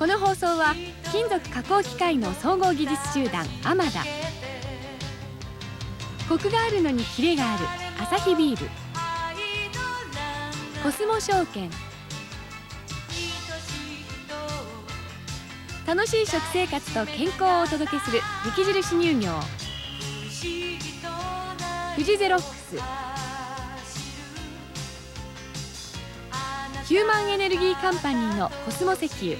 この放送は金属加工機械の総合技術集団アマダ、コクがあるのにキレがあるアサヒビール、コスモ証券、楽しい食生活と健康をお届けする雪印乳業、富士ゼロックス、ヒューマンエネルギーカンパニーのコスモ石油、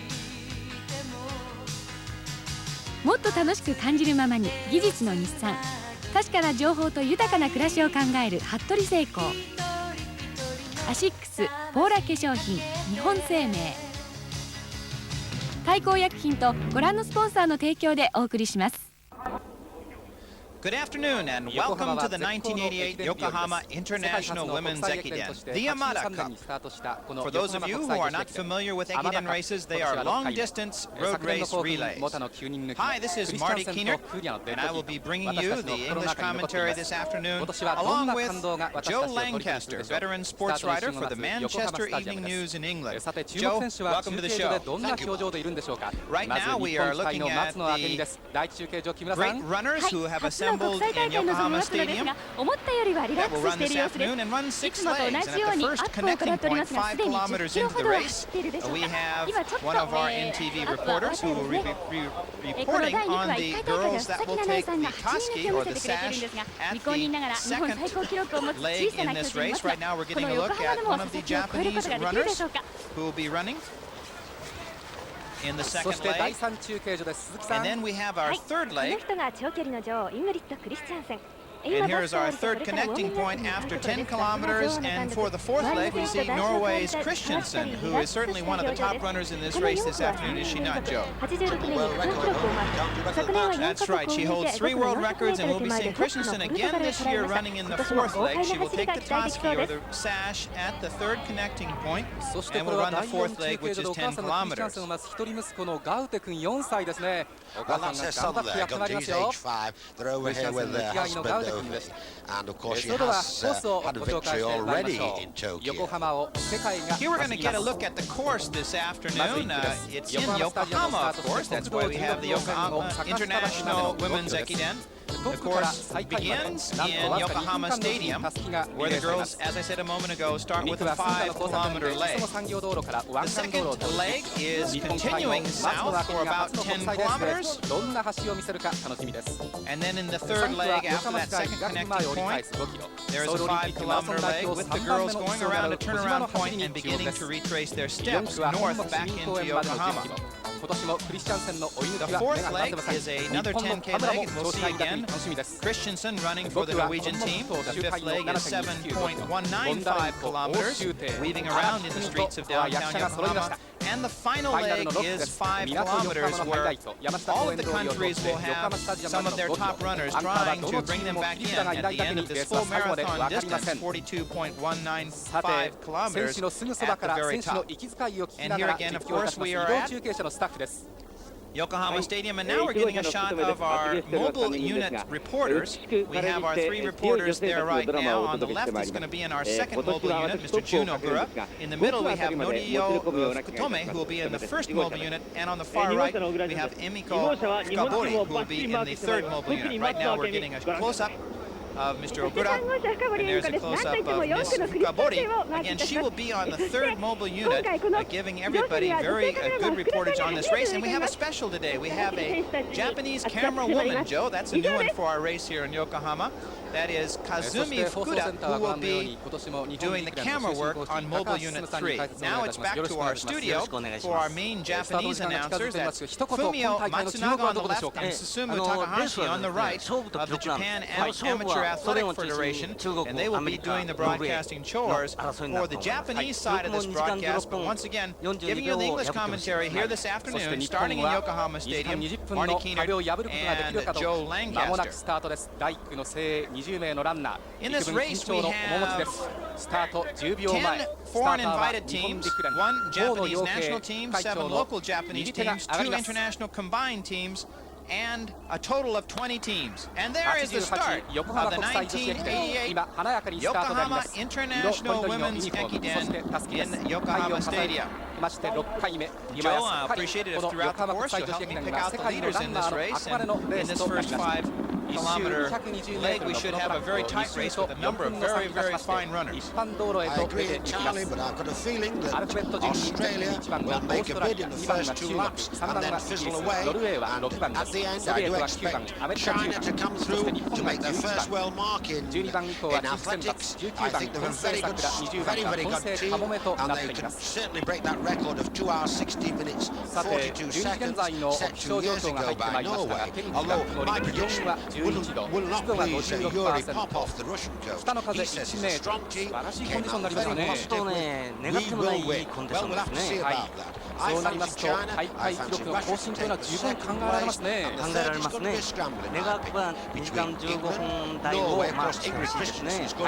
もっと楽しく感じるままに技術の日産、確かな情報と豊かな暮らしを考える服部精工、アシックスポーラ化粧品、日本生命、大幸薬品とご覧のスポンサーの提供でお送りします。Good afternoon and welcome to the 1988 Yokohama International Women's Ekiden, the Amada Cup. For those of you who are not familiar with Ekiden races, they are long-distance road race relays. Hi, this is Marty Keener, and I will be bringing you the English commentary this afternoon, along with Joe Lancaster, veteran sports writer for the Manchester Evening News in England. Joe, welcome to the show. Thank you. Right now we are looking at the great runners who have assembled in Yokohama Stadium that will run this afternoon and run 6 legs. And at the first connecting point, 5 kilometers into the race, we have one of our NTV reporters who will be reporting on the girls that will take the Taski or the sash at the second leg in this race. Right now we're getting a look at one of the Japanese runners who will be running in the second leg. And then we have our third leg. And here is our third connecting point after 10 kilometers. And for the fourth leg, we see Norway's Christensen, who is certainly one of the top runners in this race this afternoon, is she not, Joe? That's right. She holds 3 world records, and we'll be seeing Christensen again this year running in the fourth leg. She will take the Taski or the sash at the third connecting point, and will run the fourth leg, which is 10 kilometers. Well, that's her son there, Gunty. He's age 5. They're over here with their husband. And of course she has had a victory already in Tokyo. Here we're going to get a look at the course this afternoon. It's in Yokohama, of course. That's why we have the Yokohama International Women's Ekiden. The course begins in Yokohama Stadium, where the girls, as I said a moment ago, start with a 5-kilometer leg. The second leg is continuing south for about 10 kilometers. And then in the third leg, after that second connecting point, there is a 5-kilometer leg with the girls going around a turnaround point and beginning to retrace their steps north back into Yokohama. The fourth leg is another 10K leg, and we'll see again Christensen running for the Norwegian team. The fifth leg is 7.195 kilometers, weaving around in the streets of downtown Yokohama. And the final leg is 5 kilometers, where all of the countries will have some of their top runners trying to bring them back in at the end of this full marathon distance, 42.195 kilometers at the very top. And here again, of course, we are at Yokohama Stadium, and now we're getting a shot of our mobile unit reporters. We have our 3 reporters there right now. On the left is going to be in our second mobile unit, Mr. Jun Ogura. In the middle we have Norio Fukutome, who will be in the first mobile unit, and on the far right we have Emiko Fukabori, who will be in the third mobile unit. Right now we're getting a close-up of Mr. Ogura, and there's a close-up of Ms. Fukabori. Again, she will be on the third mobile unit, giving everybody very good reportage on this race. And we have a special today. We have a Japanese camera woman, Joe. That's a new one for our race here in Yokohama. That is Kazumi Fukuda, who will be doing the camera work on Mobile Unit 3. Now it's back to our studio for our main Japanese announcers. That's Fumio Matsunaga on the left and Susumu Takahashi on the right of the Japan Amateur Athletic Federation. And they will be doing the broadcasting chores for the Japanese side of this broadcast. But once again, giving you the English commentary here this afternoon, starting in Yokohama Stadium, Marty Keener and Joe Lancaster. In this race, we have 10 foreign invited teams, 1 Japanese national team, 7 local Japanese teams, 2 international combined teams, and a total of 20 teams. And there is the start of the 1988 Yokohama International Women's Ekiden in Yokohama Stadium. まして6回目、 Joe, appreciate it if throughout the course you'll help me pick out the leaders in this race. And in this first 5-kilometer leg, we should have a very tight race with a number of very, very fine runners. I agree entirely, but I've got a feeling that Australia will make a bid in the first 2 laps and then fizzle away. And at the end, I do expect China to come through to make their first world mark in athletics. I think they're a very good, very, very good team, and they could certainly break that record of 2 hours 16 minutes 42 seconds set 2 years ago by Norway. Although my prediction will not please Yuri Popov, the Russian coach. He says it's a strong team, came out very positive with, we will win. Well, we'll have to see about that. そうなりますと大会記録の更新というのは十分考えられますね。考えられますね。願わくは2時間15分台を苦しいですね。カ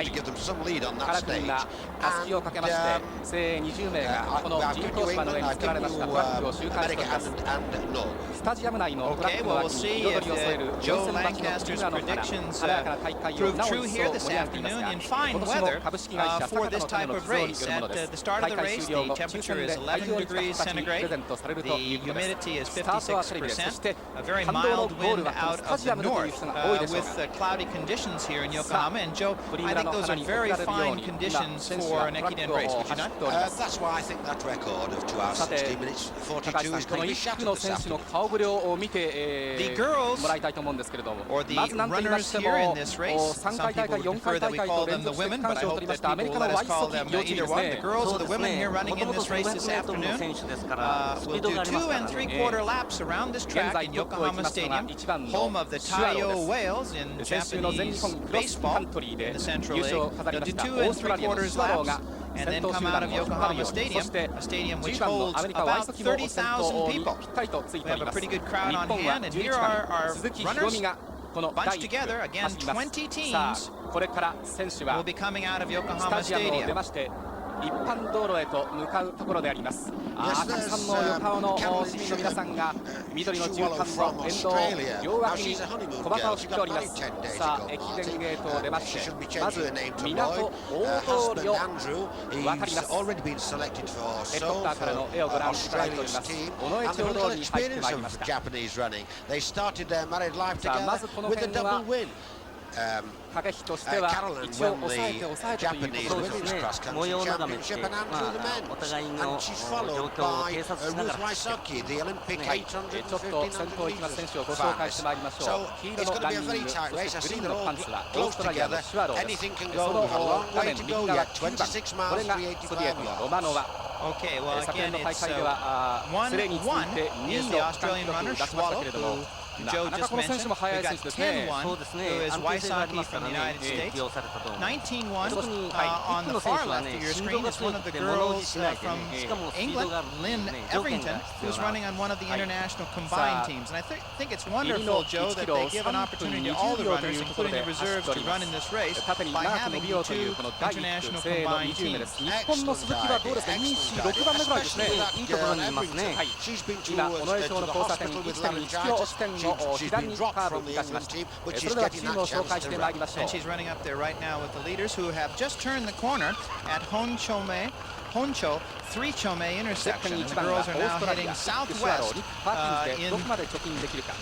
ラクンがタスキをかけまして精鋭20名がこの人工芝の上に作られましたトラックを周回しております。スタジアム内のトラックの脇に彩りを添える4000馬機の今の花華やかな大会をなお一層盛り上げていますが、今年も株式会社坂田のための寄贈によるものです。大会終了後抽選で会場に来た人たちにプレゼントされるということです。スタートはテレビで、そして感動のゴールはこのスタジアムでという人が多いでしょうが、さあプリムラの花に贈られるように今選手がトラックを走っております。さて高橋さん、この1区の選手の顔ぶれを見てもらいたいと思うんですけれども、まず何と言いましても3回大会4回大会と連続して区間賞を取りましたアメリカのワイソキ両チームですね。そうですね。もともと 1500m の選手ですからスピードがありますからね。現在トップを行きますのが1番のシュワローです。先週の全日本クロスカントリーで優勝を飾りましたオーストラリアのシュワローが先頭集団を引っ張るように、そして10番のアメリカワイソキも先頭にぴったりとついております。日本は11番鈴木ひろみがこの第1区走ります。さあこれから選手はスタジアムを出まして一般道路へと向かうところであります。たくさんの横浜の市民の皆さんが緑の絨毯の沿道両脇に小旗を振っております。さあ駅伝ゲートを出まして、まず港大通りを渡ります。ヘリコプターからの絵をご覧いただいております。尾上町通りに入ってまいりました。さあまずこの辺は駆け引きとしては一応抑えてということですね。模様眺めて、お互いの状況を偵察しながら走っている。ちょっと先頭行きます選手をご紹介してまいりましょう。黄色のランニング、そしてグリーンのパンツはオーストラリアのシュワローです。その画面右側9番、これがソビエトのロマノワ。昨年の大会ではスレに続いて2位の区間記録を出しましたけれども、なかなかこの選手も速い選手ですね。そうですね。安定性がありますからね。起用されたと思う。特に1区の選手はね、振動が強くて物おじしないでね、しかもスピードがあるのでね、条件が必要な。右の20キロを3分20秒というところで走っております。縦に長く伸びようというこの第1区精鋭の2チームです。日本の鈴木はどうですか、2、4、6番目ぐらいですね。いいところにいますね。今、尾上町の交差点 1.1 キロ地点の左にカーブを生かしました。それではチームを紹介してまいりましょう。Honcho 3-Chome intersection. And the girls are now heading southwest in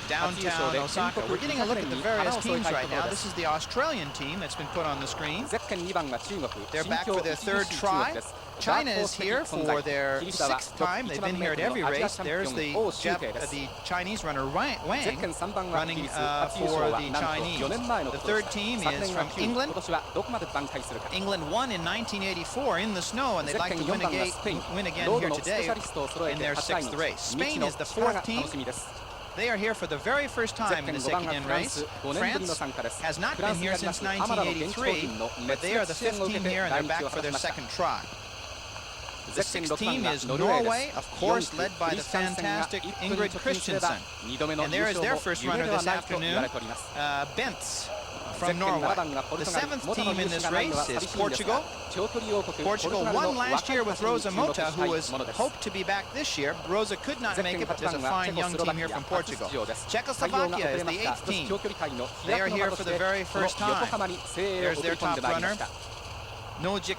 downtown Osaka. We're getting a look at the various teams right now. This is the Australian team that's been put on the screen. They're back for their third try. China is here for their 6th time. They've been here at every race. There's the Chinese runner Wang running for the Chinese. The third team is from England. England won in 1984 in the snow, and they'd like to win again here today in their 6th race. Spain is the 4th team. They are here for the very first time in the Sekinen race. France has not been here since 1983, but they are the 5th team here, and they're back for their 2nd try. The 6th team is Norway, of course, led by the fantastic Ingrid Christensen. And there is their first runner this afternoon, Bentz from Norway. The 7th team in this race is Portugal. Portugal won last year with Rosa Mota, who was hoped to be back this year. Rosa could not make it, but there's a fine young team here from Portugal. Czechoslovakia is the 8th team. They are here for the very first time. There's their top runner, Nojik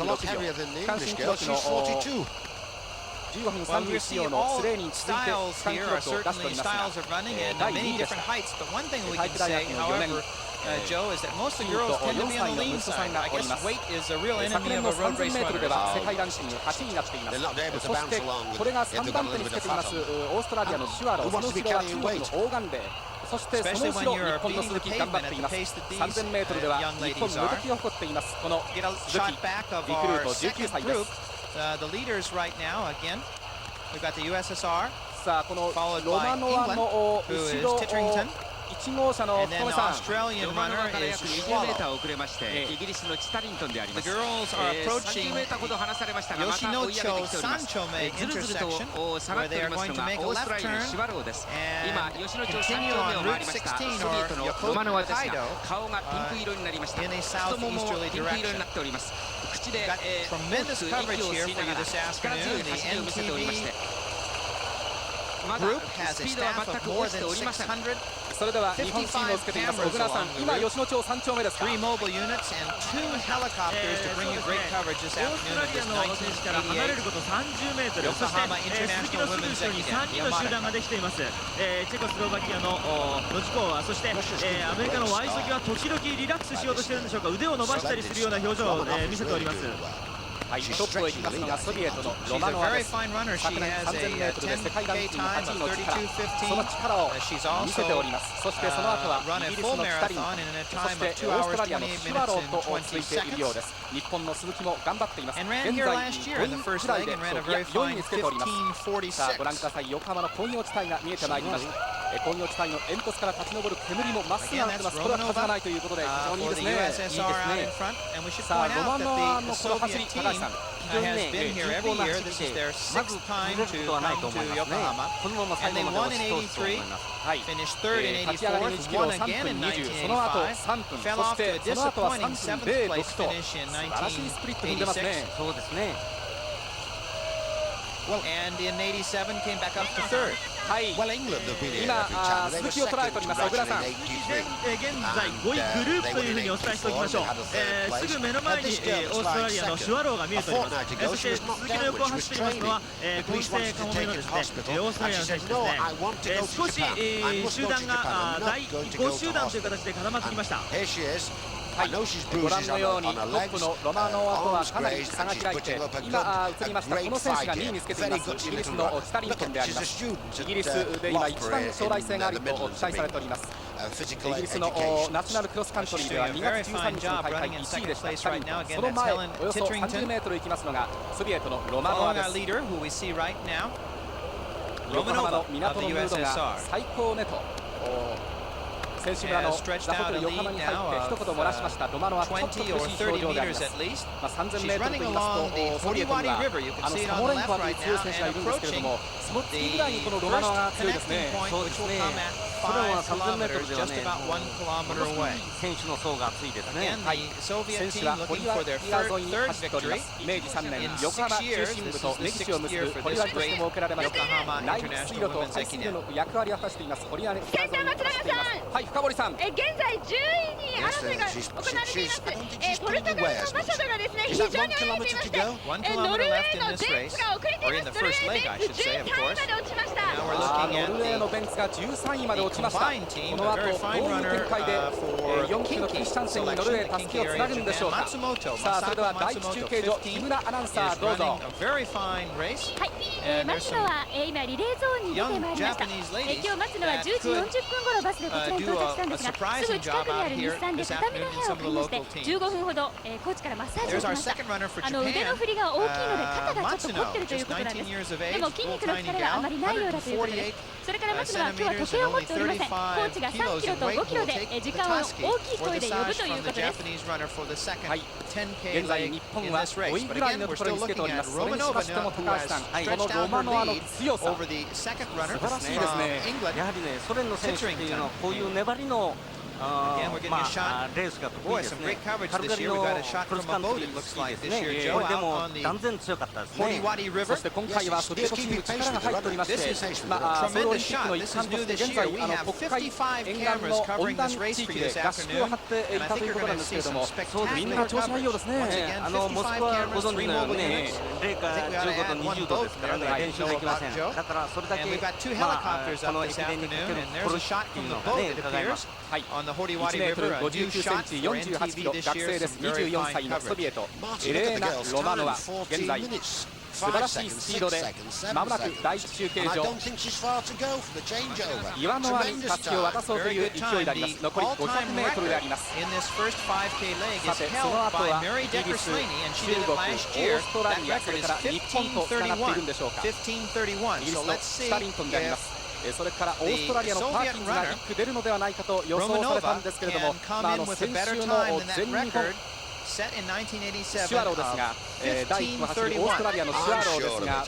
a lot heavier than the English girl. She's 42. 15分 Well, we 31 see 秒の all スレーに続いて styles 区間記 here 録 are を出しており certainly ますが styles of running and 第 many 2位です different heights. But one thing we 体 can 育大 say, 学の4年 however, Joe, is that most of the 金 girls と tend to 4 be 歳 on の the lean 息子さ side. んが I おり guess ます weight is a real 昨 enemy 年 of の a road race 3000m で runner. は世界ランキング8位になっています。 They're not able to そし bounce て along これが if 3 they've 番 got a 手に little つ bit け of ていま fat す on. オーストラリアのシュワロー、その後ろは中国のオーガンベイ、そしてその Especially 後 when ろ you're 日本の beating 鈴 the 木頑張っ pavement てい at ま the す。 pace that these 3000m では young 日本 ladies 無 are. 敵を誇っていますこの Get a 鈴 shot 木 back of リクルー our ト19 second 歳で group. す。 The leaders right now, again, we've got the USSR, さあこの followed ロ by マノワの who 後 is ろ Titterington, 1号車の and 福 then 留 the さん Australian ロマノ runner ワから is 約20メータ Schwallow. ー遅れましてイギリスのチタリントンでありま The す。 girls are approaching 30メーターほど離されましたがまた追い上げて Yoshinocho きております。 Sanchome ずるずる intersection, と下が where ってお they り are ます going の to が make a オース left トラリアの turn シュワローです。 and 今吉野町3丁 continue 目を on 回 Route りました。 16 ソビエト or の Yokosuka ロマノワですが Hokkaido 顔がピンク色になりました in a 太ももも southeasterly ピンク色に direction. なっております。口で Got tremendous 大きく息 coverage を here 吸い for なが you ら this 力強い afternoon. 走りを見せておりまして The group has a staff of more than 600. それでは日本チームをつけています小倉さん、今吉野町3丁目ですか。 3 mobile units and 2 helicopters to bring you great coverage this オースト afternoon ラ of リア this の選手から離れる 1988. こと30メートル、そして、鈴木のすぐ後ろに3人の集団ができています。チェコスロバキアのノジコワ、そして、アメリカのワイソキは時々リラックスしようとしているんでしょうか。腕を伸ばしたりするような表情を、見せております。はい、トップを行きますのがソビエトのロマノワです。昨年 3000m で世界ランキング8位の力、その力を見せております。そしてその後はイギリスのスタリン、そしてオーストラリアのシュワローと続いているようです。日本の鈴木も頑張っています。現在5位くらいで、4位につけております。さあご覧ください、横浜の工業地帯が見えてまいりました。工業地帯の煙突から立ち上る煙もまっすぐ上がってます。これは風がないということで非常にいいですね。いいですね。さあロマノワのこの走り、高橋さん、has been here every year. This is their 6th time to come to Yokohama. And they won in 83, finished third in 84, won again in 1985, fell off to a disappointing 7th place finish in 1986. And in 87 came back up to third. Well, England have been here 今 every time. They 鈴 were 木を捉え second ており to ます小倉さん。 Russia in 83. 現在5位グループというふうにお伝えしておきましょう。すぐ目の前にオーストラリアのシュワローが見えております。そして鈴木の横を走っていますのは混成カモメのですねオーストラリアの選手ですね。少し集団が第5集団という形で固まってきました。Here she is. はい、ご覧のようにトップのロマノワとはかなり差が開いて、今映りましたこの選手が2位につけていますイギリスのチタリントンであります。イギリスで今一番将来性があると期待されております。イギリスのナショナルクロスカントリーでは2月13日の大会1位でしたチタリントン、その前およそ30メートル行きますのがソビエトのロマノワです。横浜の港のムードが最高ねと選手村のラホテル横浜に入って一言漏らしましたロマノワ、ちょっと苦しい表情であります。3000メートルといいますとソビエトにはサモレンコワという強い選手がいるんですけれども、その次ぐらいにこのロマノワが強いですね。そうですね。それは3000メートルではね、選手の層が厚いですね。はい、選手は堀割川沿いに走っております。明治3年横浜中心部と根岸を結ぶ堀割として設けられました内陸水路と排水路の役割を果たしています堀割川沿いに走っています。はい、深堀さん、現在10位に争いが行われています。ポルトガルのマシャドがですね非常に速くいまして、ノルウェーのベンツが遅れています。ノルウェーベンツ13位まで落ちました。ノルウェーのベンツが13位まで落ちました。この後どういう展開で4区のクリスチャンセンにノルウェーたすきをつなぐんでしょうか。さあそれでは第一中継所木村アナウンサーどうぞ。はい、松野は今リレーゾーンに出てまいりました。今日松野は10時40分頃バスでこちらに到着したんですが、すぐ近くにある日産で畳の部屋を借りまして15分ほどコーチからマッサージをしました。腕の振りが大きいので肩がちょっと凝ってるということなんです。でも筋肉の疲れはあまりないようだということです。それから松野は今日は時計を持っておりません。コーチが3キロと5キロで時間を大きい声で呼ぶということです。はい、現在日本は5位ぐらいのところにつけております。それにしましても高橋さん、このロマノワの強さ素晴らしいですね。やはりね、ソ連の選手っていうのはこういう粘りのレースが得意ですね。カルガリのクロスカントリー好きですね。これでも断然強かったですね。そして今回はソビエトチーム力が入っておりまして、ソウルオリンピックの一環として現在北海沿岸の温暖地域で合宿を張っていたということなんですけれども、みんな調子がいいようですね。モスクワご存知のようにね、零下15度20度ですからね、練習できません。だからそれだけこの駅伝にかけるコルシっていうのがね伺います。1メートル59センチ48キロ学生です。24歳のソビエトエレーナ・ロマノワ、現在素晴らしいスピードでまもなく第一中継所岩の輪にたすきを渡そうという勢いであります。残り500メートルであります。さてその後はイギリス、中国、オーストラリア、それから日本とつながっているんでしょうか。イギリスのスタリントンであります。それからオーストラリアのパーキンズが1区出るのではないかと予想されたんですけれども、先週の全日本 set in 1987シュワローですが、第1個走るオーストラリアのシュワローですが、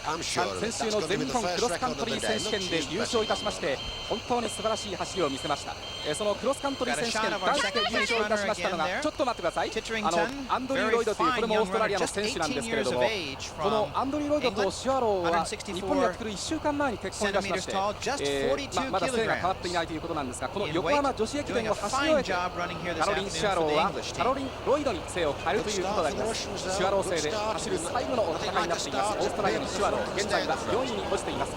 先週の全日本クロスカントリー選手権で優勝いたしまして、本当に素晴らしい走りを見せました。そのクロスカントリー選手権男子で優勝いたしましたのが、ちょっと待ってください、アンドリュー・ロイドというこれもオーストラリアの選手なんですけれども、このアンドリュー・ロイドとシュワローは日本にやってくる1週間前に結婚いたしまして、まだ姓が変わっていないということなんですが、この横浜女子駅伝を走り終えてカロリン・シュワローはカロリン・ロイドに姓を変えるということであります。シュワロー姓で走る最後の戦いになっています。オーストラリアのシュワロー、現在は4位に落ちています。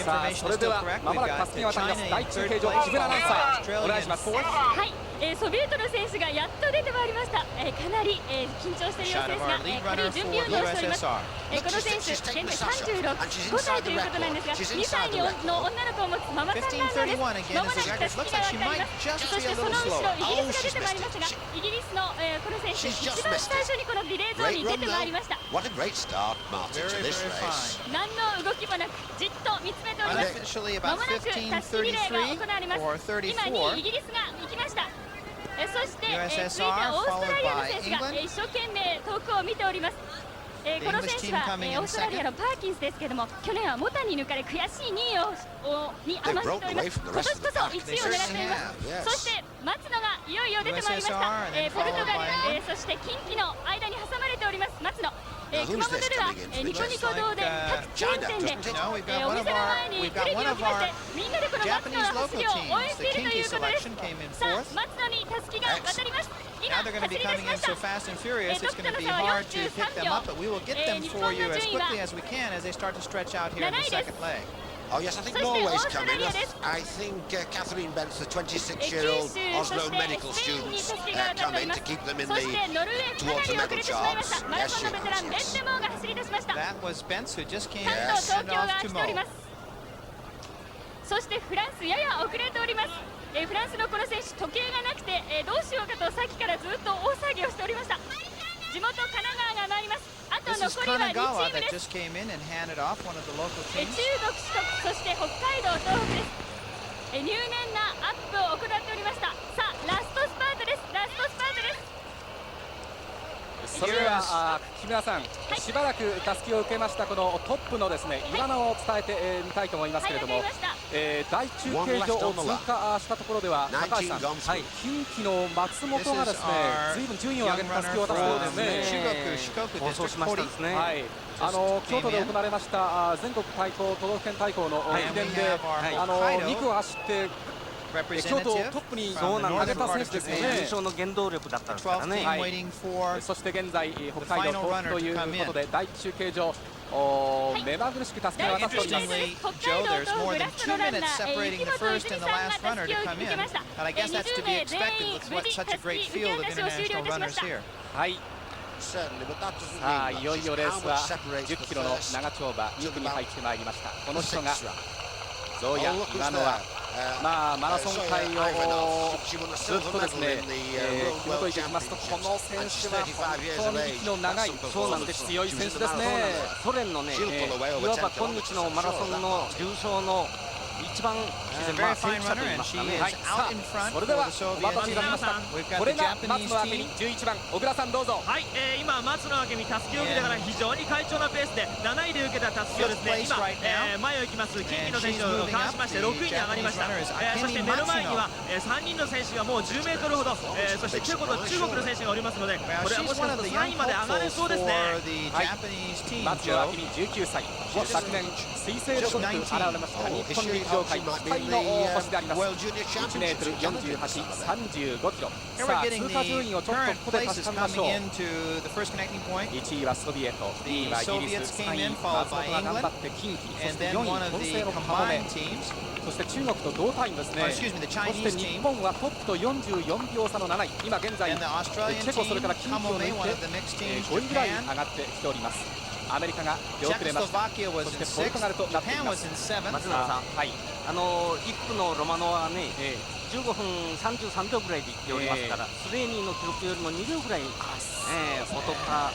さあ、それではまもなくタスキが渡ります。第中継所、木村アナウンサーお願いします。はい、ソビエトの選手がやっと出てまいりました。かなり、緊張している様子ですが、軽い準備運動をしております。この選手、現在35歳ということなんですが、2歳の女の子を持つママさんなんです。まもなくタスキが渡ります。そしてその後ろ、イギリスが出てまいりましたが、イギリスの、この選手、一番最初にこのリレーゾーンに出てまいりました。何の動きもなく、じっと見つめております。まもなくタスキリレーが行われます。今2位イギリスが行きました。そして、続いてオーストラリアの選手が、一生懸命遠くを見ております。この選手は、オーストラリアのパーキンスですけれども、去年はモタに抜かれ悔しい2位に甘んじております。今年こそ1位を狙っています。そして松野がいよいよ出てまいりました。ポルトガル、そして近畿の間に挟まれております松野。熊本ではニコニコ堂で各チェーン店でお店の前にテレビを置きましてみんなでこの松野の走りを応援しているということです。さあ、松野にたすきが渡ります。今走り出しました。トップとの差は43秒。日本の順位は7位です。Oh yes, I think Norway's coming. I think Catherine Bentz, the 26-year-old Oslo medical students, come in to keep them in towards the medal chance. Yes, she has. That was Bentz who just came Yes. and off to Mo. そしてフランスやや遅れております。フランスのこの選手時計がなくて、どうしようかとさっきからずっと大騒ぎをしておりました。地元神奈川が参ります。あと This is 残りは2チー Kanagawa ム that です。 just came in and handed off one of the local 中 teams. 国、四国、そして北海道、東北です。入念なアップを行っておりました。さあ、ラストスパートです。ラストスパートです。それでは木村さん、しばらくたすきを受けましたこのトップのですね岩野を伝えてみたいと思いますけれども、大中継所を通過したところでは高橋さん、近畿の松本がですねずいぶん順位を上げてたすきを渡すようですね。放送しましたですね。京都で行われました全国対抗都道府県対抗の駅伝で2区を走って京都をトップに上げた選手ですよね。優勝の原動力だったんですからね。そして現在北海道東北ということで第中継所目まぐるしくたすきが渡っております。北海道東北ラストのランナー、池本泉さんがたすきを受けました。20名全員無事たすき受け渡しを終了いたしました。はい。さあ、いよいよレースは10キロの長丁場2区に入ってまいりました。この人がゾーヤ・岩野はマラソン界をずっとですね紐解いていきますと、この選手は本当に息の長い、そうなんです、強い選手ですね。ソ連のね、いわば今日のマラソンの重賞の一番選手といいますかね。それではお待たせいたしました。これが松野明美11番、小倉さんどうぞ。はい、今松野明美たすきを受けてから非常に快調なペースで7位で受けたたすきをですね今、前を行きます近畿の選手をかわしまして6位に上がりました。そして目の前には3人の選手がもう10メートルほど、そしてチェコと中国の選手がおりますので、これはもしかすると3位まで上がれそうですね。松野明美19歳、昨年水星ロボット現れました日本陸上界期待の星であります。1メートル48、35キロ。さあ、通過順位をちょっとここで確かめましょう。1位はソビエト、2位はイギリス、3位松本が頑張って近畿、そして4位混成のカモメ、そして中国と同タイムですね。そして日本はトップと44秒差の7位、今現在チェコそれから近畿を抜いて5位ぐらいに上がってきております。アメリカが出遅れました。そしてポルトガルとなっています。松永さん、1区のロマノはね、15分33秒ぐらいで行っておりますから、スレーニーの記録よりも2秒ぐらい劣った。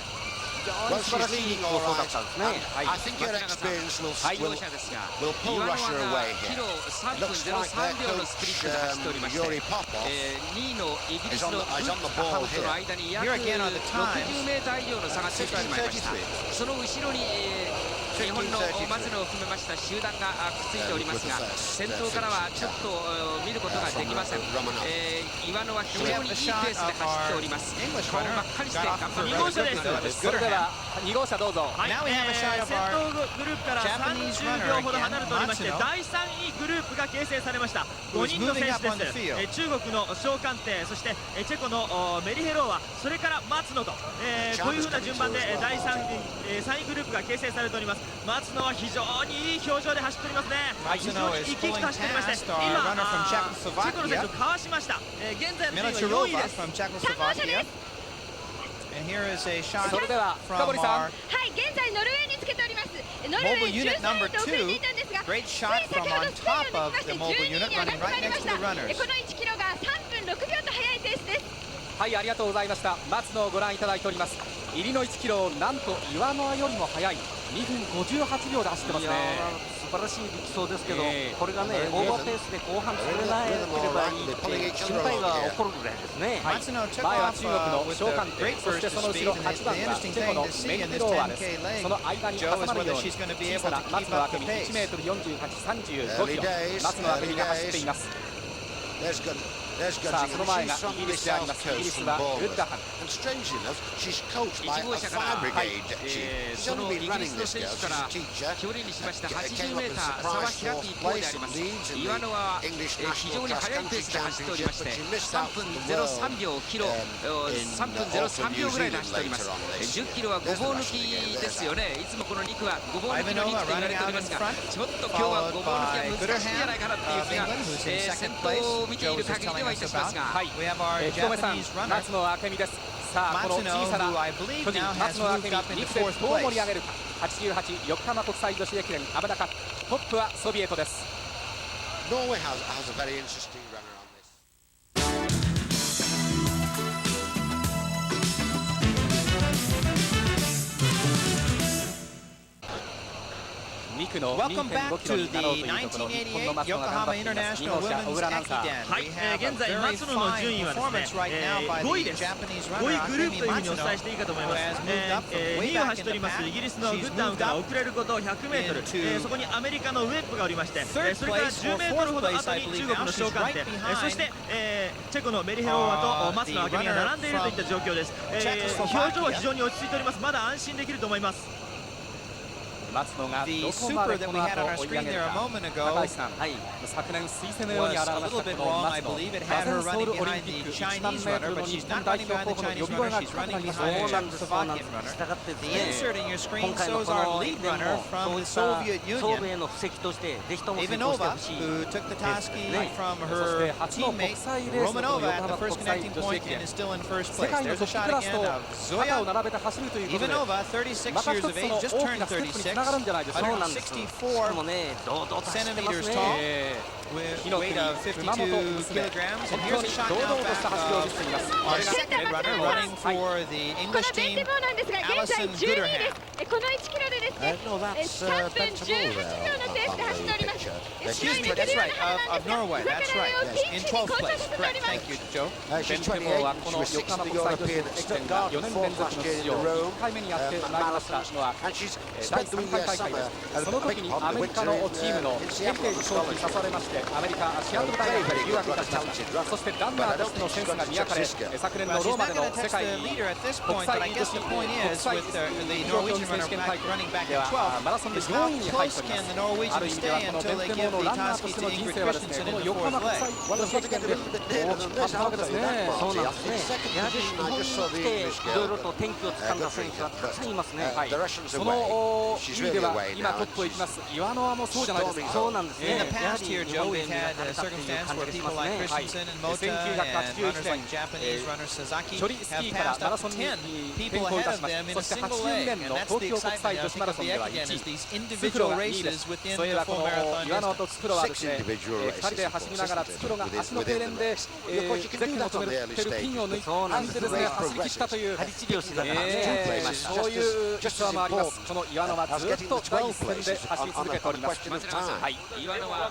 非常に素晴らしい構想だったんですね。I think your experience will 配偶者ですが、 pull 岩野 Russia が away キ here. ロ3 It 分 looks like 03 their 秒のスプリットで走っておりま coach して、 Yuri Popov 2位のイギリスの is on the ball ハムとの間に約 Here again on the times. 60メーター以上の差がついてしまいました。その後ろに、日本の松野を含めました集団がくっついておりますが、先頭からはちょっと見ることができません。岩野は非常にいいペースで走っております。顔真っ赤にして頑張って2号車です。それでは2号車どうぞ。はい、Now we have a shot of 先 our 頭グループから Japanese 30 runner 秒ほど離れておりまして again, 第3位グループが形成されました。 Who 5 is 人の選 moving up 手 on the です。 field. 中国の蒋鑑定、そしてチェコのメリヘローワ、それから松野と、こういうふうな順番で第3位グループが形成されております。松野は非常にいい表情で走っておりますね。非常に生き生きと走っておりまして、今チェコの選手をかわしました。現在の順位は4位です。 from Czechoslovakia. And here is a shot それでは from 深堀さん。 our はい、現在ノルウェーにつけております。ノルウェ mobile ー unit 13 number 位と遅れていたんですが、 2. Great つい shot 先 from ほど on スペイン top を of 抜き the ま mobile して12 unit, 位に上がって running ま right いりま next し to た。 the runners. この1キロが3分6秒と速いペースです。はい、ありがとうございました。松野をご覧いただいております。入りの1キロをなんと岩野よりも速い2分58秒で走ってますね。素晴らしい力走ですけど、これがねオーバーペースで後半作れなければいいって心配が起こるぐらいですね。はい、 Matsuno took 前は off 中国の with 蒋 the 鑑定、 great そして burst その of 後ろ speed, 8番 and が the チェコの interesting メ thing ン to デローワ see で in this す。 10K その間に Joe 挟 is まる whether ように she's going to be 小 able さ to な keep 松野 up 明 the 美 pace. 1m4035 キロ、松野明美が走っています。 There's good. There's good. さあその前が She's イギ from リ the スであり South ます。イギリ Coast ス from はウッ Bournemouth. ダハン。 And strangely enough, she's coached by 1号 a 車から fire brigade. She's その only イ been ギリ running スの this 選 girl. 手 She's から a teacher. 距離にしました Came 80 up メー with タ a ー差は surprise 開く fourth 一方で place あり and ます。 leads in 岩野は the English 非 national 常に cross 速いペー country スで走っておりまして championship, but she missed 3 out 分 on the world 03秒キロ3分03秒ぐらいで走っております。10キロはごぼう抜きですよね。いつもこの2区はごぼう抜きの2区と言われておりますが、ちょっと今日はごぼう抜きは難しいんじゃないかなっていう気が先頭を見ている限りではいたしますが、はい、 We have our 福留さん、 Japanese runner 松野明美です。さあこの小 Matsuno, さな who I believe 巨人 now 松 has 野明 moved 美 up into 2区で fourth どう盛り上 place. げるか。88横浜国際女子駅伝アバダカップ、トップはソビエトです。 Norway has a very interesting runner on this. 2区の Welcome back 2.5 キロ to に the なろうというところ、日本の松野が頑張 1988っています。2 International 号車小 Women's 倉アナウンサー。 Ekiden. はい、 We have a 現在 very 松野の順位 fine はですね performance right now by 5位 the です。 Japanese 5 runner 位グループ Akemi というふうにお Matsuno, 伝えしていいかと思いま who す。 has moved up from 2 way 位を back 走っており in ま the すイギリスの back. グ She's ッダウン moved から up 遅れること100メートル、 into そこにアメリカのウェップがおりまして、 third それから place 10 or メートルほど fourth 後 place, I に believe 中国 now. の She's 蒋鑑 right 定、 behind そして、チェコのメリヘローワと松野明美が並んでいるといった状況です。表情は非常に落ち着いております。まだ安心できると思います。松野が The どこま super で that こ we の had on 後 our 追い上 screen げる there a か。 moment 高 ago 橋さん、はい、昨年彗星のよう was に a 現れま little した bit この wrong, 松 I 野。 believe. It が had ぜ her んソウ running ルオリン behind ピッ the ク Chinese 10000メート runner, ルの but 日 she's 本 not 代 running 表候 behind the 補の Chinese 呼び声 runner. が She's 高くな running りまし behind た。 the Czechoslovakian runner. したがってです The ね、 insert in your screen 今回の shows こ our の lead で runner も from そうい the った Soviet 総 Union, 米の布石としてぜひとも成功して Ivanova, ほしい who took the Tasky ね。 from そし her て初の国 teammate 際レースのこの Romanova 横 at the 浜 first 国際 connecting 女子 point 駅伝 and is still in first 世 place. 界の There's ト a ップ shot クラス again と of 肩を Zoya 並べて走るということで Ivanova, 36また years 一 of つ age, の just 大 turned きなステップにつながるんじゃないでしょうか。そうなんです。しかもね、堂々と走ってます centimeters ね。 tall. With 火の weight 国 of 熊本 52 娘 kilograms. 本 And 当 here's に a shot 堂 now 々と back した走りを見 of せています。 our second runner running for the この English ベン team, テボーなんですが現在 Alison 12位で Gooderham. す。この1キロでですね、 No, that's 3分 Bentable 18 秒 there のペースで走っております。 Excuse me, that's right, of Norway. That's right. In 12th place. Correct. Thank you, Joe. ベン She's テボーは 28. こ She の was 横 6th 浜 in 国 the 際女子 European 駅 Extent 伝が Guard 4年 for 連続の last 出 year in 場 a row. 1回目にやってまいりましたのは And she's 第 spent 3 the 回大会 summer です。その時にアメリカのチームのヘリテージコーチに誘われましてアメリカシアトル大学に留学いたしました。そしてランナーとしてのセンスが磨かれ昨年の Well, ロ she's ーマ not で going の to 世 touch 界 the leader at this 国 point, 際 but I 女 guess 子 the point 国 is 際 with the 競 Norwegian 技選 runner 手権大 running back 会で in は 12th. マラソンで Is 4 how 位に入って close おり can ま the す。あ Norwegians る意味では stay この until ベ they ンテ give モーの the ランナーと Tasky して to の人 Ingrid 生はですね Christensen こ in の the 横 fourth 浜国 leg? 際女子駅伝で大きく変わったわけですね。そうなんですね。やはり日本に来ていろいろと転機をつかんだ選手はたくさんいますね。はい、その位では今トップを行きますイワノワもそうじゃないですか。そうなんですね。 In the past here, Joe, we've had a circumstance where people like Christensen and Mota and runners like Japanese runner Sasaki 距離スキーから have マラ passed ソ up ン to に 10 転 people 向いた ahead し of ま them す。 in そ a して single 80 leg. 年 And の that's 東 the 京国 excitement 際 now 女子マラソン because で the は FDN 1 is 位 these ツクロ individual が2位で races す。 within それ the はこ full の marathon イワノワと distance. ツクロはですね2人で走りながらツクロが足の痙攣でゼッケンを止めてるピンを抜いてですね走り切ったという針治療してたからね。そういう実話もあります。このイワノワずっと第一線で走り続けております。松永さん、はい、岩野は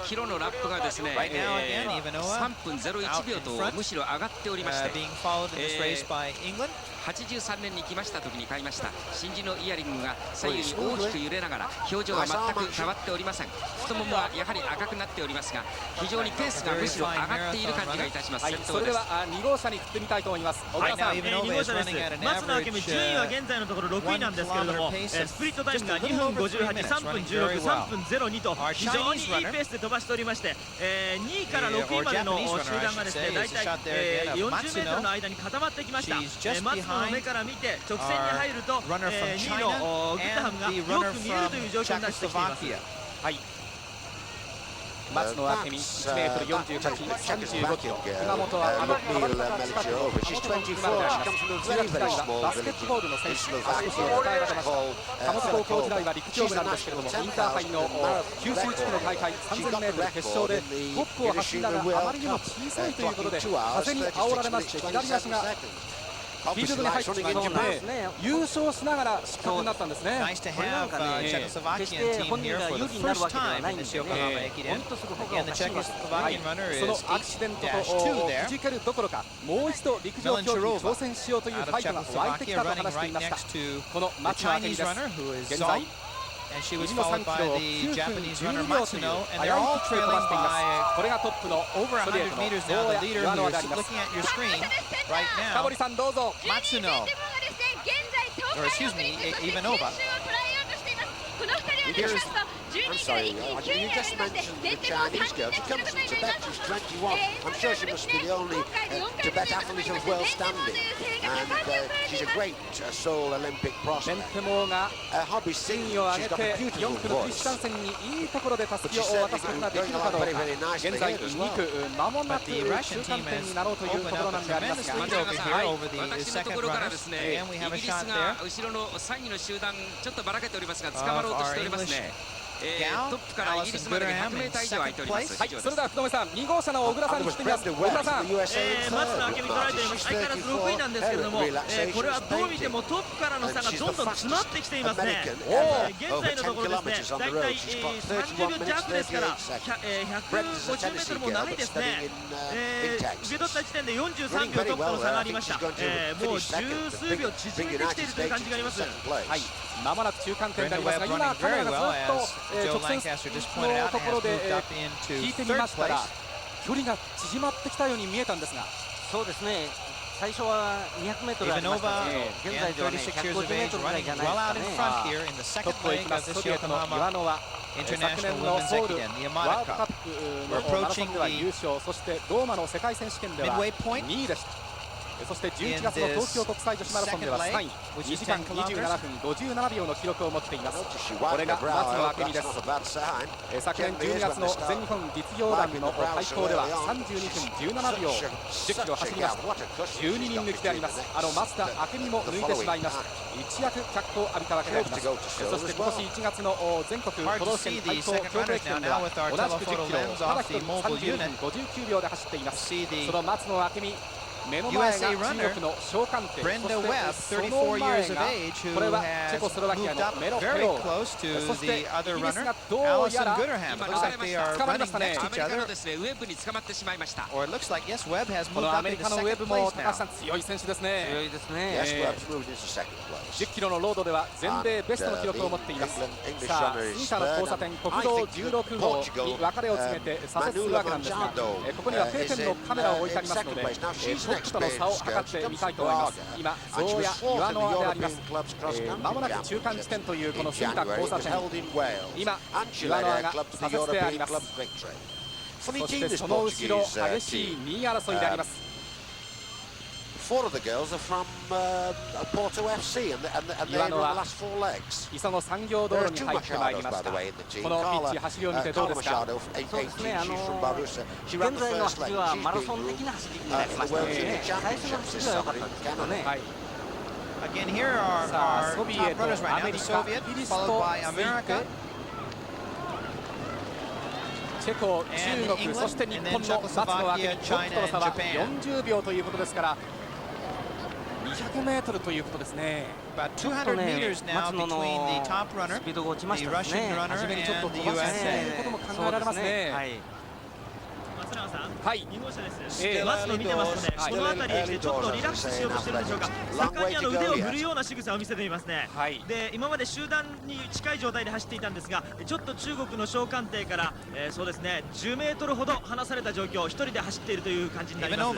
キロのラップがですね、Right now again, Ivanova 3分01秒とむしろ上がっておりまして、 being followed in this race by England. 83年に来ました時に買いました真珠のイヤリングが左右に大きく揺れながら表情は全く変わっておりません。太ももはやはり赤くなっておりますが非常にペースがむしろ上がっている感じがいたします。はい、先頭です。それでは2号車に振ってみたいと思います。小倉さん、 Right now, 2号車です。松野明美順位は現在のところ6位なんですけれども、スプリットタイムが2分58、3分16、3分02と非常にいいペースで飛ばしておりまして、2位から6位までの集団がですね、大体40メートルの間に固まってきました。松野の目から見て直線に入ると2位のグッタハムがよく見えるという状況になってきています。はい、松野明美 1m48、35キロ、熊本はバスケットボールの選手、足腰を鍛えられました。鴨津高校時代は陸上部なんですけれども、インターハイの九州地区の大会 3000m 決勝でトップを走りながらあまりにも小さいということで風に煽られまして左足がフィールドに入ってしまいまして優勝しながら失格になったんですね。 Nice to have Czechoslovakian team here for the first time in the Yokohama Ekiden. Again, the Czechoslovakian runner その is アクシデントと 8-2 く there. じけるどころかもう一度陸上競技に挑戦しようというフ Out ァ of イトが湧いてきた Czechoslovakia, と running 話してい right ました。 next to この the 松野明美 Chinese です。 runner who is 現在 Zong, and she was 次の followed 3キロ by を the 9分 Japanese 12 runner 秒という Matsuno, and 速 they're い all ペースで飛ば trailing しています。 by これがトップの over ストレー 100 meters ト now. の The 大 leader 谷 who 岩 is 野であります。 looking at your screen right 深 now, 堀さんどうぞ。 Matsuno, 現在東 or 海 excuse 北陸 me, そして Ivanova. 九州を捉えようとしています。この2人を抜きますと12位から一気に9位に上がりまして先手の3人で進むことになります。 I'm sure she must be the only Tibet athlete of world standing, and she's a great Seoul Olympic ベン prospect. テモーが Hobby 順 Singh, 位を上 she's げ got て a 4 beautiful 区のクリスチャン voice. センにいいところでたすきを渡すことができるかどうか。現在2区間もなく but the 中 Russian 間 team 点 has になろうというと opened ころ up な a んであります tremendous が、 lead over here はい over the 私のと second ころからです runners. ね、 Again, we イ have a ギリス shot が there. 後ろの3位の集団ちょっとばらけておりますが捕まろうとしておりますね。トップからイギリスまでに 100m 以上空いております。はい、それでは福留さん2号車の小倉さんに来てみます。小倉さん、松野明美捉えております。相変わらず6位なんですけれども、これはどう見てもトップからの差がどんどん詰まってきていますね。現在のところですね、だいたい30秒弱ですから、150メートルもないですね。受け取った時点で43秒トップの差がありました。もう十数秒縮めてきているという感じがあります。はい、まもなく中間点にな Brenda ります Webb が、今 running カメラ very が well ずっと as Joe 直線 Lancaster just の pointed out と and ころ has で moved up into 聞いてみま third したら place. 距離が縮まってきたように見えたんですが、そうですね。最初は200メートルありました Ivanova, けど、現 again, 在ではね 36 years 150 of メー age, トルぐらい running じゃない well ですか out in ね。 front here in the トッ second プを行 leg きま of す this ソビエトの岩 Yokohama 野は昨 International 年の Women's ソウル Ekiden, the ワールド Yamaha カッ Cup. プのマラソンでは優勝、そしてローマの世界選手権では Midway point 2位でした。そして11月の東京国際女子マラソンでは3位、2時間27分57秒の記録を持っています。これが松野明美です。昨年12月の全日本実業団の対抗では32分17秒10キロ走りました。12人抜きであります。松田明美も抜いてしまいました。一躍脚光を浴びたわけであります。そして今年1月の全国都道府県対抗競泳権では同じく10キロをただ一人32分59秒で走っています。その松野明美、目の前が中国の小鑑定、 Brenda Webb, そしてそ 34 の前 years of が age, who これはチェ has コスロバキア moved の up メロペ very ロー close to そして the other イギリス runner, がどうや Alison ら Gooderham. 今 It 抜 looks かれ like まし they た。 are 捕まりま running したね。 next ア to メリ each カの other, ですねウェブに捕まってしまいました。 or it looks like, yes, Webb has こ moved の up アメリ into カのウェ second ブも place 高橋さ now. ん強い選手です強ね。いですね。 10キロのロードでは全米ベストの記録を持っています。さあ、スイカの交差点、国道16号に別れを告げて左折するわけなんですが、ここには定点のカメラを置いてありますので、トップとの差を測ってみたいと思います。今、ゾーヤ岩野であります。まもなく中間地点というこのスイカ交差点、今、岩野が左折であります。そしてその後ろ、激しい2位争いであります。4 of the girls are from Porto FC, and they're in the last 4 legs. 磯の産業道路に入ってまいりました。このピッチ走りを見てどうですか。そうですね、現在の走りはマラソン的な走りになりましたので、最初の走りは良かったんですけどね。Again, here are our top runners right now. The Soviet, followed by America. チェコ、中国、そして日本の松野明美、トップとの差は40秒ということですから、200メートルということですね。ちょっとね、松野のスピードが落ちましたね。初めにちょっと飛ばしたということも考えられますね。松永さん、はい、2号車です。松野見てますとね、この辺りでちょっとリラックスしようとしてるんでしょうか。盛んに腕を振るような仕草を見せていますね。で、今まで集団に近い状態で走っていたんですが、ちょっと中国の小艦艇から、そうですね、10メートルほど離された状況、一人で走っているという感じになります。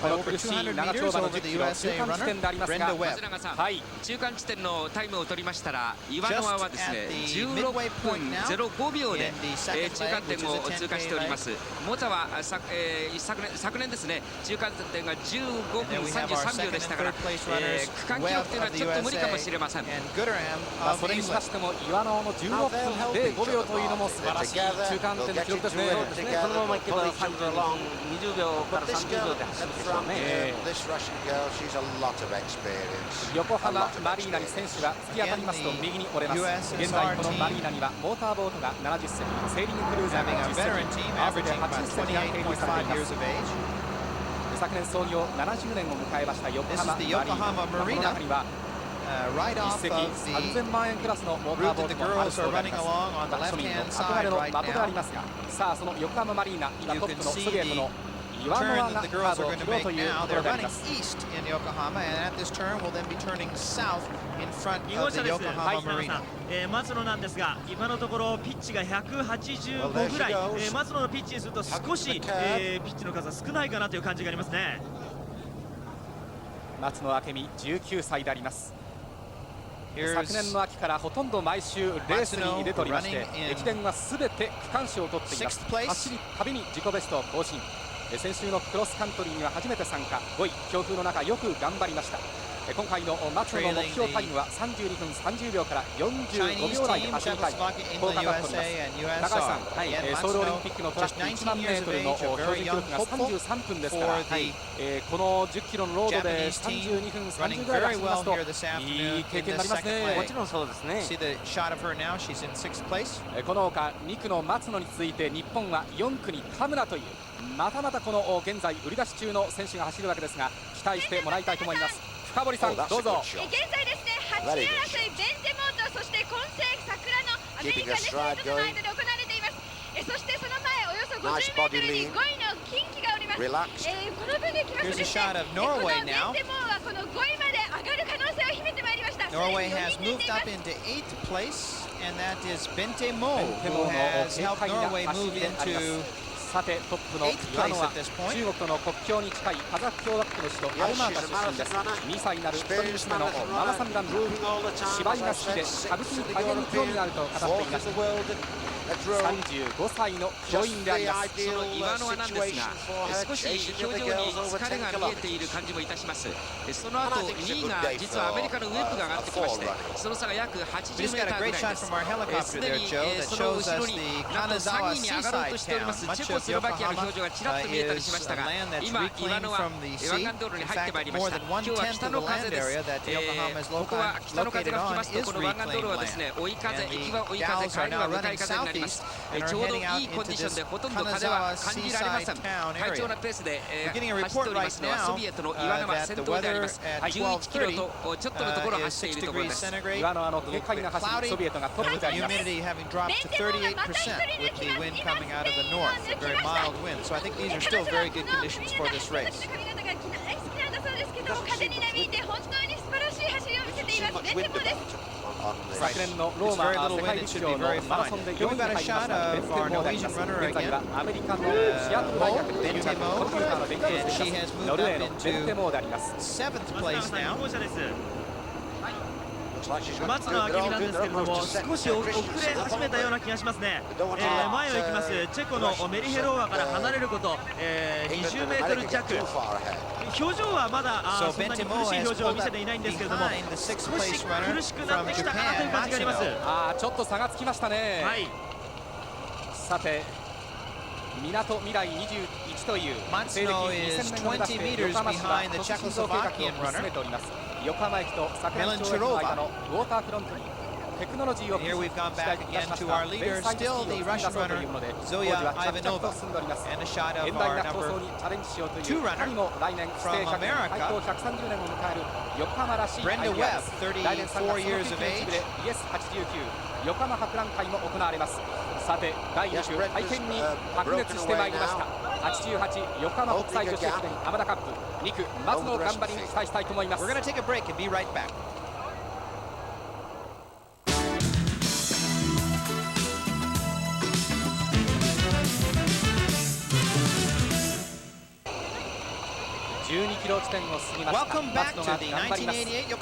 この苦しい長丁場の10キロ中間地点でありますが、松永さん、中間地点のタイムを取りましたら、岩野はですね、16分05秒で中間点を通過しております。モザは昨年ですね、中間点が15分33秒でしたから、区間記録というのはちょっと無理かもしれません。それにしましても岩野の16分05秒というのも素晴らしい中間点の記録ですね。このままいけば20秒から30秒で走るでしょうね。横浜マリーナに選手が突き当たりますと右に折れます。現在このマリーナにはモーターボートが70隻、セーリングクルーザーが10隻、合わせて80隻が併入されています。昨年創業70年を迎えました横浜マリーナ、この中には1隻3000万円クラスのモーターボートもあるそうであります。庶民の憧れの的でありますが、さあその横浜マリーナ、今トップのソビエトの岩野がカーブを切ろうというところであります。2号車です。松野なんですが、今のところピッチが185ぐらい、松野のピッチにすると少し、ピッチの数は少ないかなという感じがありますね。松野明美19歳であります。昨年の秋からほとんど毎週レースに出ておりまして、駅伝はすべて区間賞を取っています。走りたびに自己ベストを更新。先週のクロスカントリーには初めて参加、5位、強風の中よく頑張りました。今回の松野の目標タイムは32分30秒から45秒台で走りたい、こう語っております。高橋さん、ソウルオリンピックのトラック1万メートルの標準記録が33分ですから、この10キロのロードで32分30ぐらいで走りますといい経験になりますね。もちろんそうですね。このほか2区の松野に続いて日本は4区に田村というまたまたこの現在売り出し中の選手が走るわけですが、期待してもらいたいと思います。深堀さん、どうぞ。現在ですね、8位争いベンテモート、そして混戦桜のアメリカネスレットの間で行われています。そしてその前およそ50メートルに5位の近畿がおります。この分できますとですね、このベンテモーはこの5位まで上がる可能性を秘めてまいりました。Norway has moved up into 8th place, and that is Bente Mo, who has helped Norway move intoさてトップの岩野は中国との国境に近いカザフ共和国の首都アルマータ出身です。2歳になる一人娘のママさんランド、芝居が好きで歌舞伎に大変に興味があると語っていました。35歳の教員であります。その岩野はなんですが、少し表情に疲れが見えている感じもいたします。その後2位が実はアメリカのウェッブが上がってきまして、その差が約80メーターぐらいです。すでにその後ろになんと3位に上がろうとしておりますチェコスロバキアの表情がちらっと見えたりしましたが、今岩野は湾岸道路に入ってまいりました。今日は北の風です。ここは北の風が吹きますと、この湾岸道路はですね、追い風、行きは追い風、帰りは向かい風になります。ちょうどいいコンディションでほとんど風は感じられません。快調なペースで走っておりますのはソビエトの岩野が先頭であります。11キロとちょっとのところを走っているところです。岩野軽快な走り、ソビエトがトップであります。昨年のローマ世界陸上のマラソンで4位に入りましたベンテモーであります。現在はアメリカのシアトル大学で留学、コンピューターの勉強をしていますノルウェーのベンテモーであります。2号車です。松野明美なんですけれども、少し遅れ始めたような気がしますね。前を行きますチェコのメリヘローワから離れること、20メートル弱。表情はまだそんなに苦しい表情を見せていないんですけれども、少し苦しくなってきたかなという感じがあります。ちょっと差がつきましたね。はい、さてみなとみらい21という西暦2000年を目指して横浜市は都市新造計画を進めております。横浜駅と桜木町駅の間のウォーターフロントにテクノロジーを駆使したベイサイドシティを作り出そうというもので、工事は着々と進んでおります。現代な構想にチャレンジしようという2人も来年ステ100年開港130年を迎える横浜らしいアイデアです。来年3月の研究地区で ES89 横浜博覧会も行われます。さて第2種体験に白熱してまいりました。88横浜国際女子駅伝アマダカップ2区松野の頑張りに期待したいと思います。12キロ地点を過ぎました。松野が頑張ります。2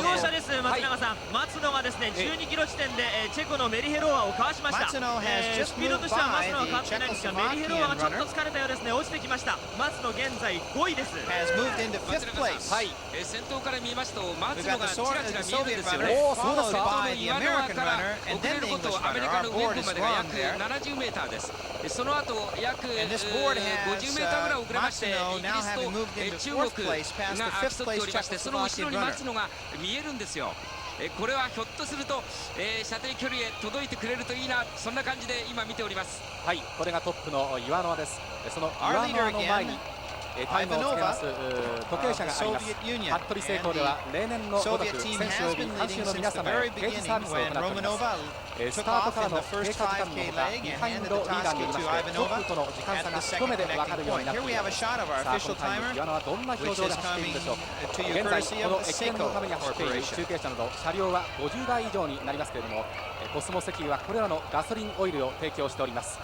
号車です。松永さん、松野がですね12キロ地点でチェコのメリヘローワをかわしました。スピードとしては松野は変わってないんですが、メリヘローワがちょっと疲れたようですね。落ちてきました。松野現在5位です。はい、先頭から見ますと松野がちらちら見えるんですよね。そうですか。岩沼から遅れることアメリカのウェブまでが約70メーターです。その後約50メーターぐらい遅れまして、イギリスと中国が競っておりまして、その後ろに松野が見えるんですよ。これはひょっとすると、射程距離へ届いてくれるといいな、そんな感じで今見ております。はい、これがトップの岩沼です。その岩沼の前にタイムをつけます時計車があります。服部製鋼では例年のごとく選手及び観衆の皆様へ掲示サービスを行っております。スタートからの経過時間のほかビハインドリーダーによりましてトップとの時間差が一目で分かるようになっています。さあこのタイム岩沼はどんな表情で走っているでしょうか。現在この駅伝のために走っている中継車など車両は50台以上になりますけれども、コスモ石油はこれらのガソリンオイルを提供しております。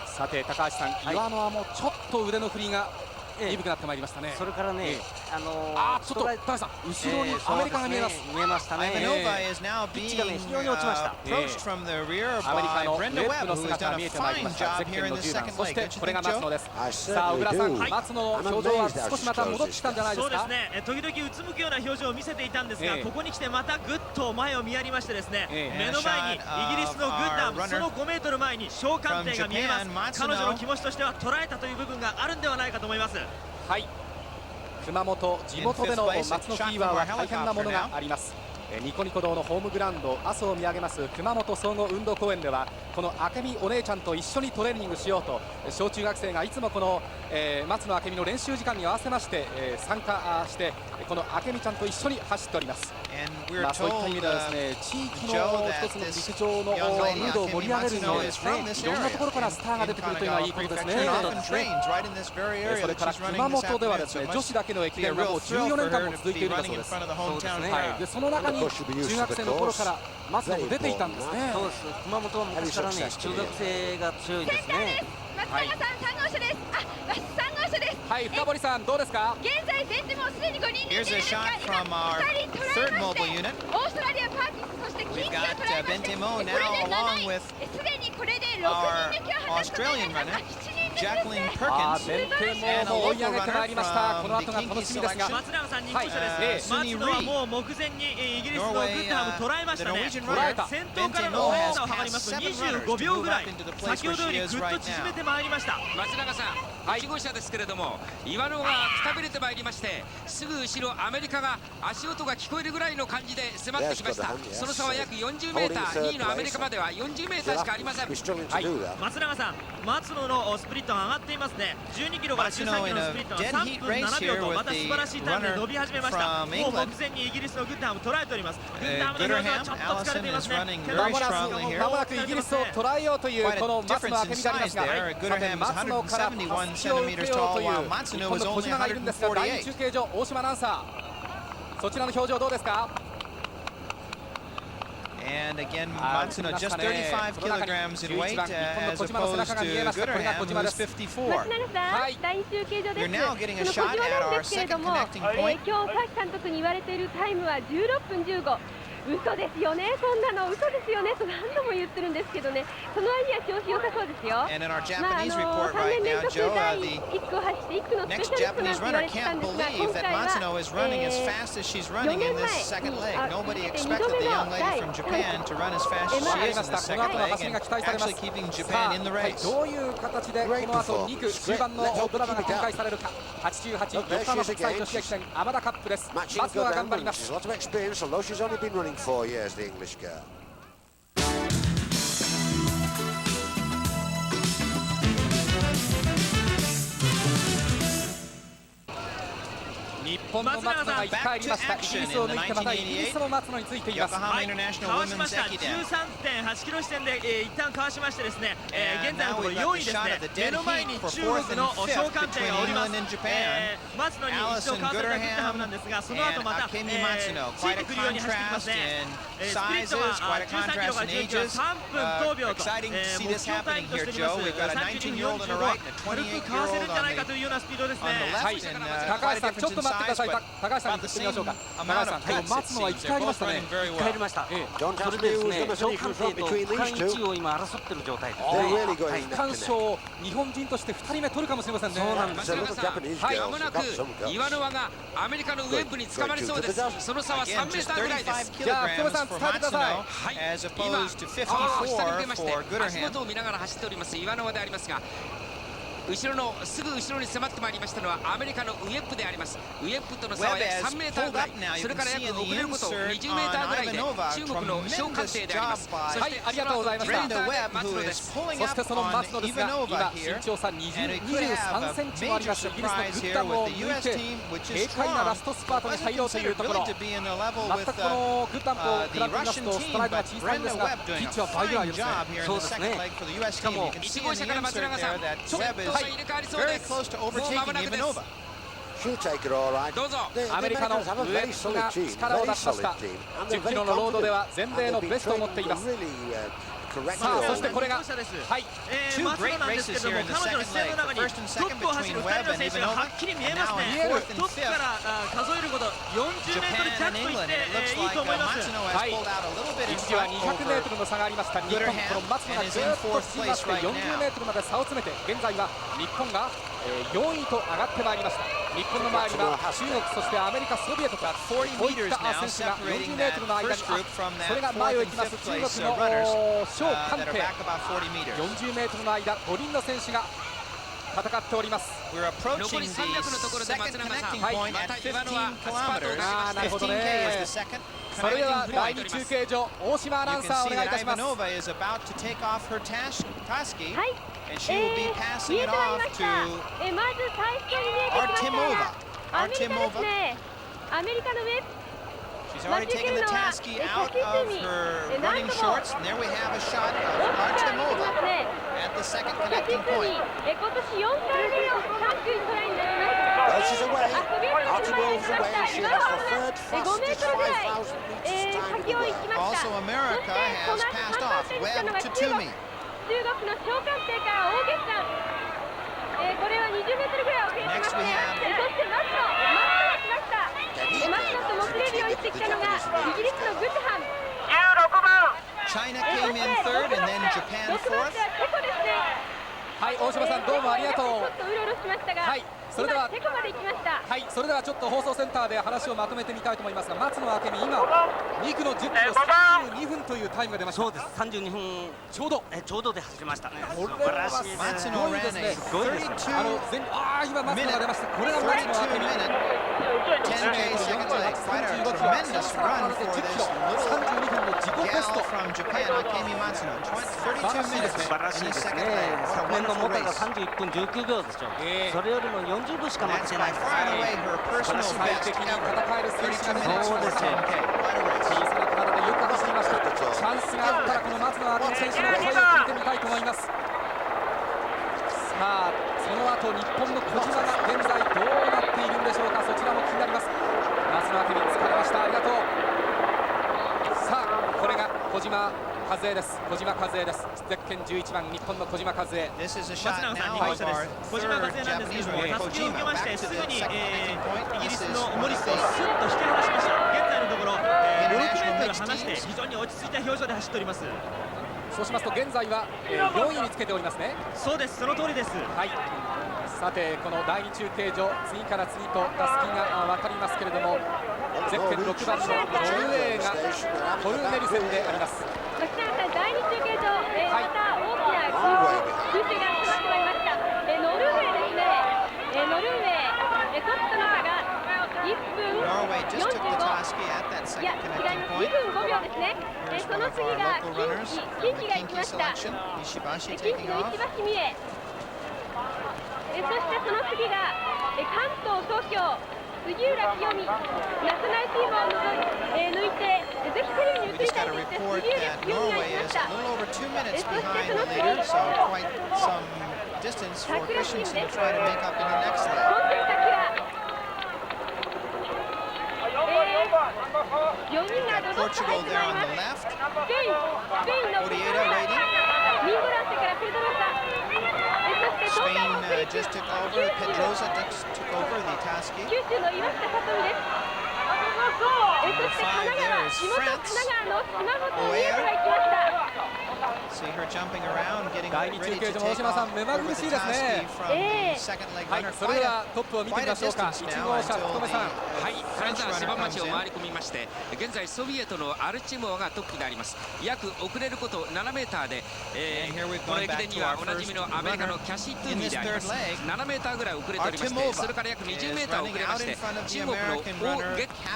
さて高橋さん、岩沼もちょっと腕の振りが鈍くなってまいりましたね。それからね、ちょっと高橋さん、後ろにアメリカが見えます。見えましたね。ピッチがね非常に落ちました。アメリカのウェッブの姿が見えてまいりました。ゼッケンの10番、そしてこれが松野です。さあ小倉さん、松野の表情は少しまた戻ってきたんじゃないですか。そうですね、時々うつむくような表情を見せていたんですが、ここに来てまたぐっと前を見やりましてですね、目の前にイギリスのグッダム、その5メートル前に小艦艇が見えます。彼女の気持ちとしては捉えたという部分があるんではないかと思います。はい、熊本地元での松野フィーバーは大変なものがあります。ニコニコ堂のホームグラウンド阿蘇を見上げます熊本総合運動公園ではこの明美お姉ちゃんと一緒にトレーニングしようと小中学生がいつもこの、松野明美の練習時間に合わせまして、参加してこの明美ちゃんと一緒に走っております。そういった意味ではですね、地域の一つの陸上のムードを盛り上げるのですね、いろんなところからスターが出てくるというのはいいことですね。それから熊本ではですね女子だけの駅伝がもう14年間も続いているんだそうです。でその中に中学生の頃から松野も出ていたんですね。そうです。熊本は昔からね中学生が強いですね。松永さん3号車です。3号車です。はい、深堀さんどうですか。現在先手もすでに5人抜いているんですが、今2人捉えまして、オーストラリアパーキンス、そしてキングを捉えまして、これで7位、すでにこれで6人抜きを果たしたということが7人。ベンテも追い上げてまいりました。この後が楽しみですが、松永さん2号車です。松野はもう目前にイギリスのグッダム捉えましたね。先頭からの速さを測りますと25秒ぐらい先ほどよりぐっと縮めてまいりました。松永さん、1号車ですけれども岩野がくたびれてまいりまして、すぐ後ろアメリカが足音が聞こえるぐらいの感じで迫ってきました。その差は約40メーター、2位のアメリカまでは40メーターしかありません。松永さん、松野のスプリットが上がっていますね。12キロから13キロのスプリットが3分7秒とまた素晴らしいタイムで伸び始めました。もう目前にイギリスのグッダムを捉えております。グッダムの表情はちょっと疲れていますね。まもなくイギリスを捉えようというこの松野明美でありますが、さて松野から襷を受けようという日本の小島がいるんですが、第2中継所大島アナウンサー、そちらの表情どうですか。And again, Matsuno just 35 kilograms in weight as opposed to Gooderham, who's 54. 第2中継所です。 You're now getting a その shot 小島 at なんで our すけれど second も、 connecting 今 point. 日パキ監督に言われているタイムは16分15。嘘ですよね、そんなの嘘ですよねと何度も言ってるんですけどね、その割には調子良さそうですよ。 And in our まあ Japanese report 3 right 年連 now, 続 Joe, 第 the 1区を走って1区のスペ next シャリストなん Japanese て言わ runner れてた can't んですが、 believe 今 that 回は Matsuno is running as fast as she's running in this second leg. Nobody expected the young lady from Japan to run as fast as she is in the second leg and actually keeping Japan in the race. どういう形でこの後2区終盤のドラマが展開されるか。88横浜国際女子駅伝アマダカップです。松野は頑張ります。 She's a lot of experience, although she's only been running 4 years, the English girl. 日本の松野が生き返りました。イギリスを抜いてまたイギリスの松野についています。Yokohama International かわしま Women's した Ekiden. 13.8 キロ地点で、一旦かわしましてですね、現在のところ4位ですね。目の前に中国の小艦艇がおります。松野に一度川崎が来ったはずなんですが、その後また、ついてくるように走ってきますね。スプリットは13キロが19キロ3分5秒と、目標タイムとしております32分45は軽くかわせるんじゃないかというようなスピードですね。はい、高橋さんちょっと待ってください。高橋さんに振ってみましょうか。高橋さん、今日松野は生き返りましたね。生き返りました。それでですね、小艦艇と区間1位を今争ってる状態ですね。区間賞日本人として2人目取るかもしれませんね。そうなんです。松永さん、まもなく岩の輪がアメリカのウェンブにつかまりそうです。その差は3メーターぐらいです。じゃあ福部さん伝えてください。はい、今下に出まして足元を見ながら走っております岩の輪でありますが、後ろのすぐ後ろに迫ってまいりましたのはアメリカのウェップであります。ウェップとの差は約3メーターぐらい、それから約遅れること20メーターぐらいで中国の小艦艇であります。はい、ありがとうございました。松野です。そしてその松野ですが、今身長差23センチもありますイギリスのグッダムを抜いて軽快なラストスパートに入ろうというところ。全くこのグッダムを比べますとストライドは小さいんですが、ピッチは倍ぐらいですね。そうですね。しかも1号車から松永さん、ちょっと入れ替わりそうです。もう間もなくです。どうぞ。アメリカのウェッブが力を出しました。10キロのロードでは全米のベストを持っています。さあ、そしてこれが、はい、松野なんですけども、彼女の視線の中にトップを走る2人の選手がはっきり見えますね。トップから数えること40メートル弱と言っていいと思います。はい、一時は200メートルの差がありました日本。この松野がずっと進みまして40メートルまで差を詰めて、現在は日本が4位と上がってまいりました。日本の周りは中国、そしてアメリカ、ソビエトか、こういった選手が40メートルの間に、それが前を行きます中国の小艦艇、40メートルの間5人の選手が戦っております。残り300のところで松永さん、また岩の輪スパートをかけました。なるほどね。それでは第2中継所、大島アナウンサーお願いいたします。はい、見えてまいりました。まず最初に見えてきましたのがアメリカですね。アメリカのウェブ。 She's already taken the Tasky out of her running shorts, and there we have a shot of Artemova at the second connecting point. 今年4回目の3区トライになります。 She's away. Artemova's away. She has the third fastest 5,000 meters time in the world. Also, America has passed off Webb to Toomey. 中国の小艦艇から大決算。これは20メートルぐらいを経過しまして、そして松野が来ました。松野ともつれるようにしてきたのがイギリスのグッドハム。 China came in third, and then Japan 6番 fourth. 手はチェコですね。はい、大島さんどうもありがとう。ちょっとうろうろしましたが、はい、それでは今チェコまで行きました。はい、それではちょっと放送センターで話をまとめてみたいと思いますが、松野明美、今2区の10キロ32分というタイムが出ました。そうです。32分ちょうどで走りましたね。これはすごいですね。今松野が出ました。これが松野明美。 10K second leg, quite a tremendous run for this gal from Japan, Akemi Matsuno. 32 minutes 素晴らしい in で the す second ね。 leg. 昨 What a 年の wonderful 元が race. 31分19秒でしょ。それよりも40分しか負け That's てない by です。 far and away her personal 最 best 適に ever. 戦える選手が 32 出て minutes き for ました。 10K. What a race. 小さな体でよく走りました。チャンスがあったらこの松野明美選手の声を聞いてみたいと思います。さあ、その後日本の小島が現在どうなっているんでしょうか。そちらも気になります。松野明美疲れました。ありがとう。さあ、これが小島島和恵です。小島和恵です。ゼッケン11番日本の小島和恵。This is a 松 shot 永さん now 2号 of 車です。 our 小島和 third 恵なんですけれ Japanese ども、 runner, たすきを受けましてすぐ Kojima. に、 Back to the second making point. イギリ This ス is のモリスをスッと引き離しました。現在のところ、6メートル離して非常に落ち着いた表情で走っております。そうしますと現在は、4位につけておりますね。そうです、その通りです。はい。さてこの第2中継所、次から次とたすきが渡りますけれども、ゼッケン6番のノルウェーがコルネルセンであります。松永さん、第2中継所、また大きな空襲が迫ってまいりました。ノルウェーですね、ノルウェー、トップの差が1分 Norway just took the 45、 Taski at that いや、 second 違い connecting ます、 point. 2分5秒ですね。 Here's そ one の of 次 our が local runners 近 from 畿 the が行き Kinki ました。 selection. Ishibashi 近畿 taking の off. 石橋美恵、そしてその次が関東東京杉浦清美、ナショナルチームを抜いてぜひテレビに We 映り just た got い a です。 report 杉浦 that 清美が行 Norway きま is した。 a little over 2 minutes そして behind その the 次 leader, so quite some distance for 桜チーム Christensen で to す。 try to make up in the next 今 leg. 週桜、4人がドドッと入 Portugal って there まい on り the ます。 left. スペインのペドロ Odieda サ、 waiting. ミンゴランテからペドロサ、そして東海 Spain 北陸 just took over. Pedrosa just took over the Taski. 九州の岩下さとみです。そして神奈川、地元神奈川の島本美恵子が行きました。See her jumping around, getting 第2 ready 中継 to 所、大 take 島さ off ん目まぐ over る the しいですね。 Taski from the second leg はい、 runner. それではトップを見てみ Quite ま a しょうか。 distance 1 now 号車 until 福留さん。 はい、 the 金沢 French 芝 runner 町 comes を in. 回り込みまして、現在ソビエトのアルチモアがトップであります。約遅れること7メーターで、 And here we've この gone 駅 back 伝 to には our おなじみのアメリカのキャシー・トゥーミーであります。7メーターぐらい遅れておりまして、それから約20メーター遅れまして、中国の王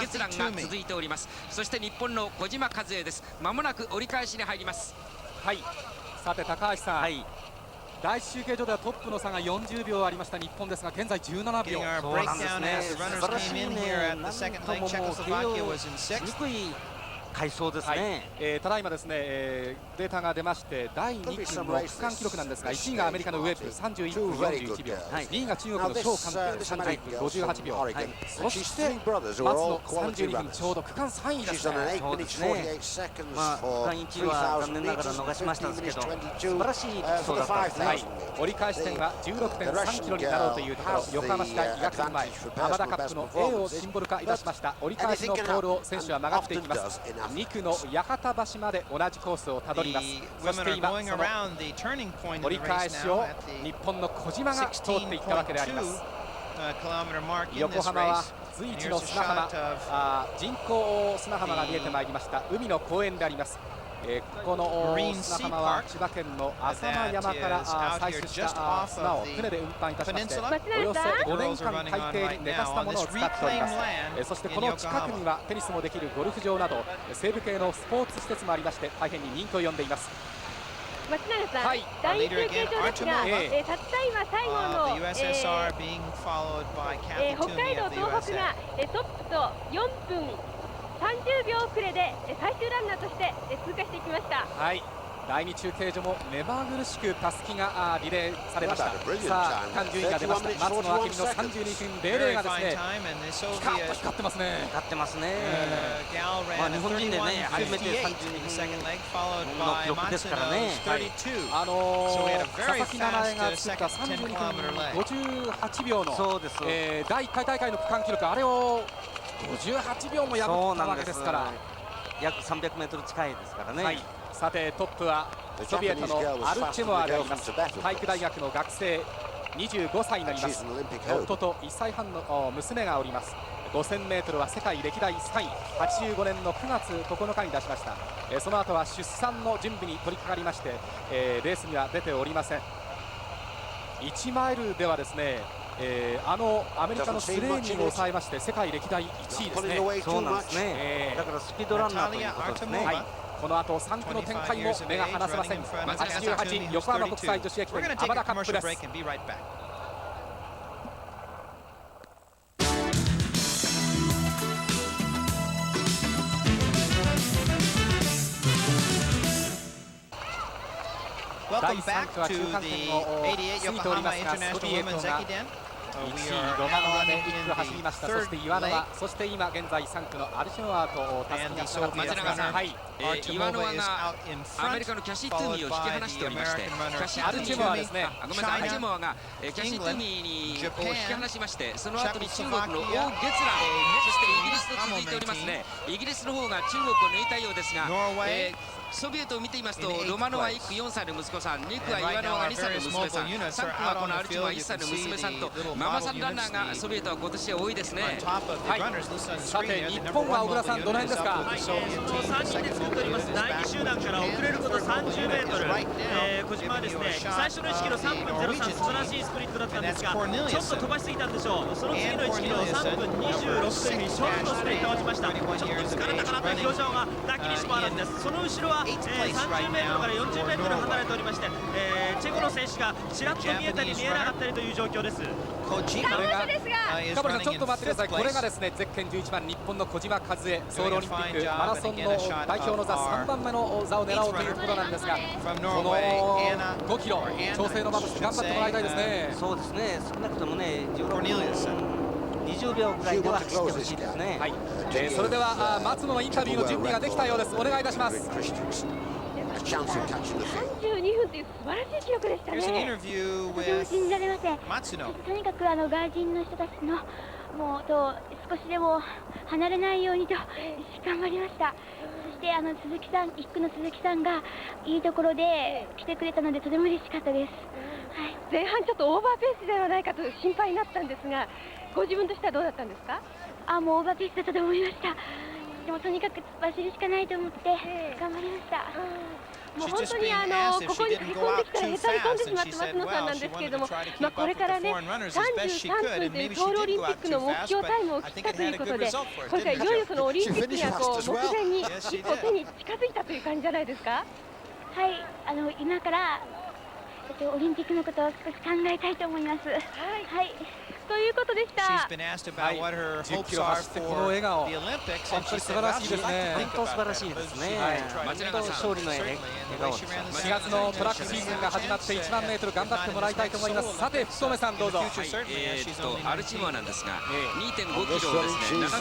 月蘭が続いております。そして日本の小島和恵です。まもなく折り返しに入ります。はい。さて高橋さん。はい。第1中継所ではトップの差が40秒ありました日本ですが、現在17秒。 Getting our そうなんです breakdown ね。 as the 素 runners 晴らし came い in ね。 here な at ん the second と leg. ももう Czechoslovakia was in し sixth. にくい回想ですはい、ね。ただいまですね、データが出まして第2区の区間記録なんですが、1位がアメリカのウェブ31分41秒、2位が中国の張寛平31分58秒、はい、そして松野32分ちょうど区間3位ですね。そうですね。まあ区間1位は残念ながら逃しましたけど、素晴らしい走だったんですね。はい、折り返し点が 16.3 キロになろうというところ、横浜市大医学部前、浜田カップの A をシンボル化いたしました折り返しのポールを選手は曲がっていきます。2区の八幡橋まで同じコースをたどります。そして今その折り返しを日本の小島が通っていったわけであります。横浜は随一の砂浜、人工砂浜が見えてまいりました海の公園であります。ここの砂浜は千葉県の浅間山から採取した砂を船で運搬いたしまして、およそ5年間海底に寝かせたものを使っております。そしてこの近くにはテニスもできるゴルフ場など西部系のスポーツ施設もありまして、大変に人気を呼んでいます。松永さん、はい、第2中継所ですが、たった今最後の、北海道東北がトップと4分30秒遅れで最終ランナーとして通過していきました。はい、第2中継所も目まぐるしくたすきがリレーされました。さあ区間順位が出ました。松野明美の32分00がですね、ピカッと光ってますね。光ってますね。まあ日本人でね初めて32分の記録ですからね。佐々木七重が作った32分58秒の第1回大会の区間記録、あれを58秒も破ったわけですから、約300メートル近いですからね。はい、さてトップはソビエトのアルチェモアであります。体育大学の学生25歳になります。夫と1歳半の娘がおります。5000メートルは世界歴代3位、85年の9月9日に出しました。その後は出産の準備に取り掛かりまして、レースには出ておりません。1マイルではですね、アメリカのスレーニーを抑えまして世界歴代1位ですね。そうなんですね。だからスピードランナーということですね。はい、この後3区の展開も目が離せません。88横浜国際女子駅伝アマダカップです。第3区は中間点を過ぎておりますが、ソビエトが1位ロマノアで1区走りました。そして岩野は、そして今現在3区のアルシェノアとたすきがつながっていますが、はい、岩野輪がアメリカのキャシー・トゥーミーを引き離しておりまして、キャシー・トゥーミーはですね、ごめんなさい、アルチェモアがキャシー・トゥーミーに引き離しまして、その後に中国の王月蘭、そしてイギリスと続いておりますね。イギリスの方が中国を抜いたようですが、ソビエトを見ていますと、ロマノワ1区4歳の息子さん、2区は岩野輪が2歳の娘さん、3区はこのアルチモア1歳の娘さんと、ママさんランナーがソビエトは今年は多いですね。さて日本は小倉さんどの辺ですか。3人で作っております第2集団から遅れること30メートル、小島はですね最初の1キロ3分03素晴らしいスプリントだったんですが、ちょっと飛ばしすぎたんでしょう。その次の1キロ3分26というふうにショートスプリントを打ちました。ちょっと疲れたかなという表情がなきにしもあらずです。その後ろは、30メートルから40メートル離れておりまして、チェコの選手がちらっと見えたり見えなかったりという状況です。深堀さんちょっと待ってください。これがですねゼッケン11番日本の小島和恵、ソウルオリンピックマラソンの代表の座3番目の座を狙おうというところなんですが、この5キロ調整の場として頑張ってもらいたいですね。そうですね、少なくともね16分20秒ぐらいでは走ってほしいですね。はい、それでは松野のインタビューの準備ができたようです。お願いいたします。32分という素晴らしい記録でしたね。とても信じられません。とにかく外人の人たちのもうと少しでも離れないようにと頑張りました。そして鈴木さん、1区の鈴木さんがいいところで来てくれたのでとても嬉しかったです。はい、前半ちょっとオーバーペースではないかと心配になったんですが、ご自分としてはどうだったんですか？もうオーバーペースだったと思いました。でもとにかく突っ走るしかないと思って頑張りました。もう本当にここに駆け込んできたらへたり込んでしまった松野さんなんですけれども、これからね33分というソウルオリンピックの目標タイムを切ったということで、今回いよいよそのオリンピックには目前に一歩手に近づいたという感じじゃないですか？はい、今からオリンピックのことを少し考えたいと思います。はい、ということでした。10キロ走ってこの笑顔、本当に素晴らしいですね。本当素晴らしいですね。勝利の笑顔。4月のトラックシーズンが始まって1万メートル頑張ってもらいたいと思います。さて福留さんどうぞ。アルチモアなんですが 2.5 キロをですね7分55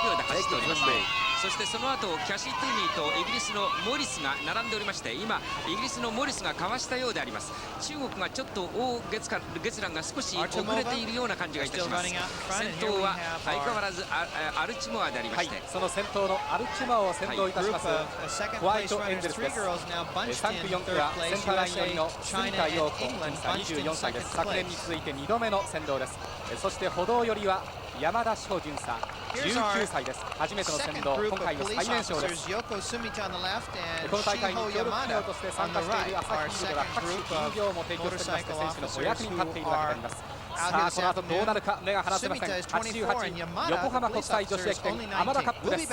秒で走っておりますね。そしてその後キャシー・トゥーミーとイギリスのモリスが並んでおりまして、今イギリスのモリスがかわしたようであります。中国がちょっと王月蘭が少し遅れているような感じがいたします。先頭は相変わらずアルチモアでありまして、その先頭のアルチモアを先導いたしますホワイトエンゼルスです。3区4区はセンターライン寄りの杉田陽子24歳です。昨年に続いて2度目の先導です。そして歩道寄りは山田翔巡査19歳です。初めての先導、今回の最年少です。この大会に協力企業として参加している朝日ビルでは各種飲料も提供しておりまして、選手のお役に立っているわけであります。さあこの後どうなるか目が離せません。88横浜国際女子駅伝アマダカップです。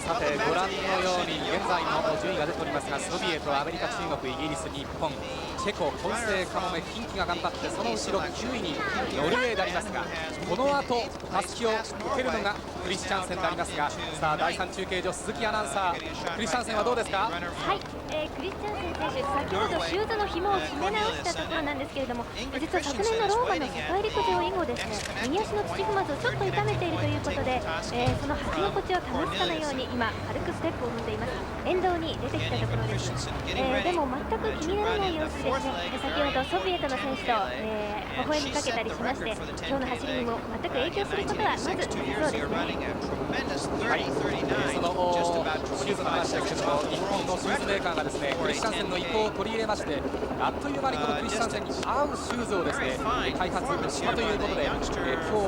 さてご覧のように現在の順位が出ておりますが、ソビエト、アメリカ、中国、イギリス、日本、チェコ、混成、カモメ、近畿が頑張って、その後ろ9位にノルウェーでありますが、この後たすきを受けるのがクリスチャンセンでありますが、さあ第3中継所鈴木アナウンサー、クリスチャンセンはどうですか？はい、クリスチャンセン選手、先ほどシューズの紐を締め直したところなんですけれども、実は昨年のローマの世界陸上以後ですね、右足の土踏まずをちょっと痛めているということで、その履き心地を保つかのように今軽くステップを踏んでいます。沿道に出てきたところです。でも全く気にならない様子ですね。先ほどソビエトの選手と、微笑みかけたりしまして、今日の走りにも全く影響することはまずなさそうですね。はい、そのシューズの話ですけども、日本のシューズメーカーがですねクリスチャンセンの意向を取り入れまして、あっという間にこのクリスチャンセンに合うシューズをですね開発したということで、今日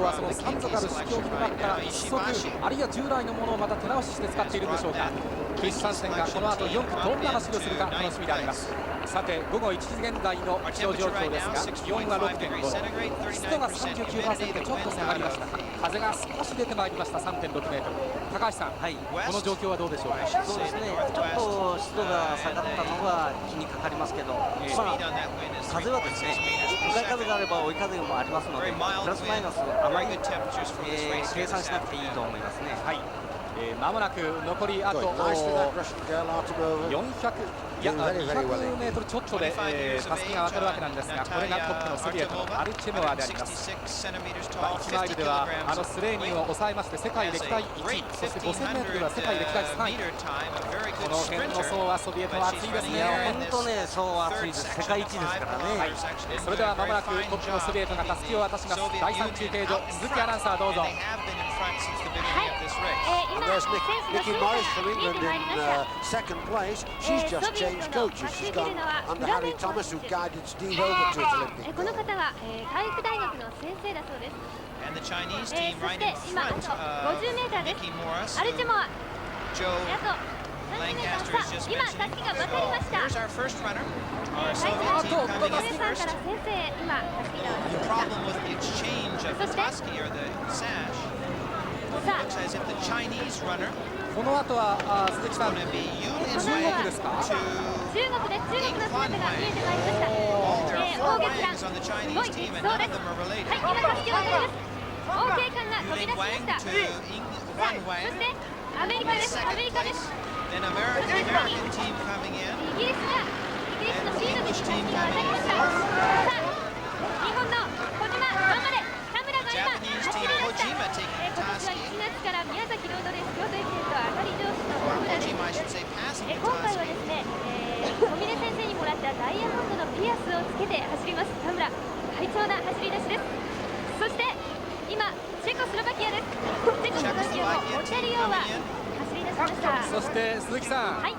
はその3足ある試供品の中から1足、あるいは従来のものをまた手直しして使っているんでしょうか。クリスチャンセンがこの後4区どんな走りをするか楽しみであります。さて午後1時現在の気象状況ですが、気温は 6.5 度、湿度が 39% でちょっと下がりました。風が少し出てまいりました。 3.6 メートル。高橋さん、はい、この状況はどうでしょうか？そうですね、ちょっと湿度が下がったのが気にかかりますけど、風はですね、向かい風があれば追い風もありますので、プラスマイナスあまり計算しなくていいと思いますね。はい、間もなく残りあと400いや、200m ちょっとでたすきが渡るわけなんですが、これがトップのソビエトのアルチェモワであります。1マイルではスレーニンを抑えまして世界歴代1位、そして 5000m では世界歴代3位。この辺の層はソビエトは熱いですね。本当ね、そう熱いです。世界一ですからね。はい、それではまもなくトップのソビエトがたすきを渡します。第3中継所、鈴木アナウンサーどうぞ。Nicky Morris from England in second place. She's just changed coaches. She's gone under Harry Thomas, who guided Steve over to his Olympic. この方は体育大学の先生だそうです。And the Chinese そ team し right て in 今あと front.50m です。 Nicky Morris, アルチェモア、 Joe あと Lancaster is 30m、 just 今たす mentioning. きが渡りました。 Here's our first runner. Our 最 Soviet 初 team の coming 小 in 出さん first. から先生、今たすきが渡 The りました。 problem with the exchange of the tusky or the sash さあ、 looks as if the Chinese runner この後は鈴木さん、 going to be 中 Yulin 国ですか？ to 中国です。中国の姿が見えてまいりました。 all there 王 are 月 four さん、 Wangs on the す Chinese ごい team 激 and 走 none で of す。 them are はい、 related. 今たすきを渡ります。王慶館が飛び Yulin 出しま Wang した。 to そ Wan し Wang. てアメリカです。アメリカです。 Then American team coming in. イギリスのシードにたすきが渡りました。さあ、日本の小島、頑張れ。田村が今走り Japanese 出 team した。 Kojima taking 今年は Tusky. 1月から宮崎ロードレース京都駅伝と当たり上司の田村です。 Kojima, I should say, passing 今 the 回は Tusky. ですね、小峰先生にもらったダイヤモンドのピアスをつけて走ります田村、快調な走り出しです。そして今チェコスロバキアです。チェコスロバキアのオチェリオは走り出しました。そして鈴木さん、はい、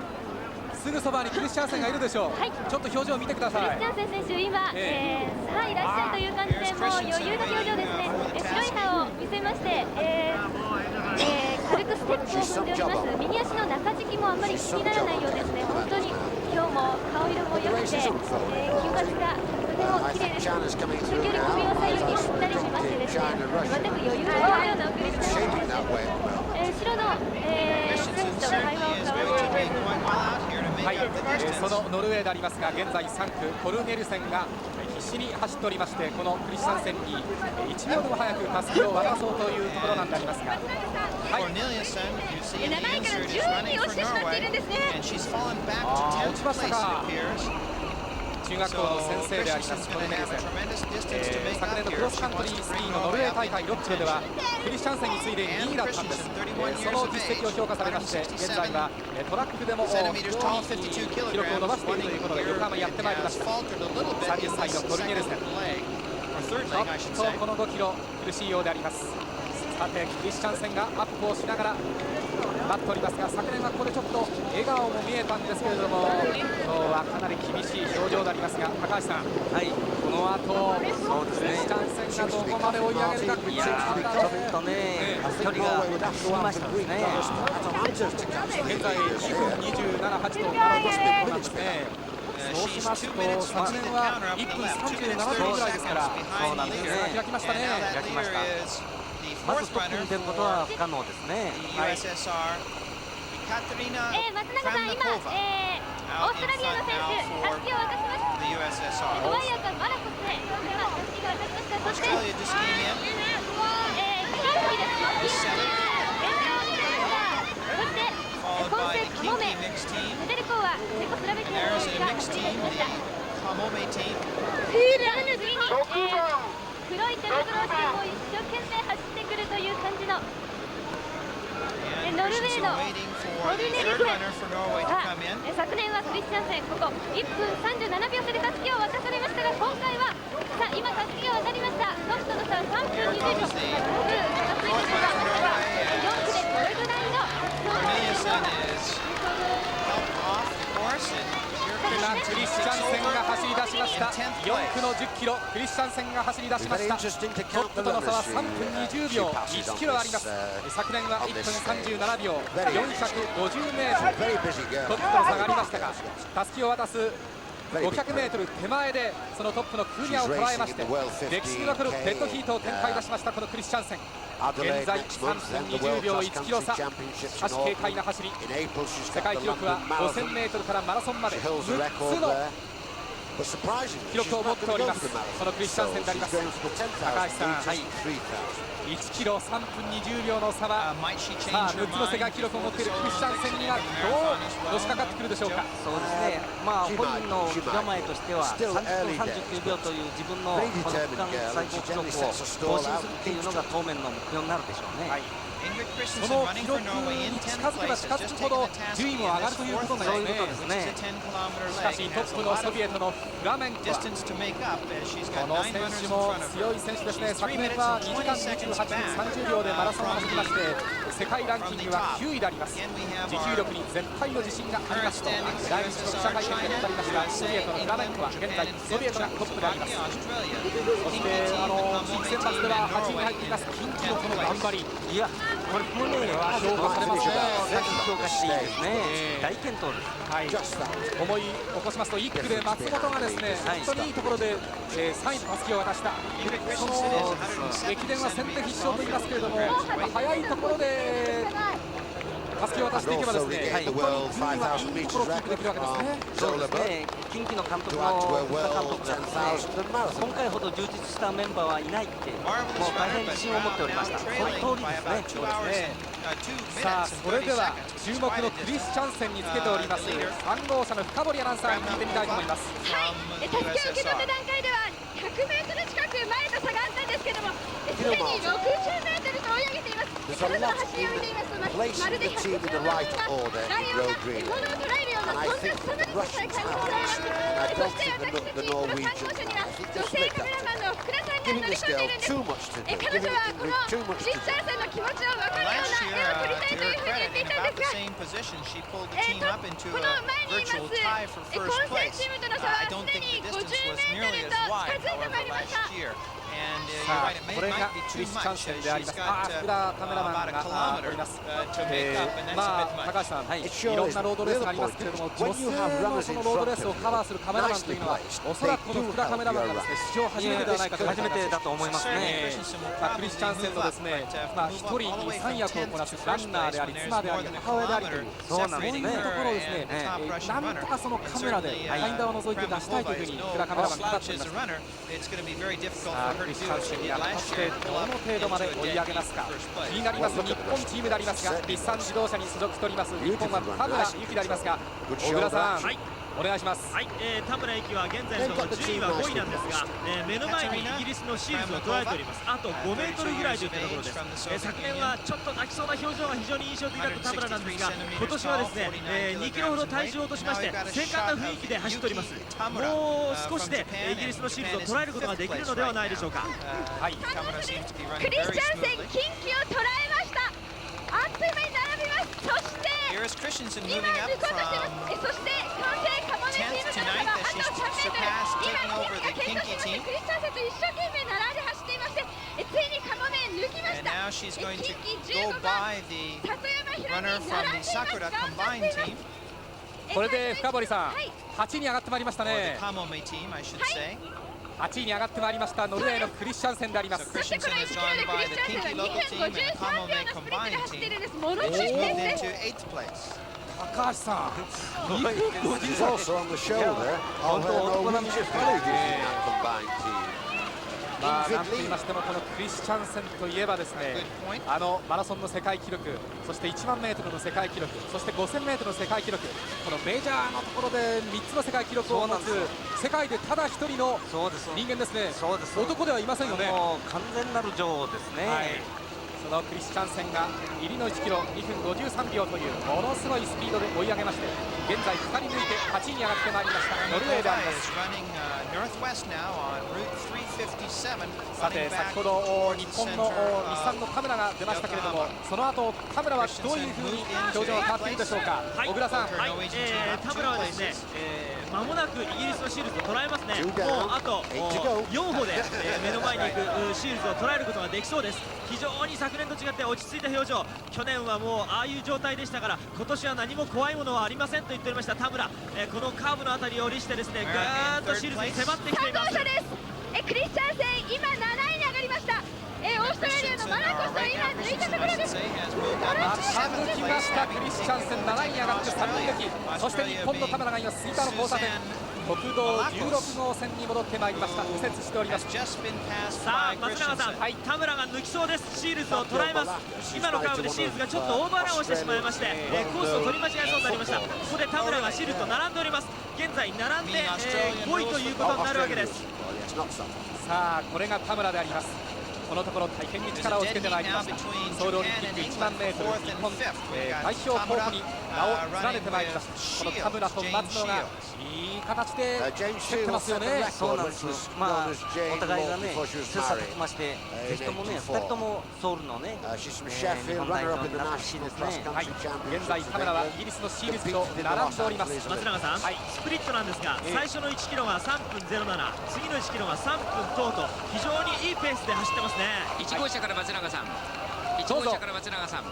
すぐそばにクリスチャンセンがいるでしょう。はい、ちょっと表情を見てください。クリスチャンセン選手今、さあいらっしゃいという感じでもう余裕な表情ですね。白い歯を見せまして、軽くステップを踏んでおります。右足の中敷きもあんまり気にならないようですね。本当に今日も顔色も良くて、金髪がとても綺麗です。時折首を左右に振ったりしましてですね、全く余裕の表情のクリスチャンセン選手、後ろの、選手と会話を交わしています。はい、そのノルウェーでありますが、現在3区コルネルセンが必死に走っておりまして、このクリスチャンセンに1秒でも早くたすきを渡そうというところなんでありますが、はい、 Corneliusen, you see in the 7位から insert, is 10位 running に for 落ちてしまっているん Norway, ですね。 and she's fallen back to 10th 落ちました place, か。 it appears. 中学校の先生であります Christensen's コル going to ネル have セ a ン。 tremendous distance to make 昨 up 年のク here. ロス She カントリ wants ー to スキ bring ーのノルウェー Norway 大 up 会6キロではクリスチャンセンに次いで2位だったんです。その実績を評価されまして、現在はトラックでも非常に記録を伸ばしているということで横浜にやってまいりました。30歳のコルネルセン、ちょっとこの5キロ苦しいようであります。さてクリスチャンセンがアップをしながら待っておりますが、昨年はここでちょっと笑顔も見えたんですけれども、今日はかなり厳しい表情でありますが、高橋さん、はい、この後クリスチャンセンがどこまで追い上げるか。いやー、ちょっとね、距離が縮みましたね。現在2分27、8となろうとしておりますね。そうしますと昨年は1分37秒ぐらいですから、そうなんですね。開きましたね。開きました。まずトップに出ることは不可能ですね。はい、USSR 松永さん、今、オーストラリアの選手、たすきを渡します。ドワイヤーかマラコスで今、たすきが渡しました。そして、キンキです。連覇を狙いました。そして、今世カモメ、メデルコーはチェコスロバキアの選手が走り出しました。次に、黒い手袋をしてもう一生懸命走ってくるという感じのノルウェーのコルネルセン。昨年はクリスチャンセン、ここ1分37秒差でたすきを渡されましたが、今回はさあ今たすきが渡りました。トップとの差は3分20秒、だいぶ差がついていますが、4区でこれぐらいのクリスチャンセンが走り出しました。4区の10キロ、クリスチャンセンが走り出しました。トップとの差は3分20秒、1キロあります。昨年は1分37秒、450メートルトップとの差がありましたが、たすきを渡す500メートル手前でそのトップのクーニャを捉えまして、歴史に残るデッドヒートを展開出しましたこのクリスチャンセン。現在3分20秒1キロ差、しかし軽快な走り。世界記録は5000メートルからマラソンまで6つの記録を持っております。そのクリスチャンセンであります。高橋さん、1キロ3分20秒の差は、さあ6つの世界記録を持っているクリスチャンセンにはどうのしかかってくるでしょうか。そうですね、本人の身構えとしては30分39秒という自分のこの区間最高記録を更新するっていうのが当面の目標になるでしょうね。その記録に近づけば近づくほど順位も上がるということになりますね。しかしトップのソビエトのフラメンコは、この選手も強い選手ですね。昨年は2時間28分30秒でマラソンを走りまして、世界ランキングは9位であります。持久力に絶対の自信がありますと来日の記者会見で語りました。ソビエトのフラメンコは現在ソビエトがトップであります。そして地域選抜では8位に入っています近畿のこの頑張り、いやこれもね、評価されますね。評価していいですね。大健闘です。思い起こしますと1区で松本がですね、本当にいいところで3位の襷を渡した。その駅伝は先手必勝と言いますけれども、早いところで襷を渡していけばですね、本当に順位はいいところをキープできるわけですね。そうですね。近畿の監督の福田監督がですね、今回ほど充実したメンバーはいないって、もう大変自信を持っておりました。その通りですね。さあそれでは注目のクリスチャンセンにつけております3号車の深堀アナウンサーに聞いてみたいと思います。はい、襷を受け取った段階では 100m 近く前と差があったんですけども、すでに 60m と追い上げています。彼女の走りを見ていますと、まるで100キロのライオンが獲物を捉えるような、そんなそんなさえ感じられます。そして私たちこの3号車には女性カメラマンの福田さんが乗り込んでいるんです。彼女はこのクリスチャンセンの気持ちを分かるような絵を撮りたいというふうに言っていたんですが、この前にいます混戦チームとの差はすでに 50m と近づいてまいりました。さあこれがクリスチャンセンであります。福田カメラマンがおります。高橋さん、いろんなロードレースがありますけれども、女性のそのロードレースをカバーするカメラマンというのはおそらくこの福田カメラマンがですね史上初めてではないかと初めてだと思いますね。クリスチャンセンのですね、一人三役をこなすランナーであり妻であり母親でありという、そういうところをですね、なんとかそのカメラでタインダーを覗いて出したいというふうに福田カメラマンが語っております。クリスチャンセンに当たってどの程度まで追い上げますか。気になります日本チームでありますが、日産自動車に所属しております日本は田村由紀でありますが、小倉さん、お願いします。はい、田村由紀は現在の順位は5位なんですが、目の前にイギリスのシールズを捉えております。あと5メートルぐらいといったところです。昨年はちょっと泣きそうな表情が非常に印象的だった田村なんですが、今年はですね、2キロほど体重を落としまして精悍な雰囲気で走っております。もう少しでイギリスのシールズを捉えることができるのではないでしょうか。クリスチャンセン近畿を捉えました。あっという間に並びます。そして今抜こうとしています。そして完成カモメチームとの差はあと 3m。今ケンヤが健闘していまして、クリスチャンセンと一生懸命並んで走っていまして、ついにカモメ抜きました。近畿15番里山ひろみ並んでいます。頑張っています。これで深堀さん、8位に上がってまいりましたね。8位に上がってまいりましたノルウェーのクリスチャンセンであります。そしてこの1キロでクリスチャンセンは2分53秒のスプリントで走っているんです。ものすごいですね。高橋さん、2分なんと言いましてもこのクリスチャンセンといえばですね、マラソンの世界記録、そして1万メートルの世界記録、そして5000メートルの世界記録、このメジャーのところで3つの世界記録を持つ世界でただ一人の人間ですね。男ではいませんよね。完全なる女王ですね。そのクリスチャンセンが入りの1キロ2分53秒というものすごいスピードで追い上げまして、現在2人抜いて8位に上がってまいりましたノルウェーであります。さて先ほど日本の日産の田村が出ましたけれども、その後田村はどういうふうに表情が変わっているでしょうか。小倉さん、田村はですね、間もなくイギリスのシールズを捉えますね。もうあと4歩で目の前に行くシールズを捉えることができそうです。非常に昨年と違って落ち着いた表情、去年はもうああいう状態でしたから、今年は何も怖いものはありませんと言っておりました田村。このカーブのあたりを降りしてですね、ぐーっとシールズに迫ってきています。3号車です。クリスチャンセン今7位に上がりました。オーストラリアのマラコスを今抜いたところです。抜きましたクリスチャンセン、7位に上がって3人抜き、そして日本の田村が今スイーパーの交差点、国道16号線に戻ってまいりました。右折しております。さあ松永さん、田村が抜きそうです。シールズを捉えます。今のカーブでシールズがちょっとオーバーランをしてしまいまして、コースを取り間違えそうになりました。ここで田村がシールズと並んでおります。現在並んで、5位ということになるわけです。さあこれが田村であります。このところ大変に力をつけてまいりました。ソウルオリンピック1万メートル日本、代表候補に名を連ねてまいりました。この田村と松野がいい形で競ってますよね。そうなんです。まあお互いがね切磋琢磨して、ぜひともね2人ともソウルのね日本代表になってほしいですね。はい、現在田村はイギリスのシールズと並んでおります。松永さん、スプリットなんですが、最初の1キロが3分07、次の1キロが3分等と非常にいいペースで走ってますね。1号車から松永さん、1号車から松永さん、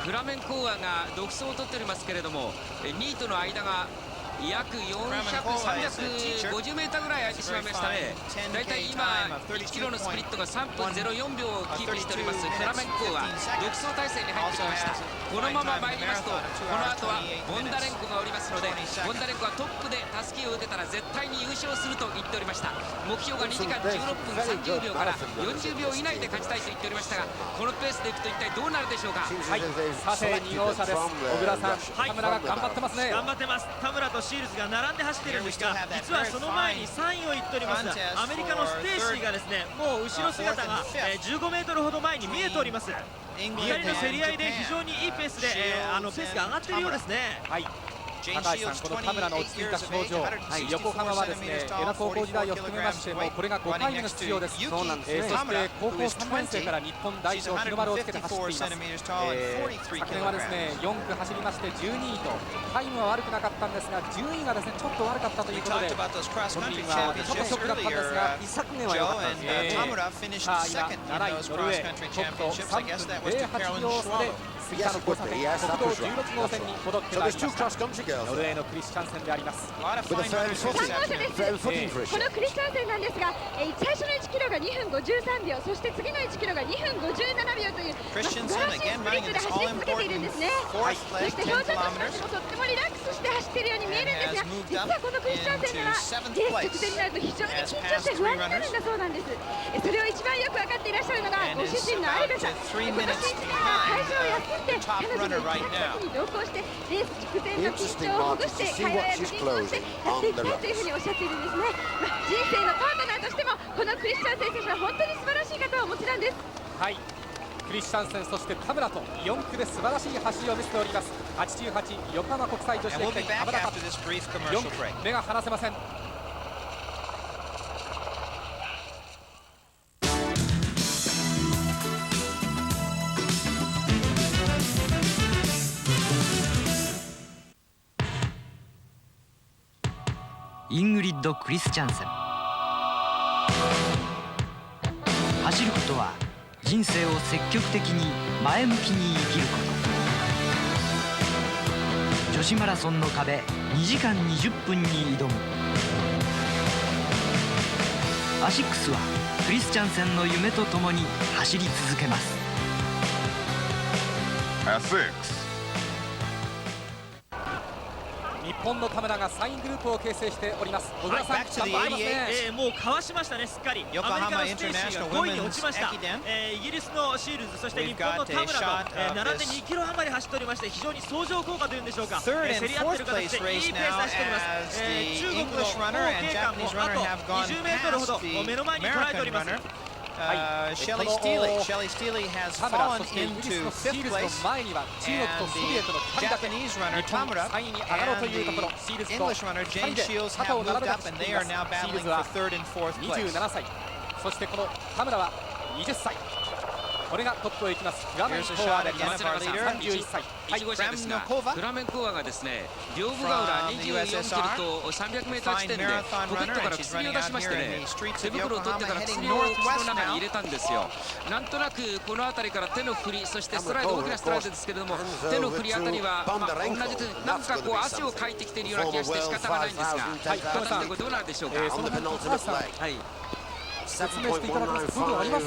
フラメンコーアが独走を取っておりますけれども、2位との間が約400、350メーターぐらい空いてしまいましたね。だいたい今1キロのスプリットが3分04秒をキープしておりますフラメンコーア、独走態勢に入ってきました。このまま参りますと、この後はボンダレンコがおりますので、ボンダレンコはトップでたすきを受けたら絶対に優勝すると言っておりました。目標が2時間16分30秒から40秒以内で勝ちたいと言っておりましたが、このペースでいくと一体どうなるでしょうか。はい、さて2号車です。小倉さん、田村が頑張ってますね。頑張ってます。田村とシールズが並んで走っているんですが、実はその前に3位を行っておりますアメリカのステーシーがですね、もう後ろ姿が15メートルほど前に見えております。2人の競り合いで非常にいいペースでペースが上がっているようですね。はい、高橋さん、この田村の落ち着いた表情、横浜はですね、江田高校時代を含めましてもこれが5回目の出場です。そうなんですね。そして高校3年生から日本代表日の丸をつけて走っています。昨年はですね4区走りまして12位とタイムは悪くなかったんですが、順位がですねちょっと悪かったということで、本人はちょっとショックだったんですが、一昨年は良かったですね。さあ今7位ノルウェー、トップと3分08秒差で杉田の交差点、国道16号線に戻ってまいりました。ノルウェーのクリスチャンセンであります。3号車です。このクリスチャンセンなんですが、最初の1キロが2分53秒、そして次の1キロが2分57秒という素晴らしいスプリットで走り続けているんですね。そして表情としましてもとってもリラックスして走っているように見えるんですが、実はこのクリスチャンセンではレース直前になると非常に緊張して不安になるんだそうなんです。それを一番よく分かっていらっしゃるのがご主人のアルベさん。今年1年は会場を休んで彼女の一に同行してレース直前の緊張をほぐして会話やミーティングをしてやっていきたいというふうにおっしゃっているんですね。人生のパートナーとしてもこのクリスチャンセン選手は本当に素晴らしい方をお持ちなんです。はい、クリスチャンセン、そして田村と4区で素晴らしい走りを見せております。88横浜国際女子駅伝田村カップ、4区目が離せません。イングリッド・クリスチャンセン。走ることは人生を積極的に前向きに生きること。女子マラソンの壁2時間20分に挑む。アシックスはクリスチャンセンの夢とともに走り続けます。アシックス。日本の田村が3位グループを形成しております。小倉さん、もうかわしましたね、すっかり。アメリカのステーシーが5位に落ちました。イギリスのシールズ、そして日本の田村と並んで2キロ余り走っておりまして、非常に相乗効果というんでしょうか、競り合っている形でいいペースで走っております。中国の王警官もあと20メートルほど目の前に捉えております。Shelly Steele has fallen into fifth place, 前には中国とソビエトの2人だけ。 Japanese runner Tamura and the English runner Jane Shields have moved up and they are now battling for third and fourth place. 27歳、そしてこの田村は20歳。これがトップへ行きます。フラメンコーアで31歳。1号車ですが、フラメンコーアがですね、両部ヶ浦24キロと300メーター地点でポケットから薬を出しましてね、手袋を取ってから薬を口の中に入れたんですよ。なんとなくこの辺りから手の振り、そしてストライド、大きなストライドですけれども、手の振りあたりは同じでなんかこう汗をかいてきているような気がして仕方がないんですが、はい、これどうなるでしょうか。その辺高橋さん、説明していただきます部分あります？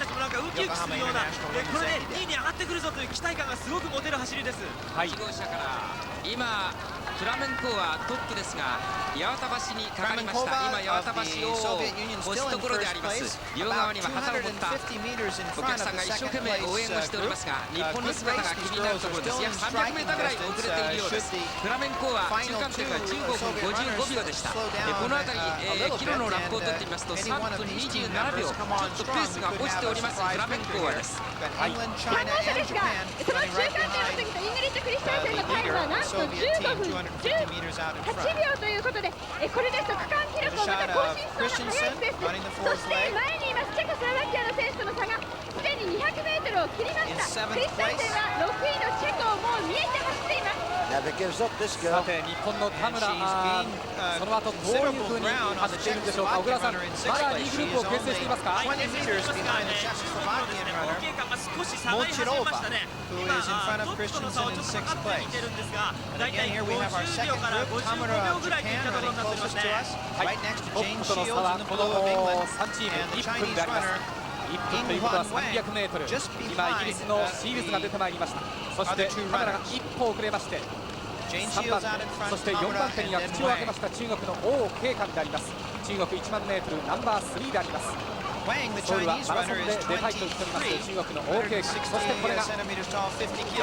たちもなんかウキウキするような、これで2位に上がってくるぞという期待感がすごく持てる走りです。1号車から今フラメンコはトップですが八幡橋にかかりました。今八幡橋を越すところであります。両側には旗を持ったお客さんが一生懸命応援をしておりますが、日本の姿が気になるところです。約 300m ぐらい遅れているようです。フラメンコは中間点が15分55秒でした。この辺り、キロのラップを取ってみますと3分27秒、ちょっとペースが落ちておりますフラメンコはです。3号車ですが、その中間点を過ぎたイギリート・クリスチャンセンのタイムはなんと15分18秒ということで、これですと区間記録をまた更新しそうな速いペースです。そして前にいますチェコスロバキアの選手との差がすでに200メートルを切りました。クリスチャンセンは6位のチェコをもう見えて走っています。さて日本の田村、その後どういうふうに走っているんでしょうか。小倉さん、まだ2グループを形成していますか。Mochilova, who is in front of Christensen in 6th place. And again, here we have our second group, Tamura of Japan running closest to us, right next to Jane Shields in the blue of England, and the Chinese runner, 1分ということは300メートル、今イギリスのシールズが出てまいりました。そして田村が一歩遅れまして3番手、そして4番手には口を開けました中国の王慶漢であります。中国1万メートルナンバー3であります。ソウルはマラソンで出たいと言っております中国の王慶漢、そしてこれがノ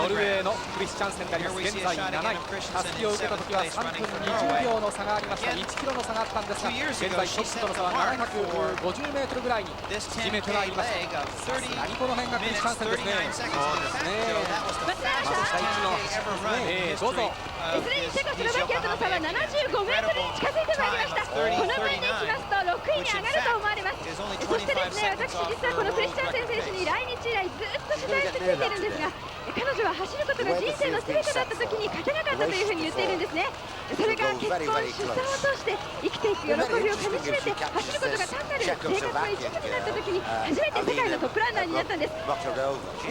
ルウェーのクリスチャンセンであります。現在7位、たすきを受けた時は3分20秒の差がありました。1キロの差があったんですが、現在トップとの差は750メートルぐらいに縮めてまいりました。さすがにこの辺がクリスチャンセンですね。そうですね、まず最初のどうぞ。すでにチェコスロバキアとの差は75メートルに近づいてまいりました。この分でいきますと6位に上がると思われます。そしてですね、私実はこのクリスチャンセン選手に来日以来ずっと取材してついているんですが、彼女は走ることが人生の全てだった時に勝てなかったというふうに言っているんですね。それが結婚、出産を通して生きていく喜びをかみしめて走ることが単なる生活の一部になった時に初めて世界のトップランナーになったんです。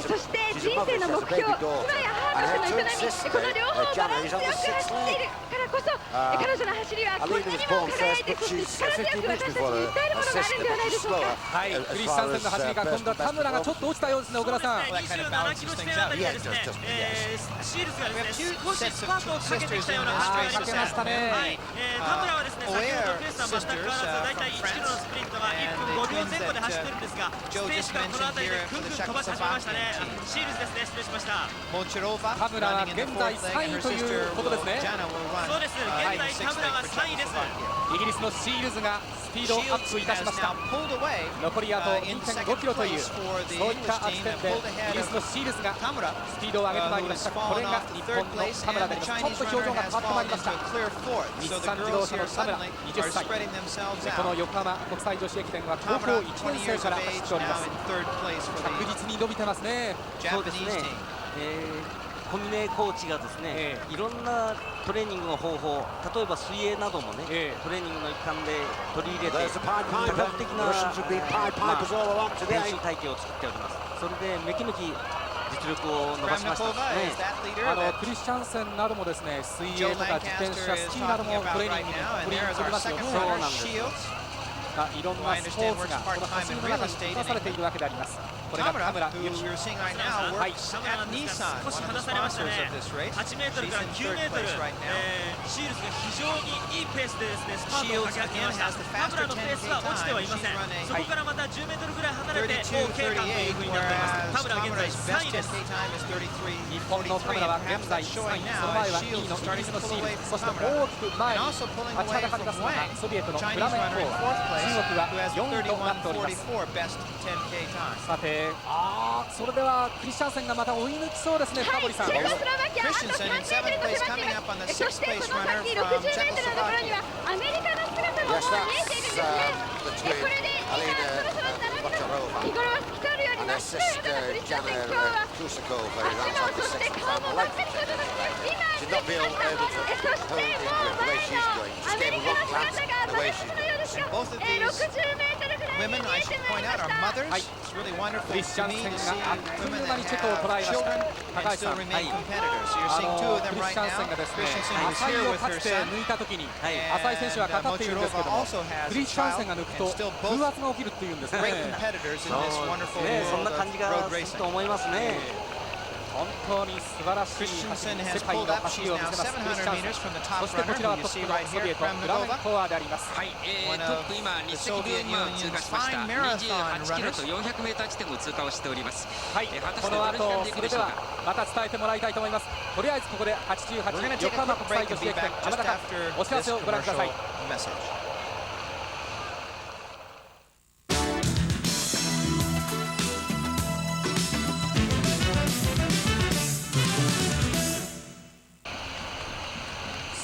そして人生の目標、妻や母としての営み、この両方をバランスよく走っているからこそ、彼女の走りはこんなにも輝いて、そして力強く私たちに訴えるものがあるんではないでしょうか。はい、クリスチャンセンの走りが今度は田村がちょっと落ちたようですね。小倉さん、27キロ地点あたりでですね、シールズがですね少しスパートをかけてきたような走りがありましたね。はい、田村はですね先ほどのペースは全く変わらず、大体1キロのスプリントが1分5秒前後で走ってるんですが、スペースがこの辺りでぐんぐん飛ばし始めましたね。シールズですね、失礼しました。田村は現在3位ということですね。そうです、現在田村は3位です。イギリスのシールズがスピードアップいたしました。残りあと 2.5 キロというそういった地点でイギリスのシールズがスピードを上げてまいりました。これが日本の田村であります。ちょっと表情が変わってまいりました。日産自動車の田村20歳、この横浜国際女子駅伝は高校1年生から走っております。確実に伸びてますね。そうですね、小峰コーチがですね、いろんなトレーニングの方法、例えば水泳などもね、トレーニングの一環で取り入れて多角的な、練習体系を作っております。それでめきめき実力を伸ばしましたね。クリスチャンセンなどもですね、水泳とか自転車、スキーなどもトレーニングに取り組みますよね。そうなんですよ。いろんなスポーツがこの走りの中に生かされているわけであります。これが田村由紀。はい、田村なんですが少し離されましたね。8メートルから9メートル、シールズが非常にいいペースでですねスパートをかけ始めました。田村のペースは落ちてはいません。そこからまた10メートルぐらい離れて王慶漢というふうになっています。田村は現在3位です。日本の田村は現在3位、その前は2位のイギリスのシールズ、そして大きく前に立ちはだかりますのがソビエトのクラメンコー、中国は4位となっております。さて、それではクリスチャンセンがまた追い抜きそうですね。深堀さん、チェコスロバキアあと3メートルと迫っています。そしてその先60メートルのところにはアメリカの姿ももう見えているんですね。これで今そろそろ並びの日頃を透き通るようにまっすぐ肌のクリスチャンセン、今日は足もそして顔もばっかりことですね。今出てきました。そしてもう前のアメリカの姿が私たちのようですが、60メートルぐらいに見えてまいりました。クリスチャンセンがあっという間にチェコを捉えました。高橋さん、クリスチャンセンがですね、浅井をかつて抜いたときに、浅井選手は語っているんですけども、クリスチャンセンが抜くと風圧が起きるっていうんですね。そんな感じがすると思いますね。本当に素晴らしい世界の走りを見せますクリスチャンセン。そしてこちらはトップのソビエトクラメンコアであります。はい、トップ今日赤ルーマンを通過しました。28キロと400メーター地点を通過をしております。はい、この後それではまた伝えてもらいたいと思います。とりあえずここで88横浜国際女子駅伝浜中お知らせをご覧ください。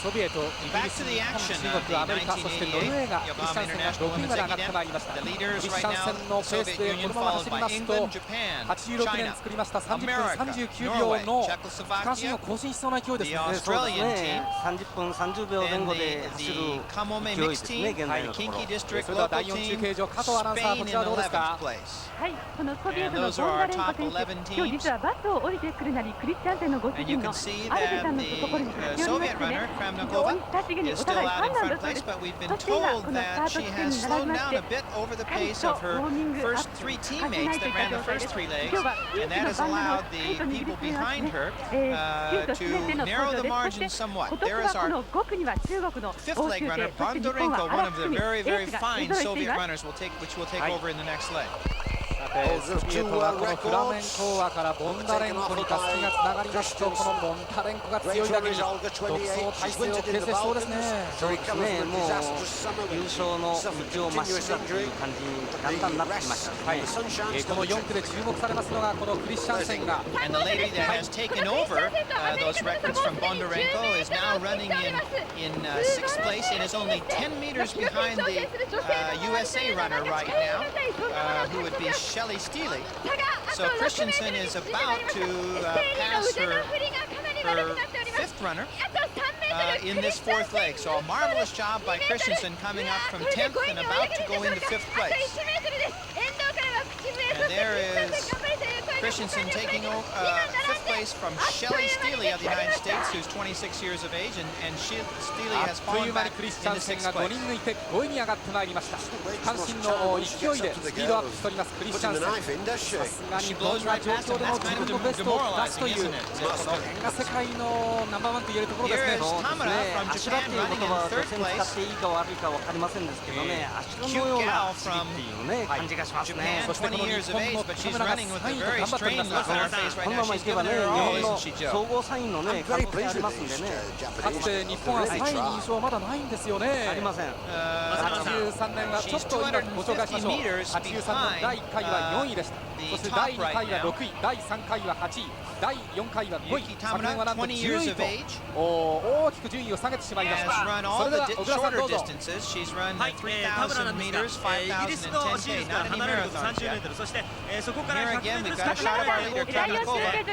ソビエト、イギリス、日本、中国、アメリカ、そしてノルウェーがクリスチャンセンが6位まで上がってまいりました。クリスチャンセンのペースでこのまま走りますと86年作りました30分39秒の区間新を更新しそうな勢いですね。そうですね、30分30秒前後で走る勢いですね、現在のところ。それでは第4中継所、加藤アナウンサー、こちらどうですか。はい、このソビエトのボンダレンコ選手、今日実はバスを降りてくるなりクリスチャンセンのご主人のアルベさんのところに立ち寄りましてね、非常に親しげにお互いファンなんだそうです。そして今このスタート地点に並びまして、しっかりとウォーミングアップ始めていた状態です。今日はピンクのバンドのタイトに握りつめますね。9と全ての登場です。そして今年はこの5区には中国の欧州勢、そして日本は荒木エースが勢ぞろいしています。スピードはこのフラメンコーアからボンダレンコにたすきがつながりますと、このボンダレンコが強いだけに独走体制を形成しそうですね。そうですね、もう優勝の道をまっしぐらという感じにだんだんなってきました。はい、この4区で注目されますのがこのクリスチャンセンが。And the lady that has taken over those records from Bondarenko is now running in 6th place and is only 10 meters behind the USA runner right now, who would be Shelley Steely. So Christensen is about to pass her 5th runner in this 4th leg. So a marvelous job by Christensen coming up from 10th and about to go into 5th place. And there is Christensen taking 5th place from Shelley Steely of the United States, who's 26 years of age, and Steely has fallen back into 6th place. 5人抜いて5位に上がってまいりました。関心の勢いでスピードアップしておりますクリスチャンセン。さすがにどんな状況でも自分のベストを出すという、この辺が世界のナンバーワンと言えるところですね。そうですね、アシュラっていう言葉はどう使っていいか悪いか分かりませんですけどね、アシュラのような走りっていうね感じがしますね。そしてこの日本の田村が3位と頑張っていますが、このままいけばね、日本の総合3位のね可能性ありますんでね。かつて日本は3位に優勝はまだないんですよね。ありません。83年はちょっと今ご紹介しましょう。83年第1回は4位でした。そして第2回は6位、第3回は8位、第4回は5位、昨年はなんと10位と大きく順位を下げてしまいました。それでは小倉さんどうぞ。はい、田村なんですが、イギリスのシーズから離れること 30m、 そして、そこから 100m 先第4中継所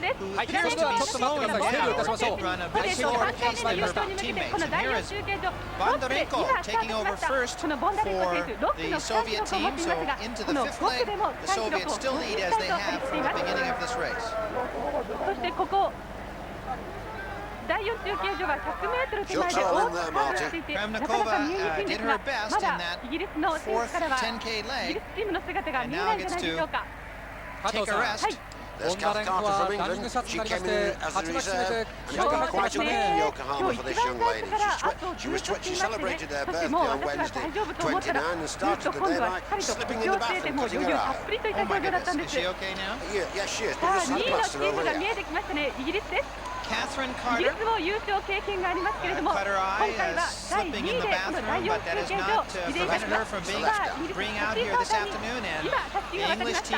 です。はい、それではちょっと待ってください。整理をいたしましょう。3回目の優勝に向けてこの第4中継所Bondarenko taking over first for the Soviet team, so into the 5th leg, the Soviets still lead as they have from the beginning of this race. そしてここ第4中継所は 100m 手前で大きくカーブしていて、なかなか見えにくいんですが、まだイギリスの選手からはイギリスチームの姿が見えないんじゃないでしょうか。加藤さん、ボンダレンコはランニングシャツになりまして勝ちまして気合が入ってましたね。今日一番最初からアップをずっとしていましてね、そしてもう私は大丈夫と思ったらずっと今度はしっかりと補強していて、もう余裕たっぷりといった表情だったんです。さあ2位のチームが見えてきましたね。イギリスです。イギリスも優勝経験がありますけれども、今回は第2位でこの第4中継所リレーいたします。さあイギリスの走り方に今たすきが渡りました。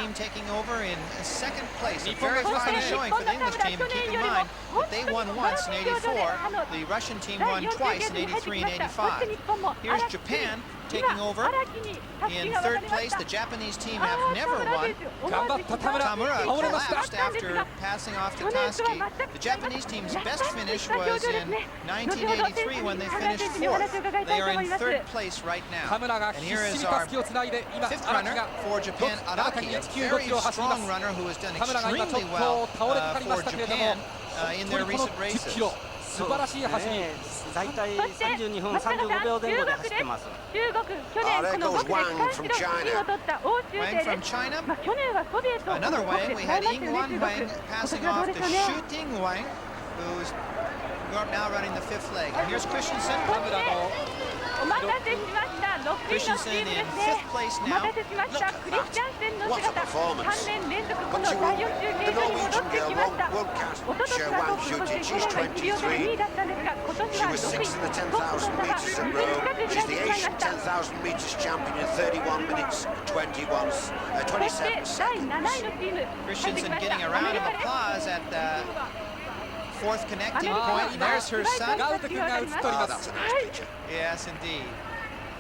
A very fine showing for the English team. Keep in mind that they won once in '84. The Russian team won twice in '83 and '85. Here's Japan taking over in 3rd place. The Japanese team have never won. 頑張った田村、 Tamura 倒れました。 collapsed after passing off to Taski. The Japanese team's best finish was in 1983 when they finished 4th. They are in 3rd place right now. 田村が And 必 here 死 is に our たすきをつないで今 5th 荒木 runner が for Japan, Araki, a very strong runner who has done 田村が今ちょっ extremely と well 倒れかかりま for したけれども、 Japan in 本 their 当にこの recent 10 races. キロ素晴らしい走り。大体32分35秒前後で走ってます。中国、去年この5区で区間記録1位を取った欧州勢です。去年はソビエトをこの5区で捉えましたよね、中国。今年はどうでしょうね。 who's now running the 5th leg. And here's Christensen. お待たせしました。6位のチームですね。お待たせしました。クリスチャンセンの姿、3年連続この第4中継所に戻ってきました。おととしはトップ、そして去年は1秒差で2位だったんですが、今年は6位、トップと差が20近く開いてしまいました。そして第7位のチーム、 Christensen getting a round of applause at fourth connecting point. There's her son. ガウト君が映っております。 Yes, indeed.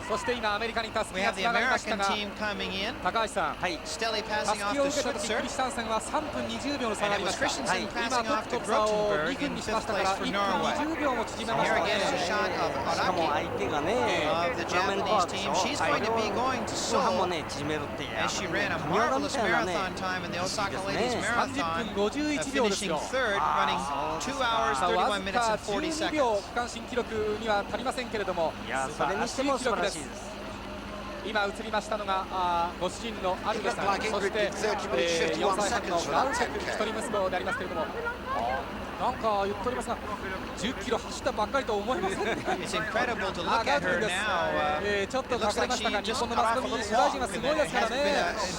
そして今アメリカにタス We キが have つ the ながりました American が、 team coming in. 高橋さん、 Stelly タ passing ス off キを to 受けた時ク Schutzer. リスタンセンは3分20秒の差があ And り it ま was した。 Christensen 今 passing トッ off プ to との差を Grottenberg 2分 in にしま fifth したか place ら for 1 Norway. 分20秒も縮めまし Here た again is a ね。 shot of しかも Araki 相手がね、 of the フラメン Japanese コアでし team. ょ。 She's going to be going to 後半も Seoul ね縮めるっていう。 as she ran a 神業み marvelous たいなね。 marathon time in the Osaka Ladies 30 Marathon, 分51秒です finishing よ。 third, running 2 hours, さあわ 31 minutes ずか and 40 12 seconds. 秒区間新記録には足りませんけれども、いやそれにしても素晴らしいです。今映りましたのがご主人のアルベさん、そして4歳半のラウチェク一人息子でありますけれども、なんか言っておりますが10キロ走ったばっかりと思えませんね。 It's incredible to look at her now. ちょっと隠れましたが日本のマスコミ取材陣はすごいですからね。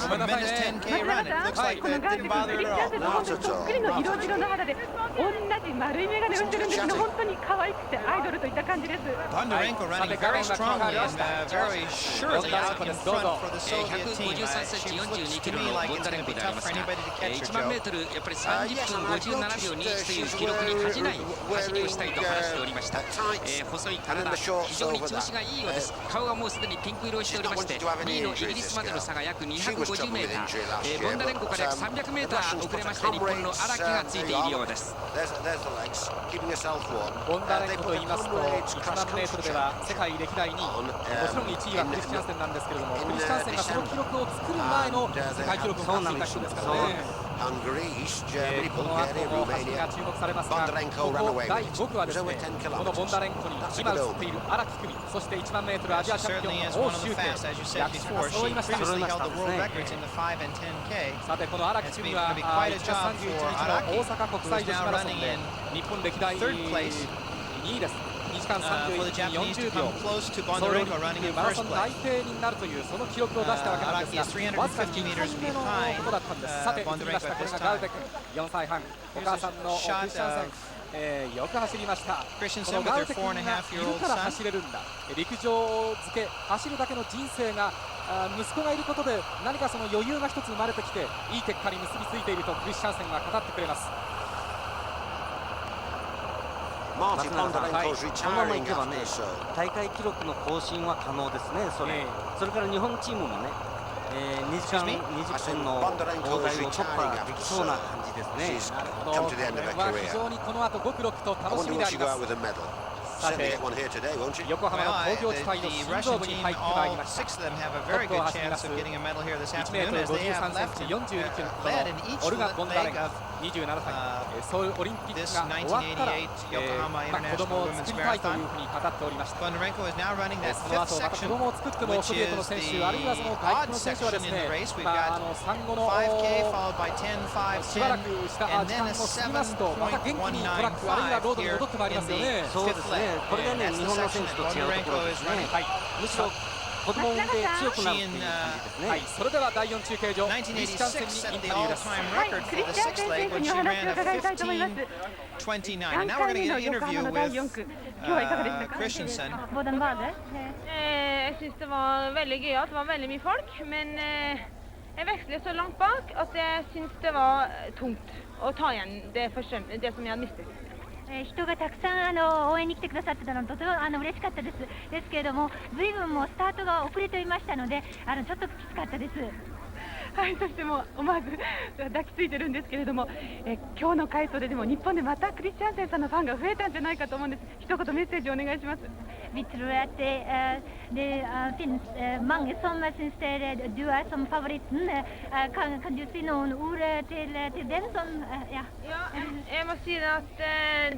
ごめんなさいね。 10K run. It looks like この that ガー didn't テ bother クリ her ス at チャンセン all. と本当にそっくりの色白の肌で同じ丸い眼鏡をしてるんですけど本当に可愛くてアイドルといった感じです。 Bondarenko running very strongly and very surely out in front for the Soviet team. 153 センチ She looks 42 to キロ me の like ボン it's ダレ going ン to コ be であ tough りま for すが、 anybody to catch her, 1万メ Joe. ートルやっぱり30分57秒21という記録に恥じない走りをしたいと話しておりました。細い体、非常に調子がいいようです。顔がもうすでにピンク色をしておりまして、2位のイギリスまでの差が約250メーター、ボンダレンコから約300メーター遅れまして日本の荒木がついているようです。ボンダレンコと言いますと1万メートルでは世界歴代2位、もちろん1位はクリスチャンセンなんですけれども、クリスチャンセンがその記録を作る前の世界記録を出していた人ですからね。この後も走りが注目されますが、ここ第5区はですね、このボンダレンコに今映っている荒木久美、そして1万メートルアジアチャンピオンの王秋婷、役者が揃いました。さてこの荒木久美は1月31日の大阪国際女子マラソンで日本歴代2位です。2時間31分40秒、ソウルオリンピックマラソン内定になるというその記録を出したわけなんですが、わずか2回目のことだったんです。さて映りました、これがガウテ君4歳半、お母さんのクリスチャンセン、よく走りました。このガウテ君がいるから走れるんだ、陸上漬け走るだけの人生が息子がいることで何かその余裕が一つ生まれてきていい結果に結びついているとクリスチャンセンが語ってくれます。松永さん、このままいけばね、大会記録の更新は可能ですね。それから日本チームもね、2時間20分の大台を突破できそうな感じですね。これは非常にこの後5区6と楽しみであります。さて横浜の工業地帯の心臓部に入ってまいりました。トップを走ります1メートル53センチ42キロのオルガ・ボンダレンコ27歳、ソウルオリンピックが終わったら、子供を作りたいというふうに語っておりました。その後また子供を作ってもソビエトの選手あるいはその外国の選手はですね、産後のしばらくした時間を過ぎますとまた元気にトラックあるいはロードに戻ってまいりますよね。そうですね、これがね日本の選手と違うところですね。むしろ子供を産んで強くなるっていう感じですね。はい、それでは第4中継所、クリスチャンセンにインタビューです。はい、クリスチャンセン選手にお話を伺いたいと思います。3回目の横浜の第4区、今日はいかがでしたか？Hvordan var det? Jeg synes det var veldig gøyalt. Det var veldig mye folk, men jeg vekslet så langt bak at jeg synes det var tungt å ta igjen det som jeg hadde mistet. 人がたくさん応援に来てくださってたのとても嬉しかったです。ですけれども、随分もうスタートが遅れていましたので、ちょっときつかったです。はい、そしてもう思わず抱きついてるんですけれども、今日の快走ででも日本でまたクリスチャンセンさんのファンが増えたんじゃないかと思うんです。一言メッセージお願いします。Vi tror at det finnes mange som syns du er som favoritten. Kan du si noen ord til dem som ja. Ja, jeg må si at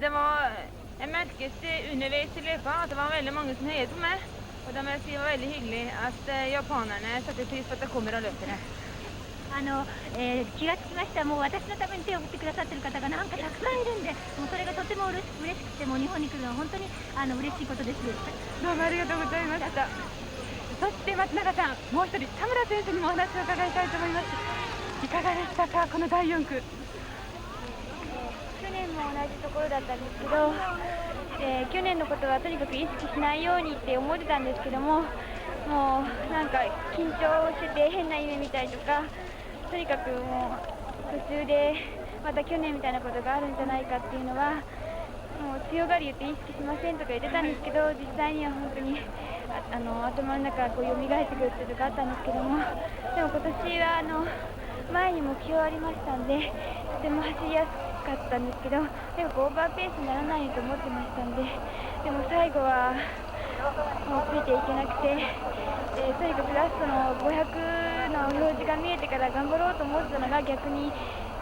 det var jeg merket underveis i løypa at det var veldig mange som heiet på meg. Og da må jeg si det var veldig hyggelig at japanerne setter pris på at det kommer og løper det. 気がつきました。もう私のために手を振ってくださっている方がなんかたくさんいるんで、もうそれがとても嬉しくて、もう日本に来るのは本当に嬉しいことです。どうもありがとうございました。そして松永さん、もう一人田村選手にもお話を伺いたいと思います。いかがでしたか、この第4区。去年も同じところだったんですけど、去年のことはとにかく意識しないようにって思ってたんですけども、もうなんか緊張してて変な夢見たりとか、とにかくもう途中でまた去年みたいなことがあるんじゃないかっていうのはもう強がり言って意識しませんとか言ってたんですけど、実際には本当に頭の中がこう蘇ってくるっていうのがあったんですけども、でも今年は前に目標ありましたんで、とても走りやすかったんですけど、でもオーバーペースにならないと思ってましたんで、でも最後はもうついていけなくて、とにかくラストの500の表示が見えてから頑張ろうと思ってたのが逆に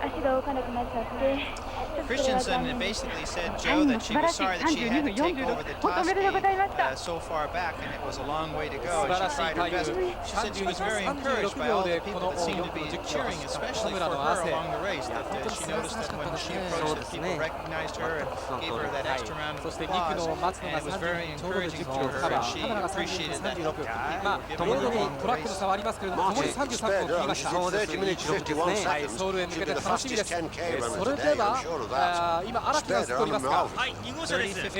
足が動かなくなっちゃって。Christensen basically said, Joe, that she was sorry that she had to take over the task so far back, and it was a long way to go, and she tried her best. She said she was very encouraged by all the people that seemed to be cheering, especially for her along the race, that she noticed that when she approached, that people recognized her and gave her that extra round of applause, and it was very encouraging to her, and she appreciated that. ともにトラックの差はありますけれども、ともに33分を切りました。ソウルへ向けて楽しみです。それでは今荒木が映っておりますが、はい、2号車です。荒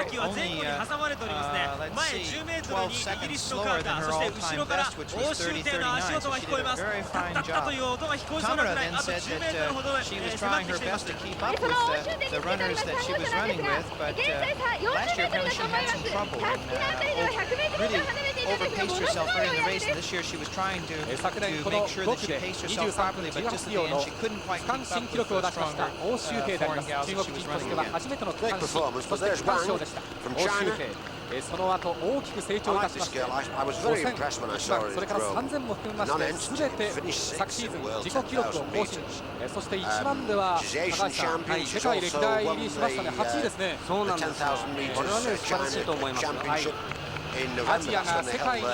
木は前後に挟まれておりますね。前10メートルにイギリスのカーター、そして後ろから欧州艇の足音が聞こえます。タッタッタという音が聞こえそうなくらい、あと10メートルほどで迫ってきています。その欧州艇についてあります3号車なんですが、現在差40メートルだと思います。タスキのあたりでは100メートル以上離れていたんですが、ものすごい速いです。昨年この5区で23分18秒の区間新記録を出しました欧州艇であります。中国人としては初めての区間新、そして区間賞でした欧州艇。その後大きく成長いたしまして、5000、1万、それから3000も含みまして全て昨シーズン自己記録を更新、そして1万では高橋さん、世界歴代入りしましたね。8位ですね。そうなんですよ。これはね素晴らしいと思います。アジアが世界に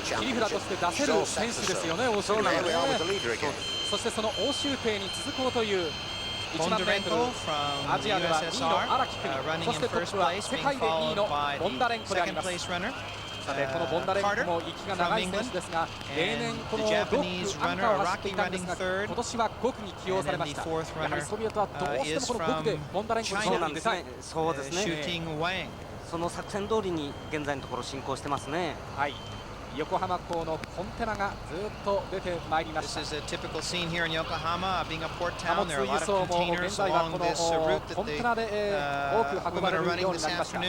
切り札として出せる選手ですよね、欧州艇。そしてその欧州艇に続こうという1万メートル、アジアでは2位の荒木君、そしてトップは世界で2位のボンダレンコであります。さてこのボンダレンコも息が長い選手ですが、例年この6区アンカーを走っていたんですが、今年は5区に起用されました。やはりソビエトはどうしてもこの5区でボンダレンコに出たい。そうですね。その作戦通りに現在のところ進行してますね。はい。横浜港のコンテナがずっと出てまいりました。貨物輸送も現在はこのコンテナで多く運ばれるようになりました。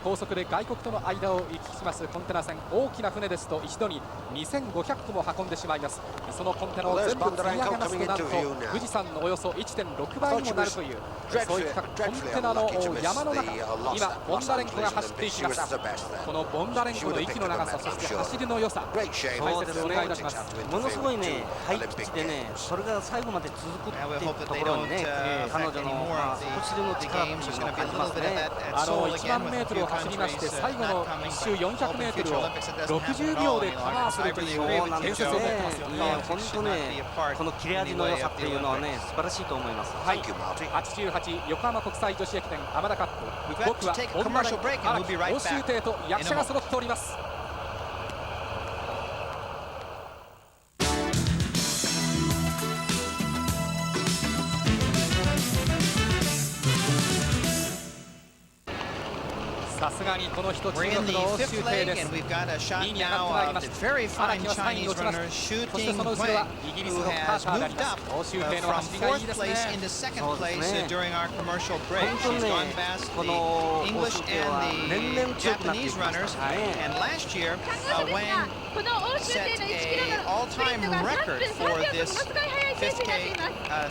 高速で外国との間を行き来しますコンテナ船、大きな船ですと一度に2500個も運んでしまいます。そのコンテナを全部積み上げますと、なんと富士山のおよそ 1.6 倍にもなるという、そういったコンテナの山の中、今ボンダレンコが走っていきます。このボンダレンコの息の長さ、そして走りの良さ、解説お願いいたします。ものすごいね、ハイピッチでね、それが最後まで続くっていうところにね、彼女の走りの力っていうのを感じますね。1万メートルを走りまして、最後の1周400メートルを60秒でカバーするという伝説を持ってますよね。本当ね、この切れ味の良さっていうのはね、素晴らしいと思います。はい、88横浜国際女子駅伝アマダカップ、僕はボンダレンコ、荒木、欧州艇と役者が揃っております。さすがにこの人中国の欧州艇です。2位に上がってまいりました。荒木は3位に落ちました。そしてその後ろはイギリスのカーターであります。欧州艇の走りがいいですね。そうですね。本当にね、この欧州艇は年々強くなっていきました。この欧州艇の1キロのスプリントが3分3秒とものすごい速いペースになっています。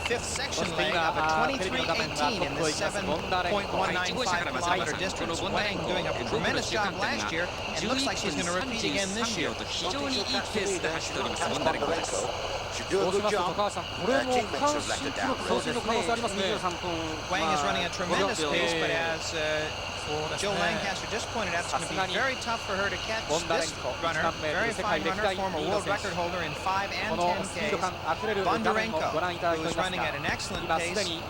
fifth section leg of a 23:18 in this 7.195 kilometer distance. Wang doing a tremendous job last year, and looks like she's going to repeat again this year. 非常にいいペースで走っておりますボンダレンコです。そうしますと高橋さん、これも区間新記録更新の可能性ありますね。Wang is running a tremendous pace, but as Joe Lancaster just pointed out, it's going to be very tough for her to catch this runner, very fine runner, former world record holder in 5 and 10Ks. Bondarenko, who is running at an excellent pace and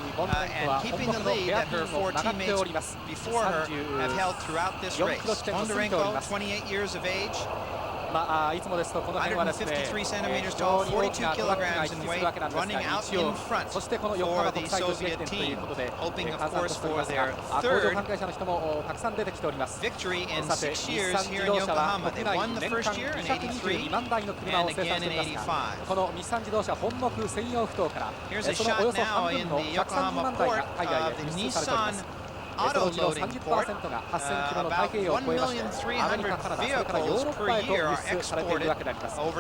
keeping the lead that her 4 teammates before her have held throughout this race. Bondarenko, 28 years of age. まあいつもですとこの辺はですね、非常に大きなトラックが行き来するわけなんですが、日曜そしてこの横浜国際女子駅伝ということで閑散としておりますが、工場関係者の人もたくさん出てきております。さて、日産自動車は国内年間222万台の車を生産しておりますが、この日産自動車本木専用ふ頭からそのおよそ半分の130万台が海外へ輸出されております。そのうちの 30% が8000キロの太平洋を越えまして、アメリカ、カナダ、それからヨーロッパへと輸出されているわけであります。ホ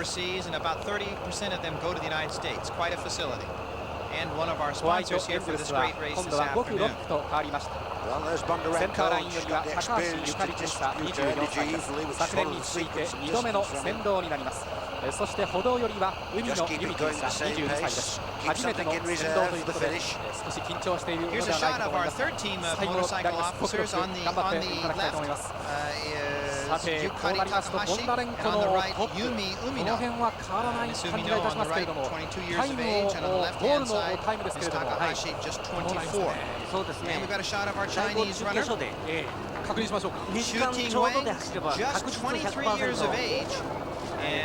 ワイトエンゼルスは今度は5区6区と変わりました。センターラインよりは高橋ゆかり巡査24歳です。昨年に続いて2度目の先導になります。そして歩道よりは海野由美巡査22歳です。初めての先導ということで少し緊張しているのではないかと思います。最後の左です。国力頑張っていただきたいと思います。さて、こうなりますとボンダレンコのトップ、この辺は変わらない感じがいたしますけれども、タイムをゴールのタイムですけれども、そうですね。第5中継所で確認しましょうか。日韓ちょうどで走れば確実に 100%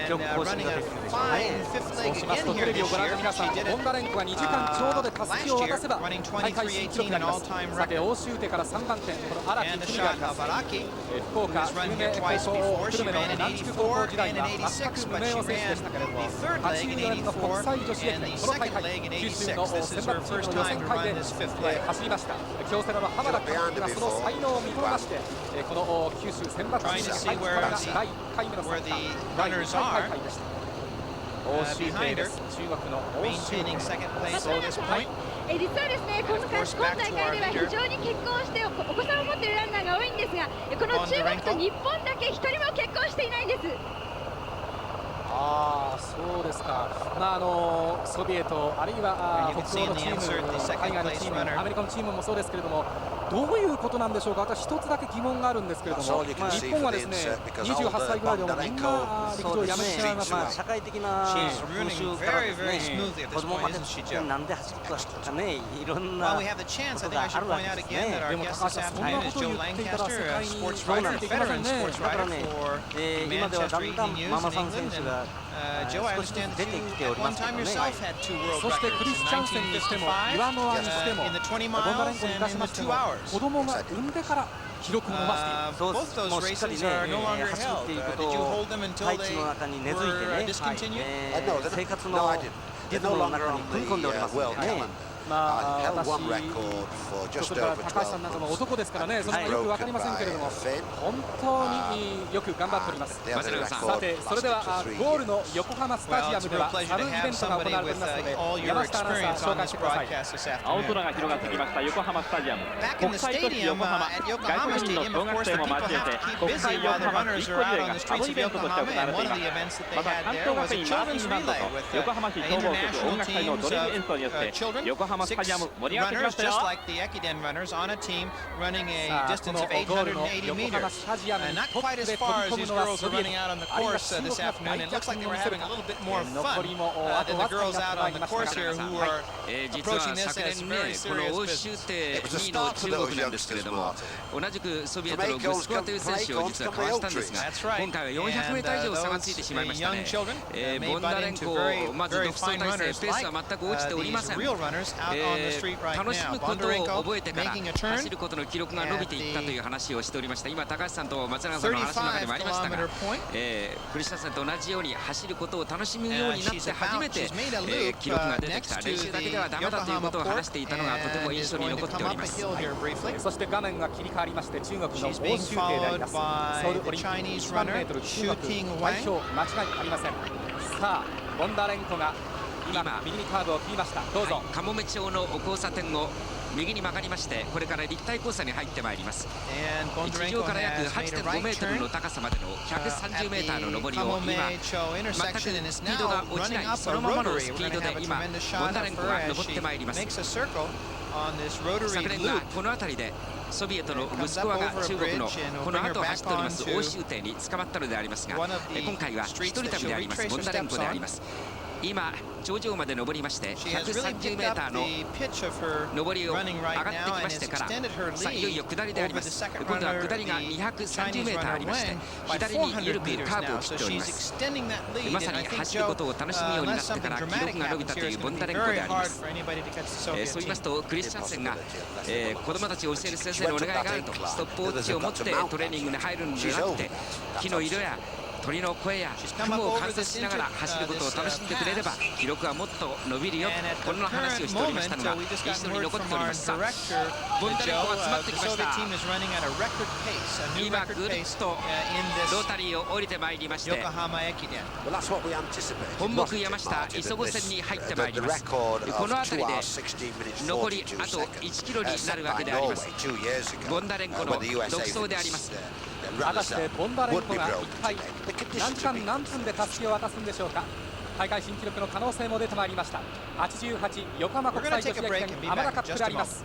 記録更新ができるでしょうね。そうしますとテレビをご覧の皆さん、ボンダレンコが2時間ちょうどでたすきを渡せば大会新記録になります。さて、欧州手から3番手、この荒木久美があります。福岡久留米高校久留米の南筑高校時代は全く無名の選手でしたけれども、84年の国際女子駅伝この大会、九州の選抜チームの予選会で走りました。京セラの浜田監督がその才能を認めまして、この九州選抜チームに入った第1回目の参加、第2回大会でした。欧州勢です。中国の欧州勢。そうです。実はですね、今大会では非常に結婚してお子さんを持っているランナーが多いんですが、この中国と日本だけ1人も結婚していないんです。ああ、そうですか。まあソビエトあるいは北欧のチーム、海外のチーム、アメリカのチームもそうですけれども、どういうことなんでしょうか。私一つだけ疑問があるんですけれども、日本はですね、28歳ぐらいでもみんな陸上をやめてしまいました。社会的な風習からですね、子供までなんで走るかね、いろんなことがあるわけですね。でも高橋さん、そんなことを言っていたら世界に追いついていきませんね。だからね、今ではだんだんママさん選手が少しずつ出てきておりますけどね。そしてクリスチャンセンにしてもイワノアにしてもボンダレンコに出しましても、子供が産んでから記録を伸ばしている。そうです。もうしっかりね、走るっていうことを大地の中に根付いてね、生活のリズムの中に組み込んでおりますのでね。まあ私、それから高橋さんなんかも男ですからね、それがよく分かりませんけれども、本当によく頑張っております。さて、それではゴールの横浜スタジアムではサブイベントが行われておりますので、山下アナウンサー紹介してください。青空が広がってきました横浜スタジアム。国際都市横浜、外国人の小学生も交えて国際横浜1個リレーがサブイベントとして行われています。また関東学院マーチンバンドと横浜市消防局音楽隊のドリル演奏によって横浜スタジアム盛り上がってきましたよ。さあ、このゴールの横浜スタジアムにトップで飛び込むのはソビエト、あるいは中国が大逆転を見せるか。残りもあとわずかになってまいりましたが、実は昨年ね、この欧州艇2位の中国なんですけれども、同じくソビエトのグスコワという選手を実はかわしたんですが、今回は 400m 以上差がついてしまいましたね。ボンダレンコ、まず独走体制、ペースは全く落ちておりません。楽しむことを覚えてから走ることの記録が伸びていったという話をしておりました。今高橋さんと松永さんの話の中でもありましたが、クリスタさんと同じように走ることを楽しむようになって初めて記録が出てきた。練習だけではダメだということを話していたのがとても印象に残っております。そして画面が切り替わりまして、中国の欧州艇であります。ソウルオリンピック1万メートル中国代表間違いありません。さあ、ボンダレンコが今右にカーブを切りました。どうぞ。カモメ町の交差点を右に曲がりまして、これから立体交差に入ってまいります。地上から約 8.5 メートルの高さまでの130メーターの上りを今全くスピードが落ちないそのままのスピードで今ボンダレンコが登ってまいります。昨年がこの辺りでソビエトのグスコワが中国のこの後走っております欧州艇に捕まったのでありますが、今回は一人旅でありますボンダレンコであります。今頂上まで登りまして130メーターの上りを上がってきましてから、さあいよいよ下りであります。今度は下りが230メーターありまして、左に緩くカーブを切っております。まさに走ることを楽しむようになってから記録が伸びたというボンダレンコであります。そう言いますとクリスチャンセンが、子供たちを教える先生のお願いがあると、ストップウォッチを持ってトレーニングに入るのではなくて、木の色や鳥の声や雲を観察しながら走ることを楽しんでくれれば記録はもっと伸びるよと、こんな話をしておりましたのが一度に残っております。さあボンダレンコが詰まってきました。今ぐるっとロータリーを降りてまいりまして、本木山下磯子線に入ってまいります。この辺りで残りあと1キロになるわけであります。ボンダレンコの独走であります。果たしてボンダレンコが一体何時間何分でたすきを渡すんでしょうか。大会新記録の可能性も出てまいりました。88横浜国際女子駅伝アマダカップであります。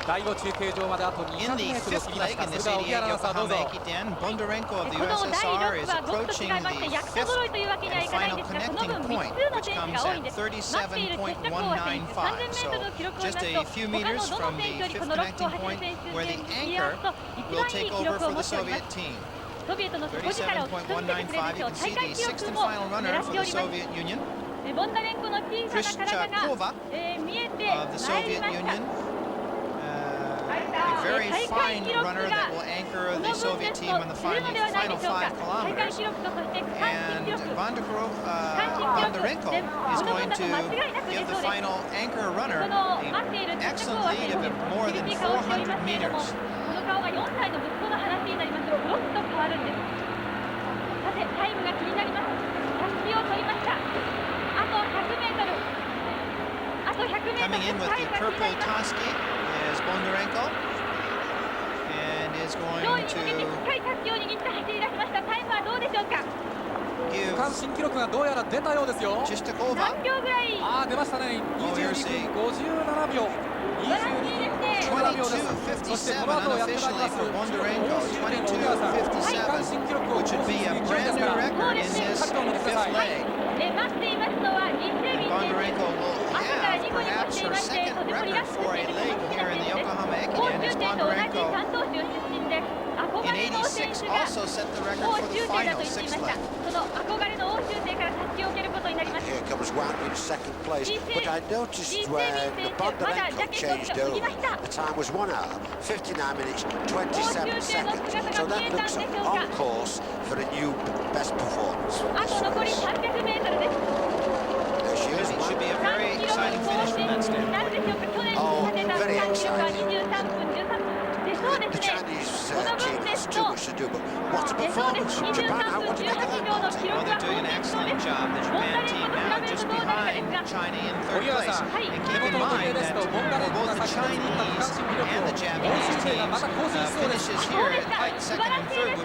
第5中継場まであと200メートルを過ぎました。それでは荻原アナウンサーどうぞ。この第6は5区と違いまして役者揃いというわけにはいかないんですが、その分3つの選手が多いんです。待っている決着大選手、3000メートルの記録を見ますと、他のどの選手よりこの6区を走る選手で言いますと一番いい記録を持っております。ソビエトの底力を突き止めてくれるでしょう。大会記録も狙っております。ボンダレンコの小さな体が見えてまいりました。A very fine runner that will anchor the Soviet team on the final 5 kilometers. And Bondarenko is going to give the final anchor runner an excellent lead of more than 400 meters. この顔が4歳の息子の話になりますと、ブロッと変わるんです。さて、タイムが気になります。タスキを取りました。あと100メートル。あと100メートル。Coming in with the purple Toski is Bondarenko. Is going to 区間新記録がどうやら出たようですよ。3秒ぐらい。ああ出ましたね。22分57秒。22秒です。そしてこの後やってまいります。区間新記録を更新する勢いですから、しっかりと見てください。待っていますのは日清便選手。朝からニコニコしていまして、とてもリラックスしているその姿です。高中点と同じ関東州出身で、憧れの選手が高中点だと言っていました。その憧れの欧州勢から襷を受けることになります。日清便選手、まだジャケットを脱ぎました。欧州勢の姿が見えたんでしょうか。あと残り300メートルです。should be a very exciting finish from that stand. なるでしょうか。去年立てた区間記録は23分13分で、そうですね。この分ですと、そうです。23分18秒の記録は本当にそうです。ボンダレンコと比べるとどうなるかですが、荻原さん、手元の時計ですとボンダレンコが先ほど作った区間新記録を欧州勢がまた更新しそうです。そうでした。素晴らしいです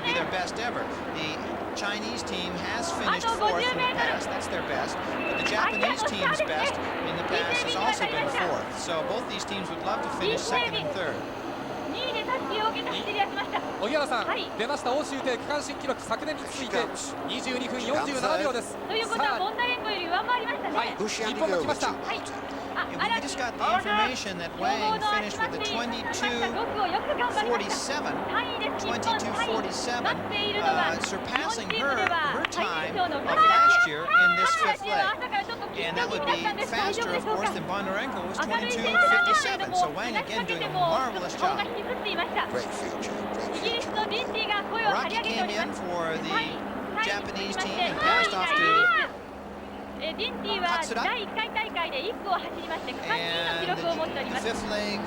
ね。Chinese team has finished fourth in the past. That's their best. But the Japanese team's best in the past has also been fourth. So both these teams would love to finish second and third. 荻原さん、出ました欧州勢区間新記録、昨年に続いて22分47秒です。ということはボンダレンコより上回りましたね。はい、日本が来ました。We just got the information that Wang finished with a 22:47, surpassing her time of last year in this fifth leg. And that would be faster, of course, than Bondarenko, who was 22:57. So Wang again doing a marvelous job. Rocky came in for the Japanese team and passed off toディンティは第1回大会で1区を走りまして区間2位の記録を持っております。今回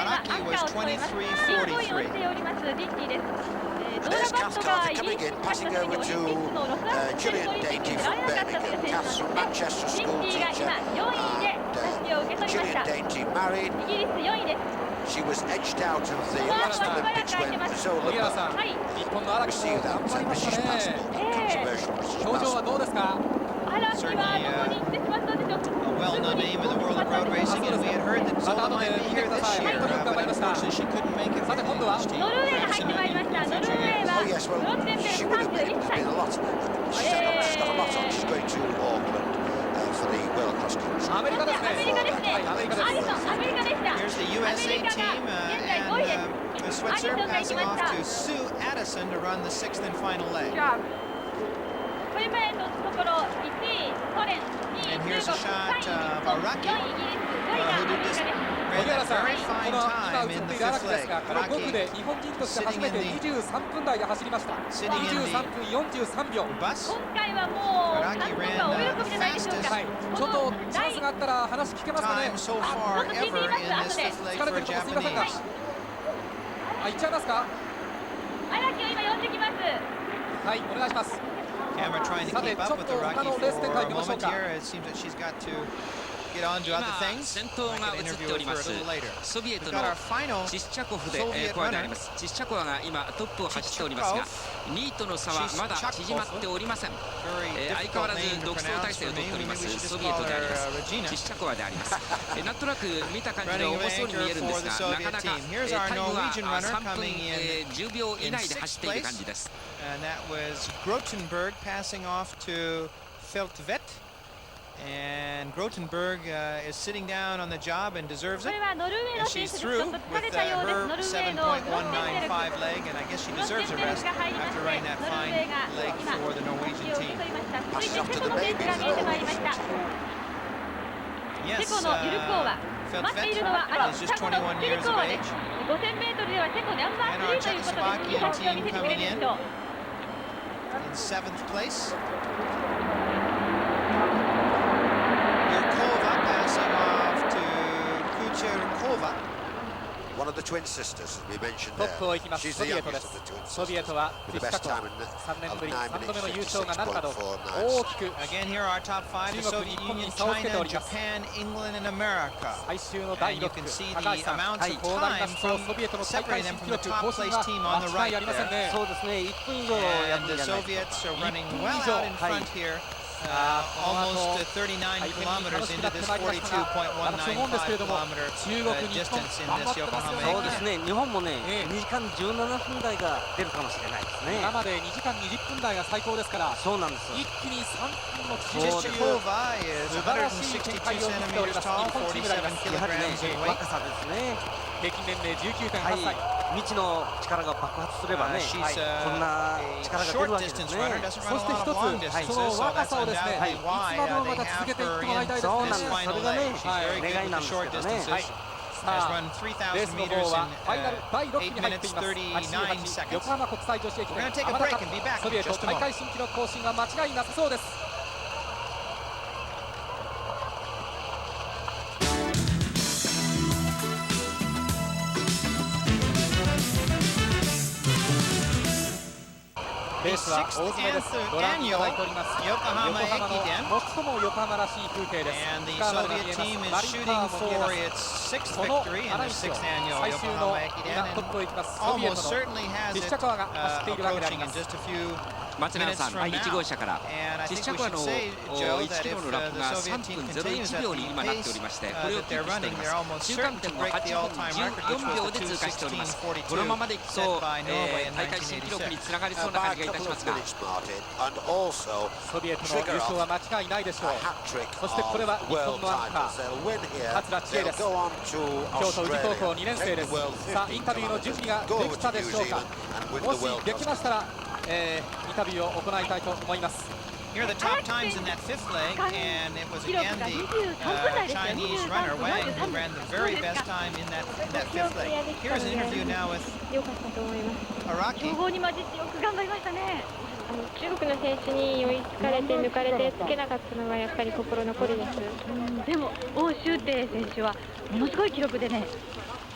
はアンカーを務めます。15位をしておりますディンティです。ドーラバットがイギリスに勝った時にオリンピックのロサンゼルスオリンピックに出られなかったという選手なので、ディンティが今4位で襷を受け取りました。イギリス4位です。She was edged out of the last Olympics when Zola 日本の荒木も頑張りましたね。表情はどうですか。certainly a well-known name in the world of road racing, and we had heard that Zola might be here this year, but unfortunately she couldn't make it for the English team. ノルウェーが入ってまいりました。ノルウェーは Oh yes, well, ロッテンベル she would have 31 been 歳。 a lot. She's got a lot on. She's going to Auckland for the World Cross Country. アメリカですね。アメリカですね。アメリカです。アリソン、アメリカでした。 Here's the USA team and the Switzer passing off to Sue Addison to run the 6th and final leg. これまでのところ1位ソ連、2位 And 中 here's 国、 a shot 3位日of 本、 Araki, 4位イギリス、5位がアメリカです ran that very こ fine の今 time 映 in って the いる荒 fifth 木です leg. が、この5区で日本人として初めて23分台で走りました。23分43秒。 Bus. 今回はもう監督がお喜びじゃないでしょうか。はい、ちょっとチャンスがあったら話聞けますかね。 Time so far ever in this fifth leg 疲れ for てるとこすみませんが。 Japanese. あ、行っちゃいますか。荒木を今呼んできます。はい、お願いします。 Camera trying to keep up with the Rocky for a moment here. It seems that she's got to get on to other 今 things. 先頭が映っております Interview with her a little later. ソビエ We've ト got の our final チシチャコフでソビエトコアであります。チシチャコワが今トップを走っておりますが、2位との差はまだ縮まっておりません。 Very 相変わ difficult らず name to 独走 pronounce 体制を for 取っ me. ておりま Maybe す we should ソ just ビエ call トでありま her す。 Regina. チシチャコワであります。なんとなく見た感じで Running 重そうに見えるんです anchor が、 for the なかなか Soviet team. Here's タ our イムは Norwegian runner 3分 coming in 10秒以内で走っている感じです。 And that was Grotenberg passing off to Feldvet. And Grotenberg is sitting down on the job and deserves こ it. れはノルウェーの And 選 she's 手でちょ through っと疲 with れたようです。 her ノルウェーのグロッテンベルク。 7.195 leg, and I guess she グロッテ deserves ン a ベル rest クが入りまし after て、 running that ノルウ fine ェーが leg 今、 for the 襷 Norwegian を受け team. 取りました。続いてチェコの選手が見えてまいりました。チ Yes, ェコのユルコーワ。待っているのはチャコのユルコーワです。5000メートルではチェコナンバー3ということで、いい走りを見せてくれるでしょう。 In 7th place. Yurkova passing off to Kucherkova. One of the twin sisters, as we mentioned ト there. ップを行きます She's ソ the ビエトで youngest す of the twin ソビエ sisters. トは With チ the シチャ best コワ time in 3年ぶり of 3度目の優勝がなるなど大 9.66.496. きく Again, here are our top 5: the 中国、 Soviet 日本に Union, 差をつけてお China, ります。 Japan, England, and America. 最終の第 And you 6 can 区 see 高 the 橋さん、 amounts of こうなりま time すと from ソビエトの大会 separating 新 them 記 from the 録 top 更新 place が team on the 間違い right ありません there. ね。そうですね、1分以上やる And ん the じゃないです Soviets are running 1 well 分以上 out in front here. Almost 39 kilometers into this 42.195 kilometer 中国、日本 distance in 頑張 this ってますよ Yokohama そう Expo. ですね、日本もね、2時間17分台が出るかもしれないですね。今まで2時間20分台が最高ですから、そうなんです。一気に3分も縮めている Chichikova is 素晴らしい展 162 開を見せており centimeters ます。 tall, 日本チームであります。 47やはりね kilograms in weight. 若さですね。平均年齢は19.8歳。い、未知の力が爆発すればね、 She's こんな a 力が出る short わけです distance ね。 runner, doesn't そ run a して lot 一 of long つ、 distances, その so 若 that's さをですね、 undoubtedly いつ why までも they また have 続けていっ her てもらい in たいですそうなん this です。 final それが leg. ね She's very 願い good な with ん the です short けどね。 distances. はい。 Has さあ run レース 3,000 meters の方は in ファイナル第6 8期に入って minutes います。 39 88 seconds. 横浜国際女子駅 We're 伝 going to take a アマダ break カ and be back ソ in ビエト just a 大 moment. 会新記録更新が間違いなさそうです。レースは大詰めです。ご覧いただいております。横浜の最も横浜らしい風景です。 And the カーナルが Soviet 見え team ま is す。マリンカ shooting ーも見えま for す。 its 6th この victory in 荒 the 西 6th annual 最終の Yokohama Ekiden 今トップを行きますソビエ almost トの certainly has チ it シチャコワが走っているわけであり approaching ま in す。 just a few 松永さん、1号車から And I チシ think チャ we コワ should の say, Joe, 1 that キロ if のラップ the が Soviet 3 team 分 continues 01 at 秒 the に今なっておりまして、 pace これを that キー they're プしてお running, りま they're almost す。中間 certain 点 to も break the 8 all-time 分 record, 14 which 秒で was 通過しております。 the このままでいく set と、 by Norway in 大会新記録に 1986. つながりそうな By 感 a じがいたし couple ま of すが、 minutes, Martin, and also ソビエトの優勝は間違いないでしょ a う。 hat trick そしてこれは of 日本 world のアンカ titles. ー They'll win here. 桂千恵で They'll す。 go on to 京都宇治高校 Australia, 2年生 take で the す。 world さあインタビューの準備が go で over きた to で New しょうか。 Zealand and win も the し world でき cross ましたら、インタビューを行いたいと思います。 Here are the top times in that fifth leg, and it was 記録 again が the 23分台ですよ。 Chinese runner Wang who ran the very best time in that fifth leg. Here's an interview now with 良かったと思います。強 Araki. 豪に混じってよく頑張りましたね。中国の選手に追いつかれて抜かれてつけなかったのがやっぱり心残りです。でも王秋婷選手はものすごい記録でね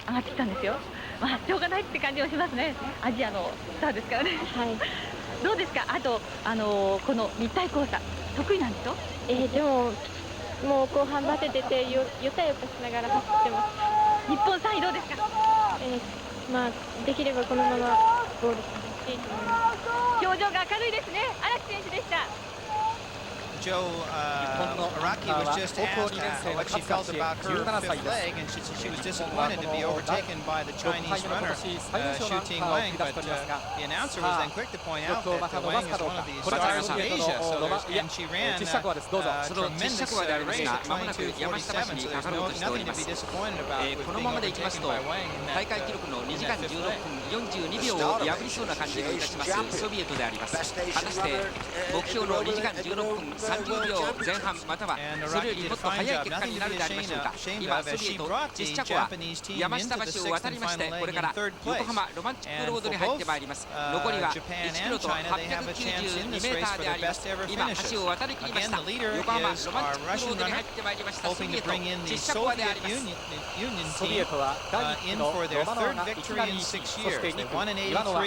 上がってきたんですよ。まあしょうがないって感じはしますね。アジアのスターですからね。はい。どうですか。あとこの立体交差得意なんでしょ。でももう後半バテててよたよたしながら走ってます。日本3位どうですか。まあできればこのままゴールしてほしいと思います。表情が明るいですね。荒木選手でした。Joe Araki was just asked what she felt about her fifth leg, and she was disappointed to be overtaken by the Chinese runner, Xu Ting Wang, but the announcer was then quick to point out that Wang is one of the stars of Asia, and she ran a tremendous race at 22:47, so there's nothing to be disappointed about with being overtaken by Wang in that 大会記録の2時間16分42秒を破りそうな感じがいたしますソビエトであります。果たして目標の2時間16分30秒前半またはそれよりもっと速い結果になるでありましょうか。今ソビエトチシチャコは山下橋を渡りましてこれから横浜ロマンチックロードに入ってまいります。残りは1キロと892メーターであります。今橋を渡り切りました。横浜ロマンチックロードに入ってまいりましたソビエトチシチャコはであります。ソビエトは第1のロマノワがいきなりそして2区岩野は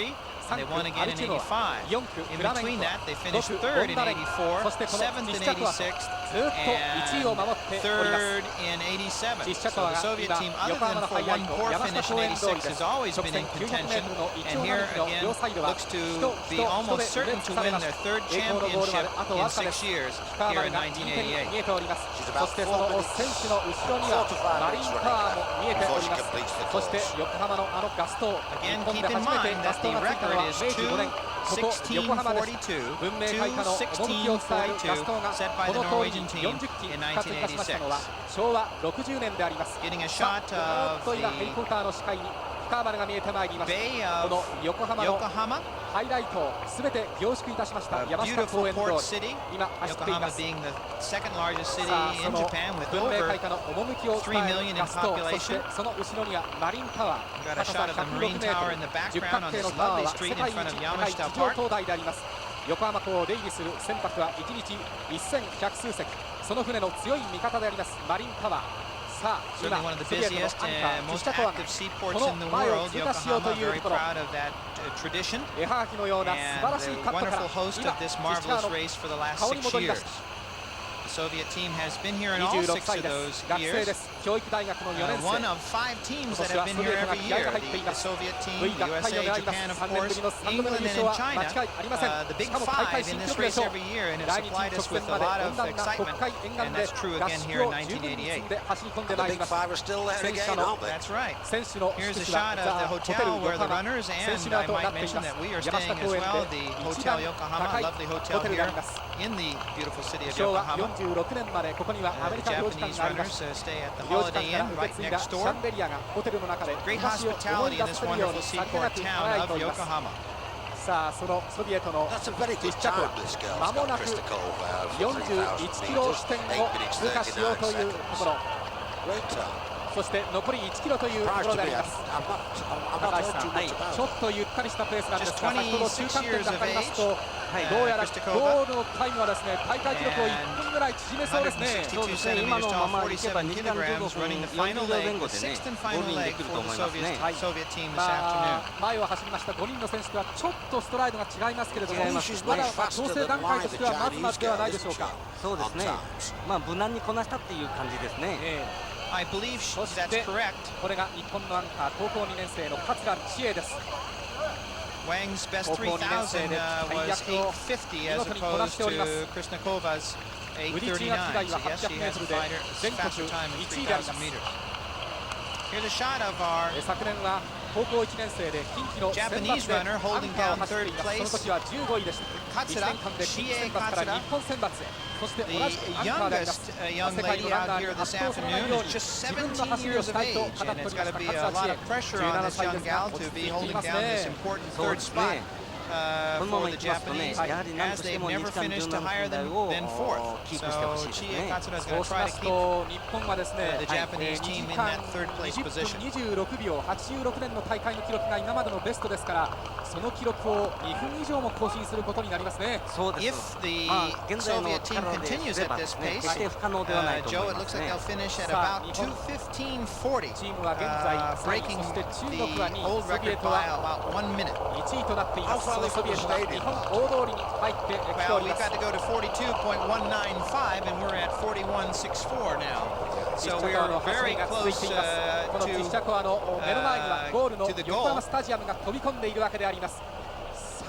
They won again in 85. In between that, they finished third in 84, seventh in 86, and third in 87. So the Soviet team, other than for one poor finish in 86, has always been in contention. And here again, looks to be almost certain to win their third championship in 6 years here in 1988. そしてその選手の後ろにはマリンタワーも見えております。そして横浜のあのガスト、日本で初めてガストがついたのは明治5年、ここ横浜です。文明開化の趣を伝えるガストがこの通りに40機復活いたしましたのは昭和60年であります。さあ、ずっと今ヘリコプターの視界に深丸が見えてまいります。この横浜のハイライトをすべて凝縮いたしました山下公園通り今走っています。さあ、その文明開化の趣を伝えるガスト、そしてその後ろにはマリンタワー、高さ106メートル、十角形のタワーは世界一高い地上灯台であります。横浜港を出入りする船舶は1日1100数隻、その船の強い味方でありますマリンタワー。さあ、今ソビエトのアンカーチシチャコワがこの前を通過しようというところ、絵はがきのような素晴らしいカットから今チシチャコワの顔に戻りました。26歳です。学生です。教育大学の4年生。今年はソビエトが気合が入っています。V が太陽であります。3年ぶりの3度目の優勝は間違いありません。しかも大会新記録でしょう。来日直前まで温暖な国海沿岸で合宿を十分に積んで走り込んでまいります。選手の宿地はザ・ホテル横浜、選手の後になっています。山下公園で一番高いホテルがあります。昭和46年までここにはアメリカ領事館がありました。領事館から受け継いだシャンデリアがホテルの中で昔を思い出せるようにさりげなく輝いております。さあ、そのソビエトのチシチャコは間もなく41キロ地点を通過しようというところ、そして残り1キロというところであります。高橋さん、ちょっとゆったりしたペースなんですが、先ほど中間点がかかりますとどうやらゴールのタイムはですね、大会記録を1分ぐらい縮めそうですね。そうですね、今のままいけば2時間15分40秒前後でね、ゴールインできると思いますね。前を走りました5人の選手とはちょっとストライドが違いますけれども、まだ調整段階としてはまずまずではないでしょうか。そうですね、無難にこなしたっていう感じですね。そしてこれが日本のアンカー、高校2年生の桂千恵です。Wang's best 3000 was 850 as opposed to Krishnakova's 839. So yes, she has a faster time in 3,000 meters. Here's a shot of our 昨年は高校1年生で近畿の選抜でアンカーを走っていた。その時は15位でした。1年間で近畿選抜から日本選抜へ、そして同じアンカーであります。世界のランナーに圧倒されないように自分の走りをしたいと語っておりました桂千恵。17歳ですが落ち着いていますね。そうですね。このままいきますとね、やはり何としても2時間17分台をキープしてほしいですね。そうしますと日本はですね、2時間20分26秒、86年の大会の記録が今までのベストですから、その記録を2分以上も更新することになりますね。そうです。現在の力で決して不可能ではないと思いますね。さあ、日本チームは現在3位、そして中国は2位、ソビエトは1位となっています。ソビエトが日本大通りに入ってきております。チシチャコワの走りが続いています。このチシチャコワの目の前にはゴールの横浜スタジアムが飛び込んでいるわけであります。さ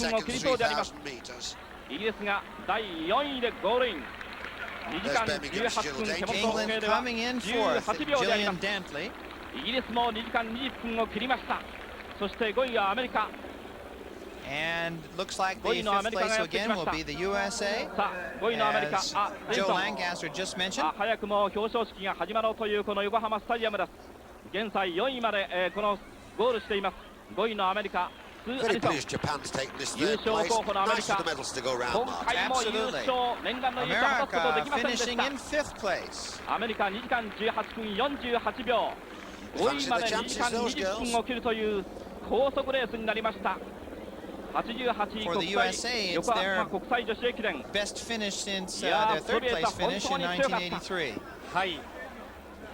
分を切りそうであります。イギリスが第4位でゴールイン。2時間18分、手元の時計では18秒であります。イギリスも2時間20分を切りました。そして5位はアメリカ。And looks like the fifth place again will be the USA. さあ、5位のアメリカ、Joe Lancaster just mentioned. 早くも表彰式が始まろうというこの横浜スタジアムです。現在4位まで、このゴールしています。5位のアメリカ、ス・ア Very リソン pleased Japan's taken this 優 third 勝 place. 候補のアメリ Nice カ for the medals to go round, 今 Mark. 回も優 Absolutely. 勝念願の優勝を果たすことできませんでし America た finishing in 5th place. アメリカ2時間18分48秒5位まで2時間20分を切るという高速レースになりました88位 For the 国 USA, 際 it's 横浜 their 国際女子駅伝 best finish since いや their ソ third ビエト place は本 finish 当 in に強かった1983. はい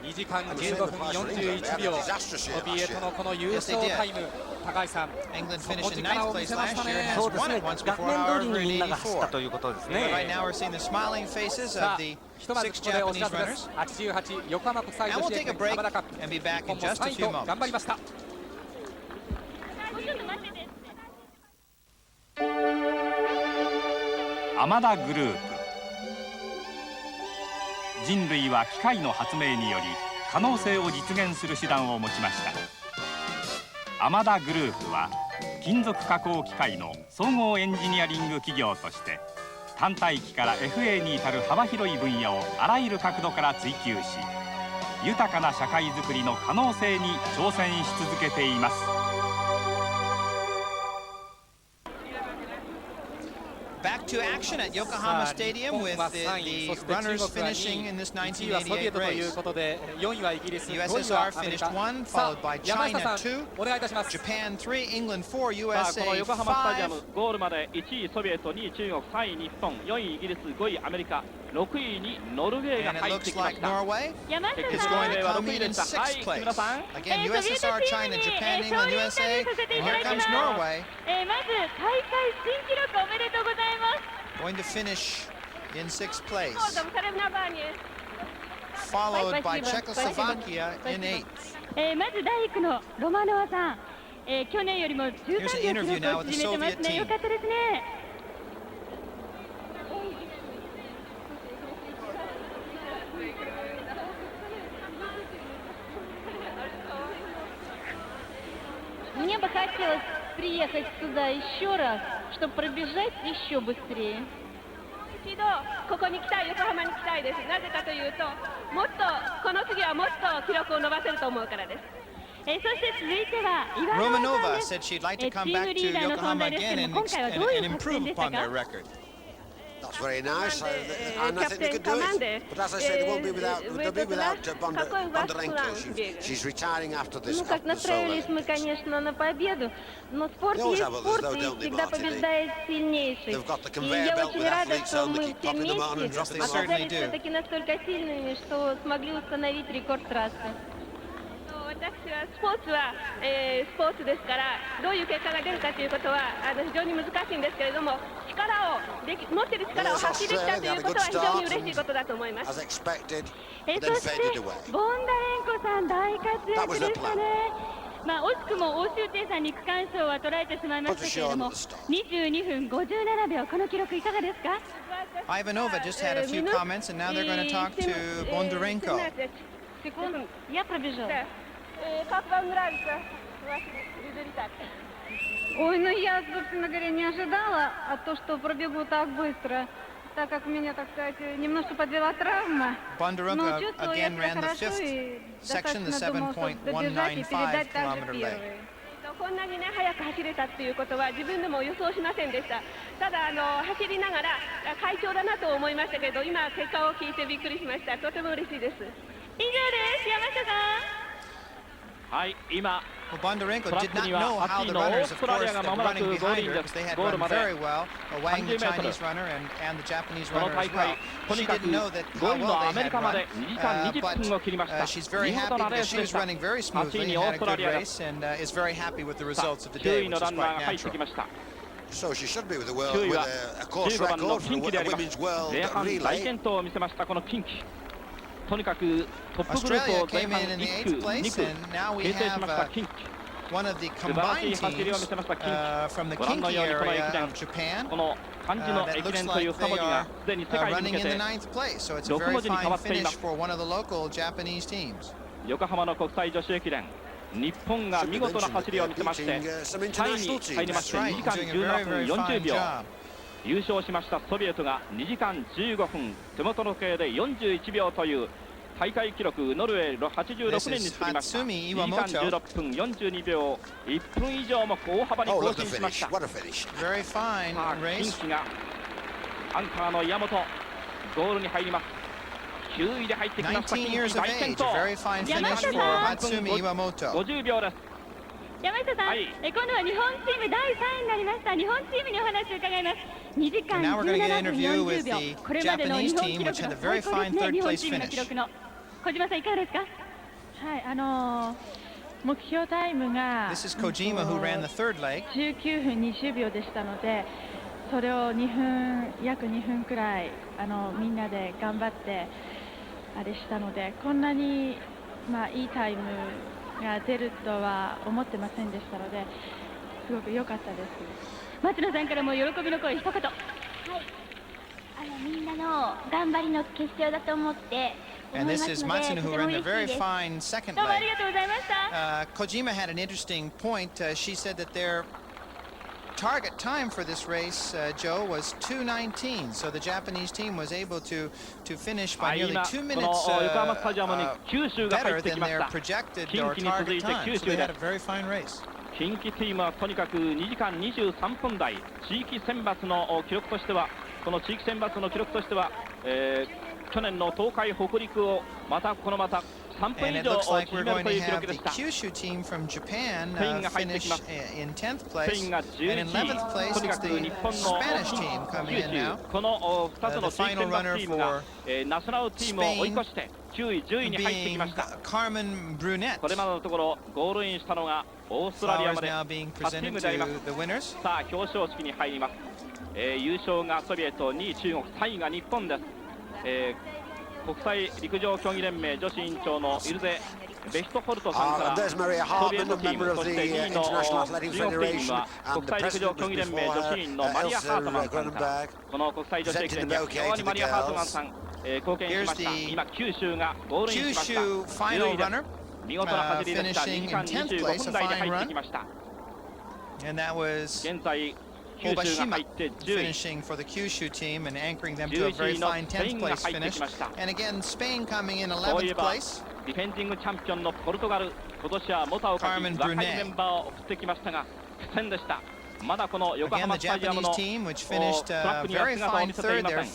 2時間15分41秒ソビエトのこの優勝タイム高橋さん England 底 finished in 力を 9th 見 place せました last year ね and そう has です won ね it once 学 before, 年通 however, り in にみんなが走った 84. ということです But ね right now we're seeing the smiling faces さ of あ the ひとまず six ここでお知 Japanese らせです runners. 88横浜国際 And 女 we'll 子駅 take a 伝 break 浜田カップ and be back 日本 in も just a 3位 few と頑張 moments. りましたアマダグループ人類は機械の発明により可能性を実現する手段を持ちました。アマダグループは金属加工機械の総合エンジニアリング企業として単体機から FA に至る幅広い分野をあらゆる角度から追求し豊かな社会づくりの可能性に挑戦し続けています。Back to action at Yokohama Stadium with the runners finishing in this 1988 race. USSR finished 1, followed by China 2, Japan 3, England 4, さあこの USA 横浜スタジアム5. ゴールまで1位ソビエト2位中国3位日本4位イギリス5位アメリカ6位にノルウェーが And it 入って looks きま like した Norway 山下 is さ going ん to は come 6位 in で in した 6th 木村 place. さん Again, USSR, China, Japan, England, USA. And here comes Norway, まず大会新記録おめでとうございます going to finish in 6th place, どうもсоревнования. followed by Czechoslovakia in 8th. まず第1区のロマノワさん、去年よりも13 Here's 秒 an 記 interview 録 now を with the 縮めて Soviet ますね team. よかったですね Мне бы хотелось приехать сюда еще раз, чтобы пробежать еще быстрее. 一度ここに来たい横浜に来たいですなぜかというともっとこの次はもっと記録を伸ばせると思うからです そして続いては岩永さん Romanova です said she'd like チ to come ーム back リ to ーダーの存 Yokohama 在ですけ again ども今回はどう and いう作戦 improve でした upon か their record. That's very nice, and I think they could do キャプテンカマン it. で But as I say, they won't be without, they'll be without Какой у вас план Bondarenko. бега? She's retiring after this. Ну, как after the solo. настроились мы, конечно, на победу, но спорт They always есть have others, спорт, though, и don't they, всегда Martin? побеждает сильнейший. They've got the И conveyor я belt очень with рада, athletes что on. They мы keep все popping them on and вместе dropping They them on. certainly оказались do. все-таки настолько сильными, что смогли установить рекорд трассы. 私はスポーツは、スポーツですからどういう結果が出るかということは非常に難しいんですけれども力を持っている力を発揮できたということは非常に嬉しいことだと思います As expected, そ but then して faded away. ボンダレンコさん大活躍でしたね。まあ惜しくも欧州亭さんに区間賞は捉えてしまいましたけれども22分57秒この記録いかがですか Ivanova just had a few comments, and now they're going to talk to Bondarenko. Секунду, я пробежала. Как вам нравится ваш результат? Ой, ну я, собственно говоря, не ожидала то, что пробегу так быстро, так как меня, так сказать, немножко подвела травма. Bondarenko чувствовала я again себя ran the хорошо 5th и section, the достаточно думала, что добежать и 7.195 передать также kilometer leg. первый. こんなにね速く走れたっていうことは自分でも予想しませんでしたただ走りながら快調だなと思いましたけど今結果を聞いてびっくりしましたとても嬉しいです以上です山下さんはい今 Well, Bondarenko did not トラックに know は how 8 the 位のオー runners, ス of トラリ course, アが that ま were もなく running ゴール behind イン her で because す they had ゴール run まで very well, Wang, the 30 メートル Chinese runner, and the Japanese この runner 大 as 会 well. とに She かく didn't know that 5 how 位の well ア they メリ had カま run, で2時間20分を切りました but she's very 見事 happy なレー because ス she で was した running very 8 位 smoothly に and オー had ス a トラ good リアが race and is very happy with the results of the 9 day, 位 which の is ランナー quite が入って natural. きました So she should be with the world 9位 with は a course 15番の record 近畿であ for り a ます women's world 前半大 relay. 健闘を見せましたこの近畿とにかくトップグループ Australia を前 came 半 in in the 1 8th 区 place, 2区 and now we 形成し have ました近畿 one of the 素晴らしい combined 走りを見 teams せました近畿 from the ご覧の Kinki ようにこの駅 area 伝 of Japan この漢字の that 駅 looks 伝という like 2文 they 字が are すでに世界に running 向 in け the て 9th place, so it's a 6 very 文字に変わ fine っていま finish す for one of the local Japanese teams. 横浜の国際女子駅伝日本が見事な走りを見せまして3位に入りまして That's 2 right, 時間 doing a 17 very, 分 very 40 fine 秒 job. 優勝しましたソビエトが2時間15分手元の時計で41秒という大会記録ノルウェー86年に作りました2時間16分42秒1分以上も大幅に更新しました。近畿がアンカーの岩本ゴールに入ります。9位で入ってきました。近畿大健闘。50秒です。山下さん、今度は日本チーム第3位になりました。日本チームにお話を伺います。2時間17分40秒。これまでの日本記録の最高ですね。日本チームの記録の。小島さんいかがですか？はい、目標タイムが19分20秒でしたので、それを約2分くらいみんなで頑張ってあれしたので、こんなにいいタイムが出るとは思ってませんでしたので、すごく良かったです。松野さんからも喜びの声一言。はい、みんなの頑張りの結晶だと思って。And this is Matsuno, who ran a very fine second leg. Kojima had an interesting point. She said that their target time for this race, Joe, was 2:19. So the Japanese team was able to finish by nearly 2 minutes better than their projected or target time. So they had a very fine race. 近畿チームはとにかく2時間23分台、地域選抜の記録としては、この地域選抜の記録としては、去年の東海北陸をまた3分以上縮めるという記録でした。スペインが入ってきます。スペインが11位、とにかく日本の九州、この2つの地域選抜チームがナショナルチームを追い越して9位、10位に入ってきました。これまでのところゴールインしたのがオーストラリアまで8チームであります。さあ表彰式に入ります。優勝がソビエト、2位中国、3位が日本です。国際陸上競技連盟女子委員長のイルゼ・ベヒトホルトさんからソビエトチーム、そして2位の中国チームは国際陸上競技連盟女子委員のマリア・ハートマンさんから、この国際女子駅伝で非常にマリア・ハートマンさん、貢献しました。今九州がゴールインしました。10位です。見事な走りでした。2時間25分台で入ってきました。現在Obashima finishing for the Kyushu team and anchoring them to a very fine 10th place finish. And again, Spain coming in 11th place. ディフェンディングチャンピオンのポルトガル、今年はモタをかき若いメンバーを送ってきましたが苦戦でした。まだこの横浜スタジアムのトラックには姿を見せていません。日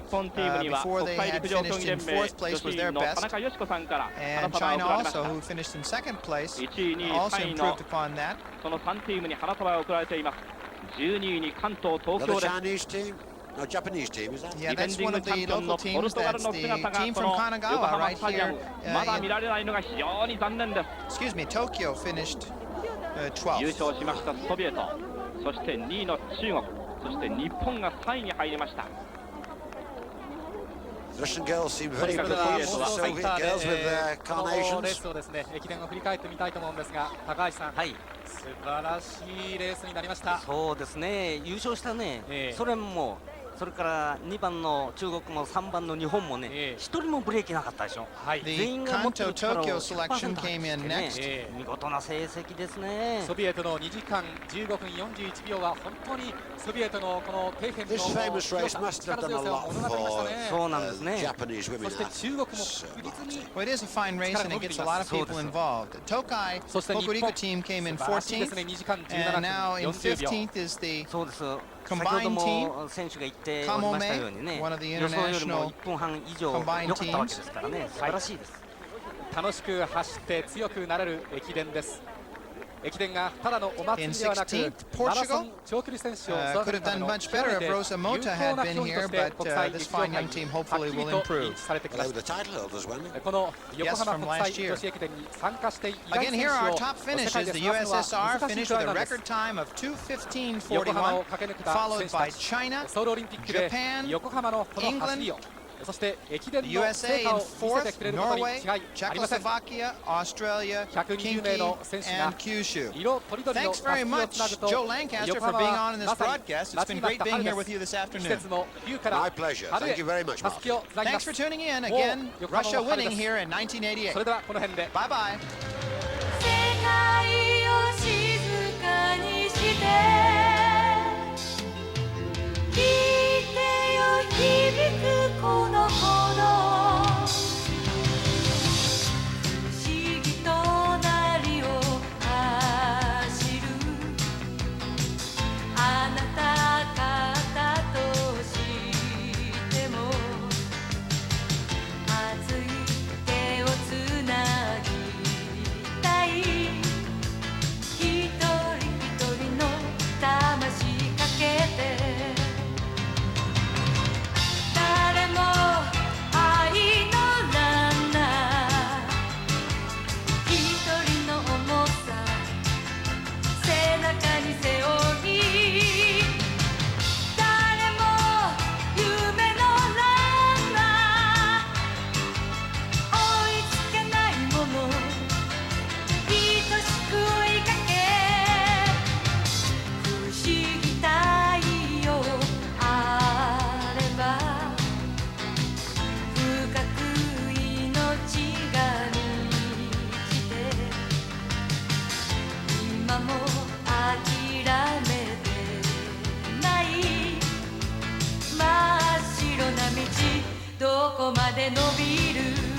本チームには国際陸上競技連盟女子委員の田中佳子さんから花束が贈られました。1位、2位、3位のその3チームに花束が贈られています。12位に関東、東京です。ディフェンディングチャンピオンのポルトガルの姿がこの横浜スタジアム、まだ見られないのが非常に残念です。優勝しましたソビエト、そして2位の中国、そして日本が3位に入りました。とにかくソビエトはこのレースをですね、駅伝を振り返ってみたいと思うんですが、高橋さん、素晴らしいレースになりました。そうですね、優勝したね、ソ連もそれから2番の中国も3番の日本もね、一人もブレーキなかったでしょ。全員が持ってる力を 100% 発揮してね、見事な成績ですね。ソビエトの2時間15分41秒は本当にソビエトのこの底辺の力強さを物語りましたね。そうなんですね。そして中国も確実に It is a fine race and it gets a lot of people involved. Tokai Hokuriku team came in 14th and now in 15th is the combined team. Kamome, one of the international combined teams. 楽しく走って強くなれる駅伝です。駅伝がただのお祭りではなく、マラソン長距離選手を育てるための極めて有効な競技として国際陸上界にはっきりと認知されてきました。この横浜国際女子駅伝に参加していない選手を世界で探すのは難しいくらいなんです。横浜を駆け抜けた選手たち、ソウルオリンピックで横浜のこの走りを、そして駅伝の成果を見せてくれることに違いありません。120名の選手が色とりどりの襷をつなぐと、横浜はまさに待ちに待った春です。季節の冬から春へ襷をつなぎます。もう横浜の春です。それではこの辺でバイバイ。世界を静かにして響くこの鼓動こまで伸びる